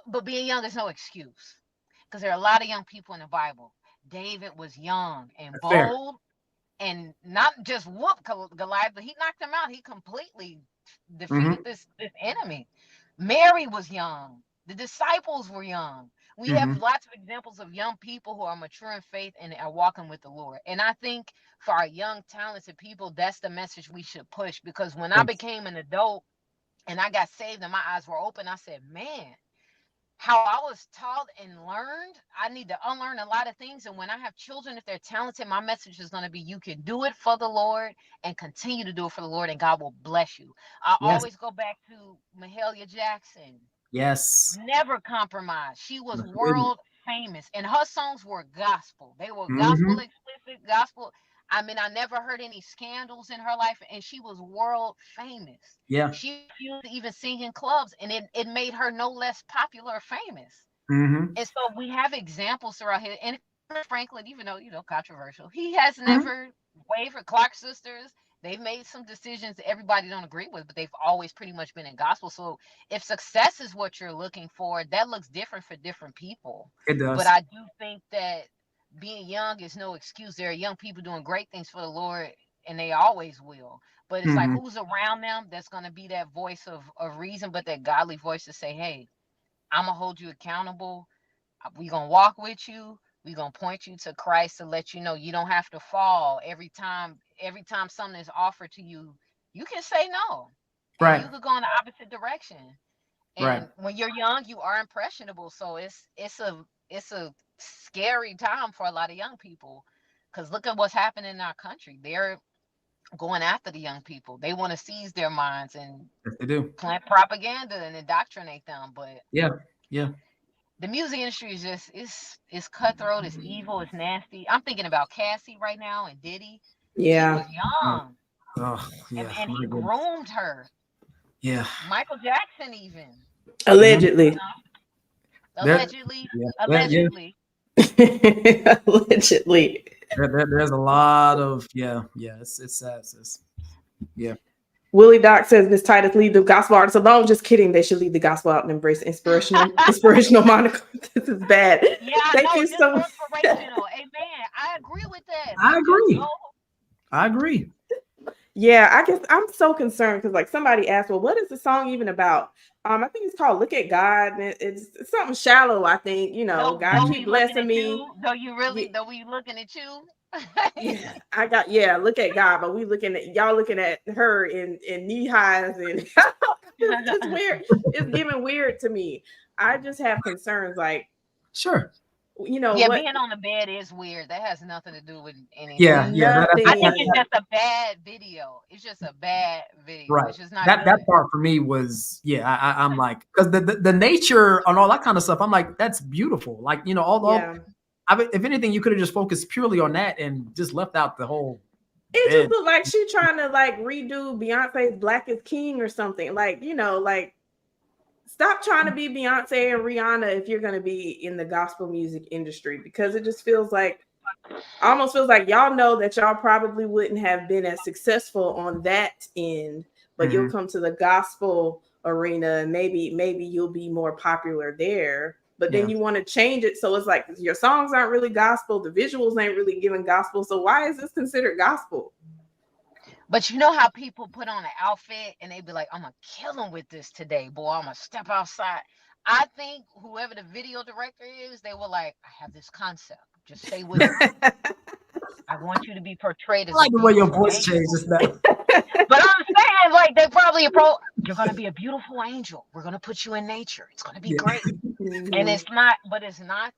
But being young is no excuse, because there are a lot of young people in the Bible. David was young and bold and not just whoop Goliath, but he knocked him out. He completely defeated this enemy. Mary was young. The disciples were young. We have lots of examples of young people who are mature in faith and are walking with the Lord. And I think for our young, talented people, that's the message we should push. Because when I became an adult and I got saved and my eyes were open, I said, man, how I was taught and learned, I need to unlearn a lot of things. And when I have children, if they're talented, my message is going to be, you can do it for the Lord and continue to do it for the Lord, and God will bless you. I always go back to Mahalia Jackson. Yes. Never compromised. She was world famous, and her songs were gospel. They were gospel explicit, gospel. I mean, I never heard any scandals in her life, and she was world famous. Yeah. She used to even sing in clubs, and it made her no less popular or famous. And so we have examples throughout here. And Franklin, even though, controversial, he has never wavered. Clark sisters, they've made some decisions that everybody don't agree with, but they've always pretty much been in gospel. So if success is what you're looking for, that looks different for different people. It does. But I do think that being young is no excuse. There are young people doing great things for the Lord, and they always will. But it's like, who's around them that's going to be that voice of reason, but that godly voice to say, hey, I'm going to hold you accountable. We're going to walk with you. We're going to point you to Christ to let you know you don't have to fall. Every time something is offered to you, you can say no. Right. You could go in the opposite direction. And when you're young, you are impressionable. So it's a scary time for a lot of young people. Because look at what's happening in our country. They're going after the young people. They want to seize their minds and they do plant propaganda and indoctrinate them. But yeah. The music industry is just it's cutthroat, it's evil, it's nasty. I'm thinking about Cassie right now and Diddy. Yeah. She was young. Yeah. And he groomed her. Yeah. Michael Jackson even. Allegedly. Allegedly. Allegedly. There's a lot of it's sad. Yeah. Willie Doc says Miss Tytus leave the gospel artists alone. Just kidding. They should leave the gospel out and embrace inspirational moniker. This is bad. Yeah, thank you so much. Inspirational. Amen. I agree with that. I agree. Yeah, I guess I'm so concerned because like somebody asked, well, what is the song even about? I think it's called "Look at God," and it's something shallow. I think God keep blessing me. Though you looking at you. Look at God, but we looking at her in knee highs and it's weird. It's giving weird to me. I just have concerns. Like, sure. Being on the bed is weird. That has nothing to do with anything. I think it's just a bad video. It's just a bad video. Right. It's just not that part for me was I'm like, because the nature and all that kind of stuff. I'm like, that's beautiful. Like if anything, you could have just focused purely on that and just left out the whole. It just looked like she trying to like redo Beyonce's "Black is King" or something. Like stop trying to be Beyonce and Rihanna if you're going to be in the gospel music industry, because it just almost feels like y'all know that y'all probably wouldn't have been as successful on that end, but you'll come to the gospel arena and maybe you'll be more popular there. But then you want to change it. So it's like your songs aren't really gospel. The visuals ain't really giving gospel. So why is this considered gospel? But you know how people put on an outfit and they be like, I'm going to kill them with this today, boy. I'm going to step outside. I think whoever the video director is, they were like, I have this concept. Just stay with it. I want you to be portrayed as I like the way your voice changes now. But I'm saying, like, they probably you're going to be a beautiful angel. We're going to put you in nature. It's going to be great. And it's not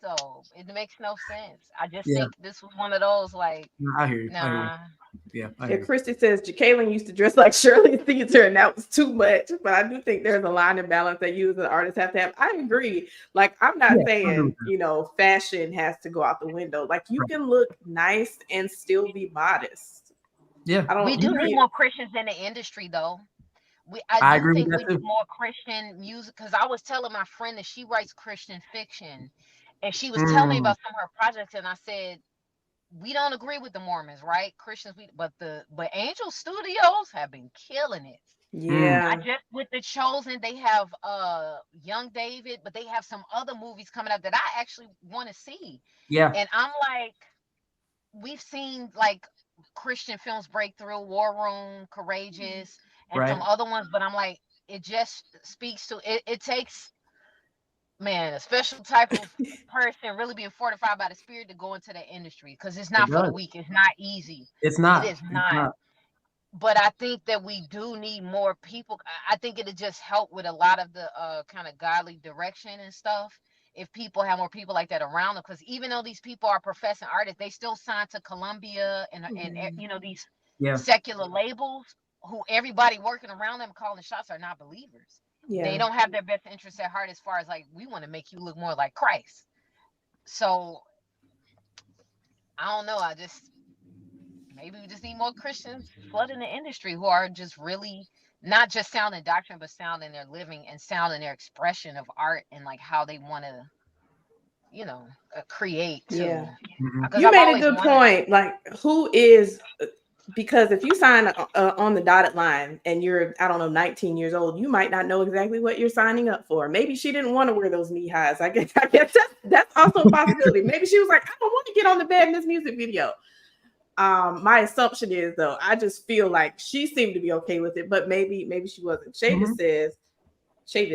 though. It makes no sense. I just think this was one of those, like, I hear you. Nah. Christy says Jacqueline used to dress like Shirley Theater, and that was too much. But I do think there's a line and balance that you as an artist have to have. I agree. Like, I'm not saying, fashion has to go out the window. Like, you can look nice and still be modest. Yeah. We do need more Christians in the industry, though. I do think we need more Christian music, because I was telling my friend that she writes Christian fiction, and she was telling me about some of her projects, and I said, we don't agree with the Mormons, right? Christians, but Angel Studios have been killing it. Yeah. Not just with The Chosen, they have Young David, but they have some other movies coming up that I actually want to see. Yeah. And I'm like, we've seen like Christian films break through, War Room, Courageous, and some other ones, but I'm like, it just speaks to it takes a special type of person really being fortified by the Spirit to go into the industry, because it's not for the weak. It's not easy. It's not. It is not. But I think that we do need more people. I think it'll just help with a lot of the kind of godly direction and stuff if people have more people like that around them. Because even though these people are professing artists, they still sign to Columbia and these secular labels, who everybody working around them calling shots are not believers. They don't have their best interests at heart as far as like, we want to make you look more like Christ. So I don't know. Maybe we just need more Christians flooding the industry who are just really not just sound in doctrine, but sound in their living and sound in their expression of art and like how they want to, create. Yeah. You made a good point. Like, who is... Because if you sign on the dotted line and you're, 19 years old, you might not know exactly what you're signing up for. Maybe she didn't want to wear those knee highs. I guess that's also a possibility. Maybe she was like, I don't want to get on the bed in this music video. My assumption is, though, I just feel like she seemed to be okay with it, but maybe she wasn't. Shada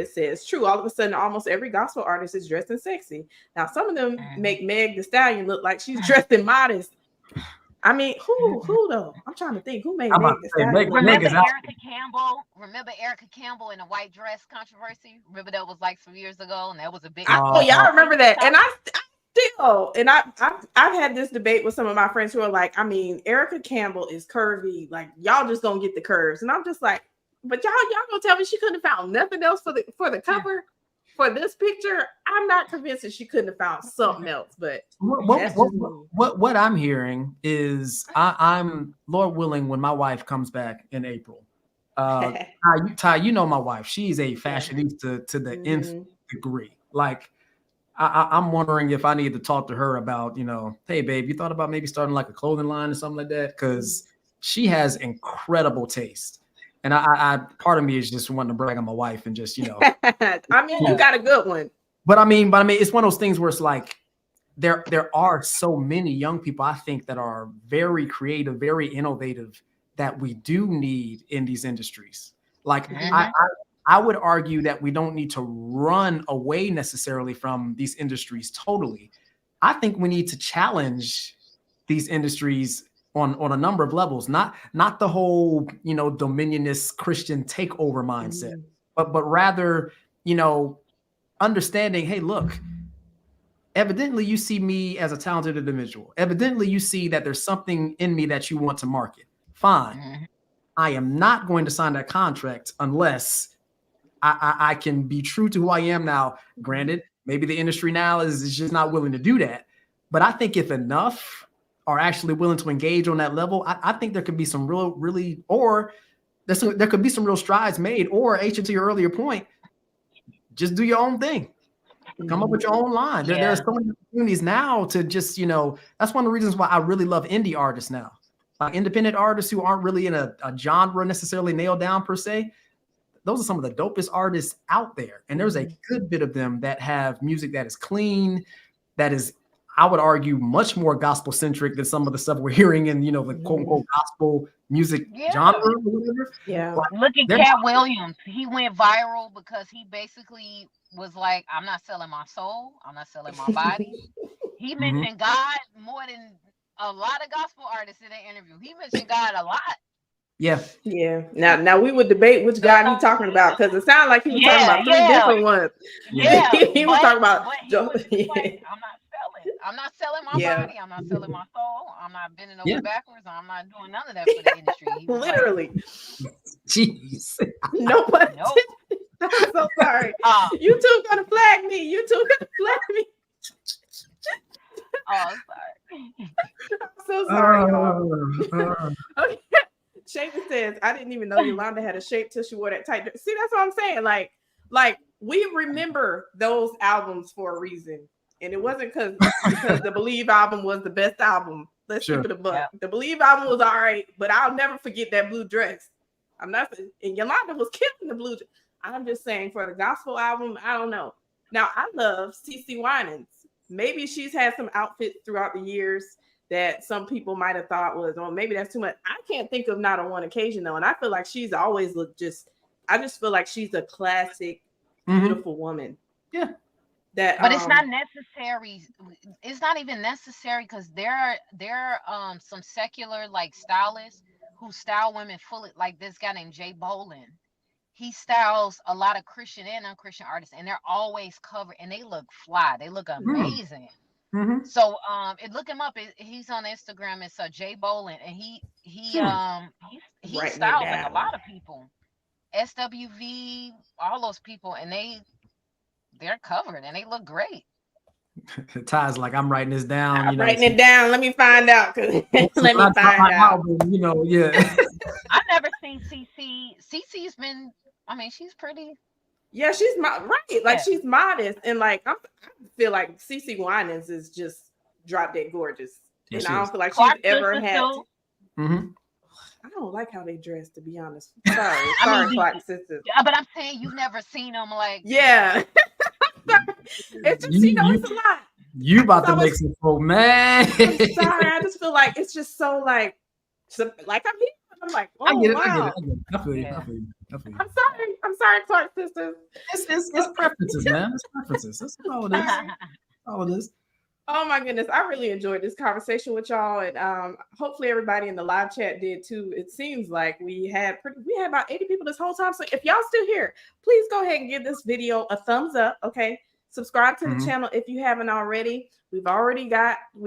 says, true. All of a sudden, almost every gospel artist is dressed in sexy. Now, some of them make Meg Thee Stallion look like she's dressed in modest. I mean, who though? I'm trying to think. Who made I'm Meg about the to say, Stallion? Remember Meg is out. Erica Campbell? Remember Erica Campbell in the white dress controversy? Remember that was like some years ago, and that was a big. Oh yeah, I remember that. And I've had this debate with some of my friends who are like, I mean, Erica Campbell is curvy. Like y'all just don't get the curves, and I'm just like, but y'all gonna tell me she couldn't have found nothing else for the cover for this picture? I'm not convinced that she couldn't have found something else. But what I'm hearing is I'm Lord willing when my wife comes back in April. Ty, you know my wife. She's a fashionista to the nth degree. Like I'm wondering if I need to talk to her about, hey babe, you thought about maybe starting like a clothing line or something like that? Because she has incredible taste. And I part of me is just wanting to brag on my wife and just, I mean, you got a good one. But I mean, it's one of those things where it's like there are so many young people, I think, that are very creative, very innovative that we do need in these industries. Like I would argue that we don't need to run away necessarily from these industries totally. I think we need to challenge these industries on a number of levels, not the whole, dominionist Christian takeover mindset, but rather, understanding, hey, look, evidently you see me as a talented individual. Evidently you see that there's something in me that you want to market. Fine. I am not going to sign that contract unless I can be true to who I am now. Granted, maybe the industry now is just not willing to do that. But I think if enough are actually willing to engage on that level, I think there could be some there could be some real strides made. Or, H, to your earlier point, just do your own thing. Come up with your own line. There are so many opportunities now to just, that's one of the reasons why I really love indie artists now. Like independent artists who aren't really in a genre necessarily nailed down per se. Those are some of the dopest artists out there. And there's a good bit of them that have music that is clean, that is, I would argue, much more gospel centric than some of the stuff we're hearing in, the quote unquote gospel music genre or whatever. Yeah. Look at Cat Williams. He went viral because he basically was like, I'm not selling my soul. I'm not selling my body. He mentioned God more than a lot of gospel artists in that interview. He mentioned God a lot. Yeah. Now we would debate which God he's talking about, because it sounded like he was talking about three different ones. Yeah, he was talking about. Like, I'm not selling my body. I'm not selling my soul. I'm not bending over backwards. I'm not doing none of that for the industry. Literally. Jeez. Nobody. Nope. I'm so sorry. You two gonna flag me. Oh, sorry. I'm so sorry, y'all. Okay. Shaven says, I didn't even know Yolanda had a shape till she wore that tight dress. See, that's what I'm saying. Like we remember those albums for a reason. And it wasn't because the Believe album was the best album. Let's keep it a buck. Yeah. The Believe album was all right, but I'll never forget that blue dress. And Yolanda was killing the blue dress. I'm just saying, for the gospel album, I don't know. Now, I love CeCe Winans. Maybe she's had some outfits throughout the years that some people might have thought was, maybe that's too much. I can't think of not on one occasion, though. And I feel like she's always looked I just feel like she's a classic, beautiful woman. Yeah. But it's not necessary. It's not even necessary, because there are some secular stylists who style women fully, like this guy named Jay Bolin. He styles a lot of Christian and unchristian artists, and they're always covered, and they look fly. They look amazing. So look him up. He's on Instagram. It's Jay Bolin, and he styles like a lot of people. SWV, all those people, and they're covered and they look great. Ty's like, I'm writing this down. I'm writing it down. Let me find out. Let me find out. I've never seen CeCe. CeCe's been, she's pretty. Yeah, she's right. Like, she's modest. And I feel like CeCe Winans is just drop dead gorgeous. Yeah, and I don't feel like she's ever had. I don't like how they dress, to be honest. Sorry, Clark sisters. But I'm saying you've never seen them Yeah. It's just, it's a lot. You about to make some folk mad. I'm sorry. I just feel like it's just so I'm here. I'm like, oh, I get it. Wow. I feel you. I'm sorry, Clark sisters. It's preferences, man. It's preferences. That's all it is. Oh my goodness, I really enjoyed this conversation with y'all, and hopefully everybody in the live chat did too. It seems like we had about 80 people this whole time. So if y'all still here, please go ahead and give this video a thumbs up. Okay, subscribe to the channel if you haven't already. We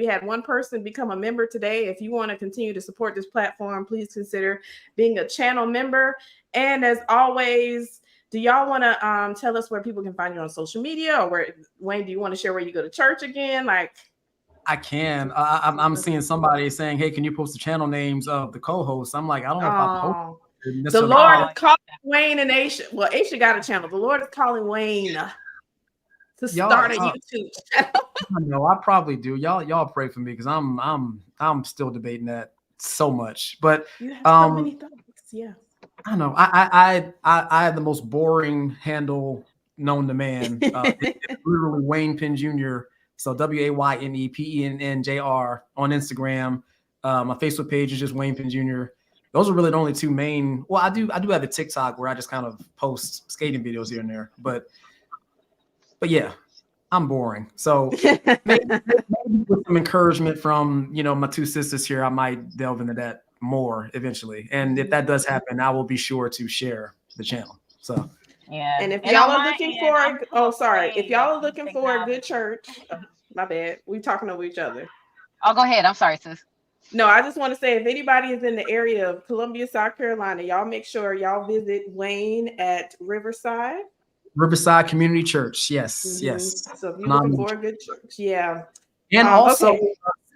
had one person become a member today. If you want to continue to support this platform, please consider being a channel member. And as always, do y'all want to tell us where people can find you on social media, or where, Wayne, do you want to share where you go to church again? Like, I can. I'm seeing somebody saying, "Hey, can you post the channel names of the co-hosts?" I'm like, I don't know if I post. The Lord is calling Wayne and Aisha. Well, Aisha got a channel. The Lord is calling Wayne to start a YouTube channel. No, I probably do. Y'all pray for me, because I'm still debating that so much. But you have so many thoughts. Yeah. I don't know. I have the most boring handle known to man. It's literally Wayne Penn Jr. So WaynePennJr on Instagram. My Facebook page is just Wayne Penn Jr. Those are really the only two main. Well, I do have a TikTok where I just kind of post skating videos here and there. But yeah, I'm boring. So maybe with some encouragement from my two sisters here, I might delve into that more eventually. And if that does happen, I will be sure to share the channel. So yeah. And if y'all are looking for if y'all are looking for a good church, my bad, we talking over each other. Oh, go ahead. I'm sorry, sis. No, I just want to say, if anybody is in the area of Columbia, South Carolina, y'all make sure y'all visit Wayne at Riverside Community Church. Yes. Yes. So if you're looking for a good church, yeah. And also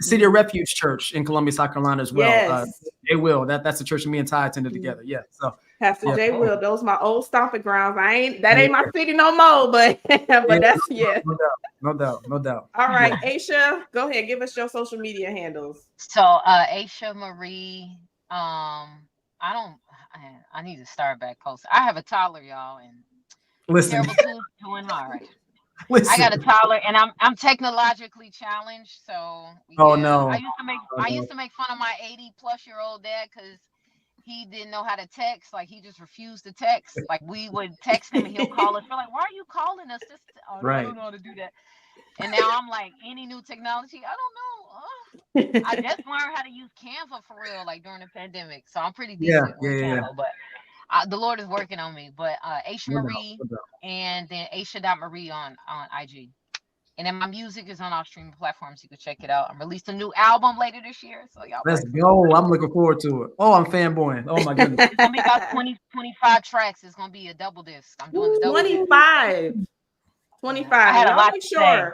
City of Refuge Church in Columbia, South Carolina as well. Yes. Jay Will. That's the church that me and Ty attended together. Yeah. So Pastor Jay Will. Those are my old stomping grounds. That ain't my city no more, but that's No doubt. All right, Aisha, go ahead. Give us your social media handles. So Aisha Marie. I need to start back posting. I have a toddler, y'all, and terrible doing hard. I got a toddler, and I'm technologically challenged. So no. I used to make fun of my 80-plus-year-old dad because he didn't know how to text. Like, he just refused to text. Like, we would text him and he'll call us. We're like, why are you calling us? I don't know how to do that. And now I'm like, any new technology? I don't know. I just learned how to use Canva for real, like during the pandemic. So I'm pretty decent with Canva, but the Lord is working on me. But Aisha Marie, and then Aisha.Marie on IG. And then my music is on all streaming platforms. You can check it out. I'm releasing a new album later this year. So y'all let's go. I'm looking forward to it. Oh, I'm fanboying. Oh my goodness. It's gonna be about 25 tracks. It's gonna be a double disc. I'm doing the double 25. 25. I had a lot to say.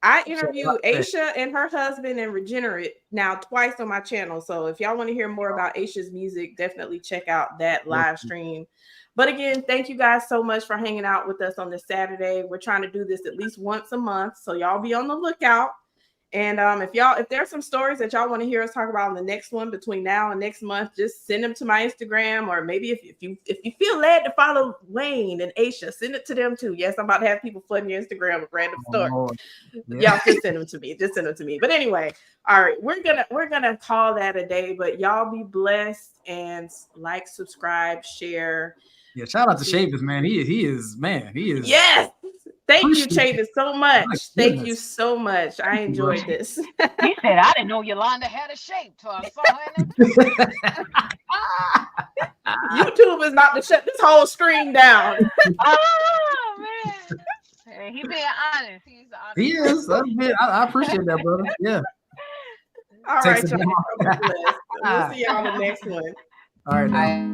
I interviewed Aisha and her husband and Regenerate now twice on my channel. So if y'all want to hear more about Aisha's music, definitely check out that live stream. But again, thank you guys so much for hanging out with us on this Saturday. We're trying to do this at least once a month, so y'all be on the lookout. And if there's some stories that y'all want to hear us talk about in the next one between now and next month, just send them to my Instagram, or maybe if you feel led to follow Wayne and Aisha, send it to them too. Yes, I'm about to have people flooding your Instagram with random stories. Y'all just send them to me. Just send them to me. But anyway, all right, we're gonna call that a day. But y'all be blessed, and like, subscribe, share. Yeah, shout out to Chavis, man. He is. Yes. Thank you, Chavis, so much. Thank you so much. I enjoyed this. He said, I didn't know Yolanda had a shape till I saw her. YouTube is about to shut this whole stream down. Oh, man. Hey, he being honest. He's honest. He is. I appreciate that, brother. Yeah. All right, y'all. We'll see y'all in the next one. All right. Now.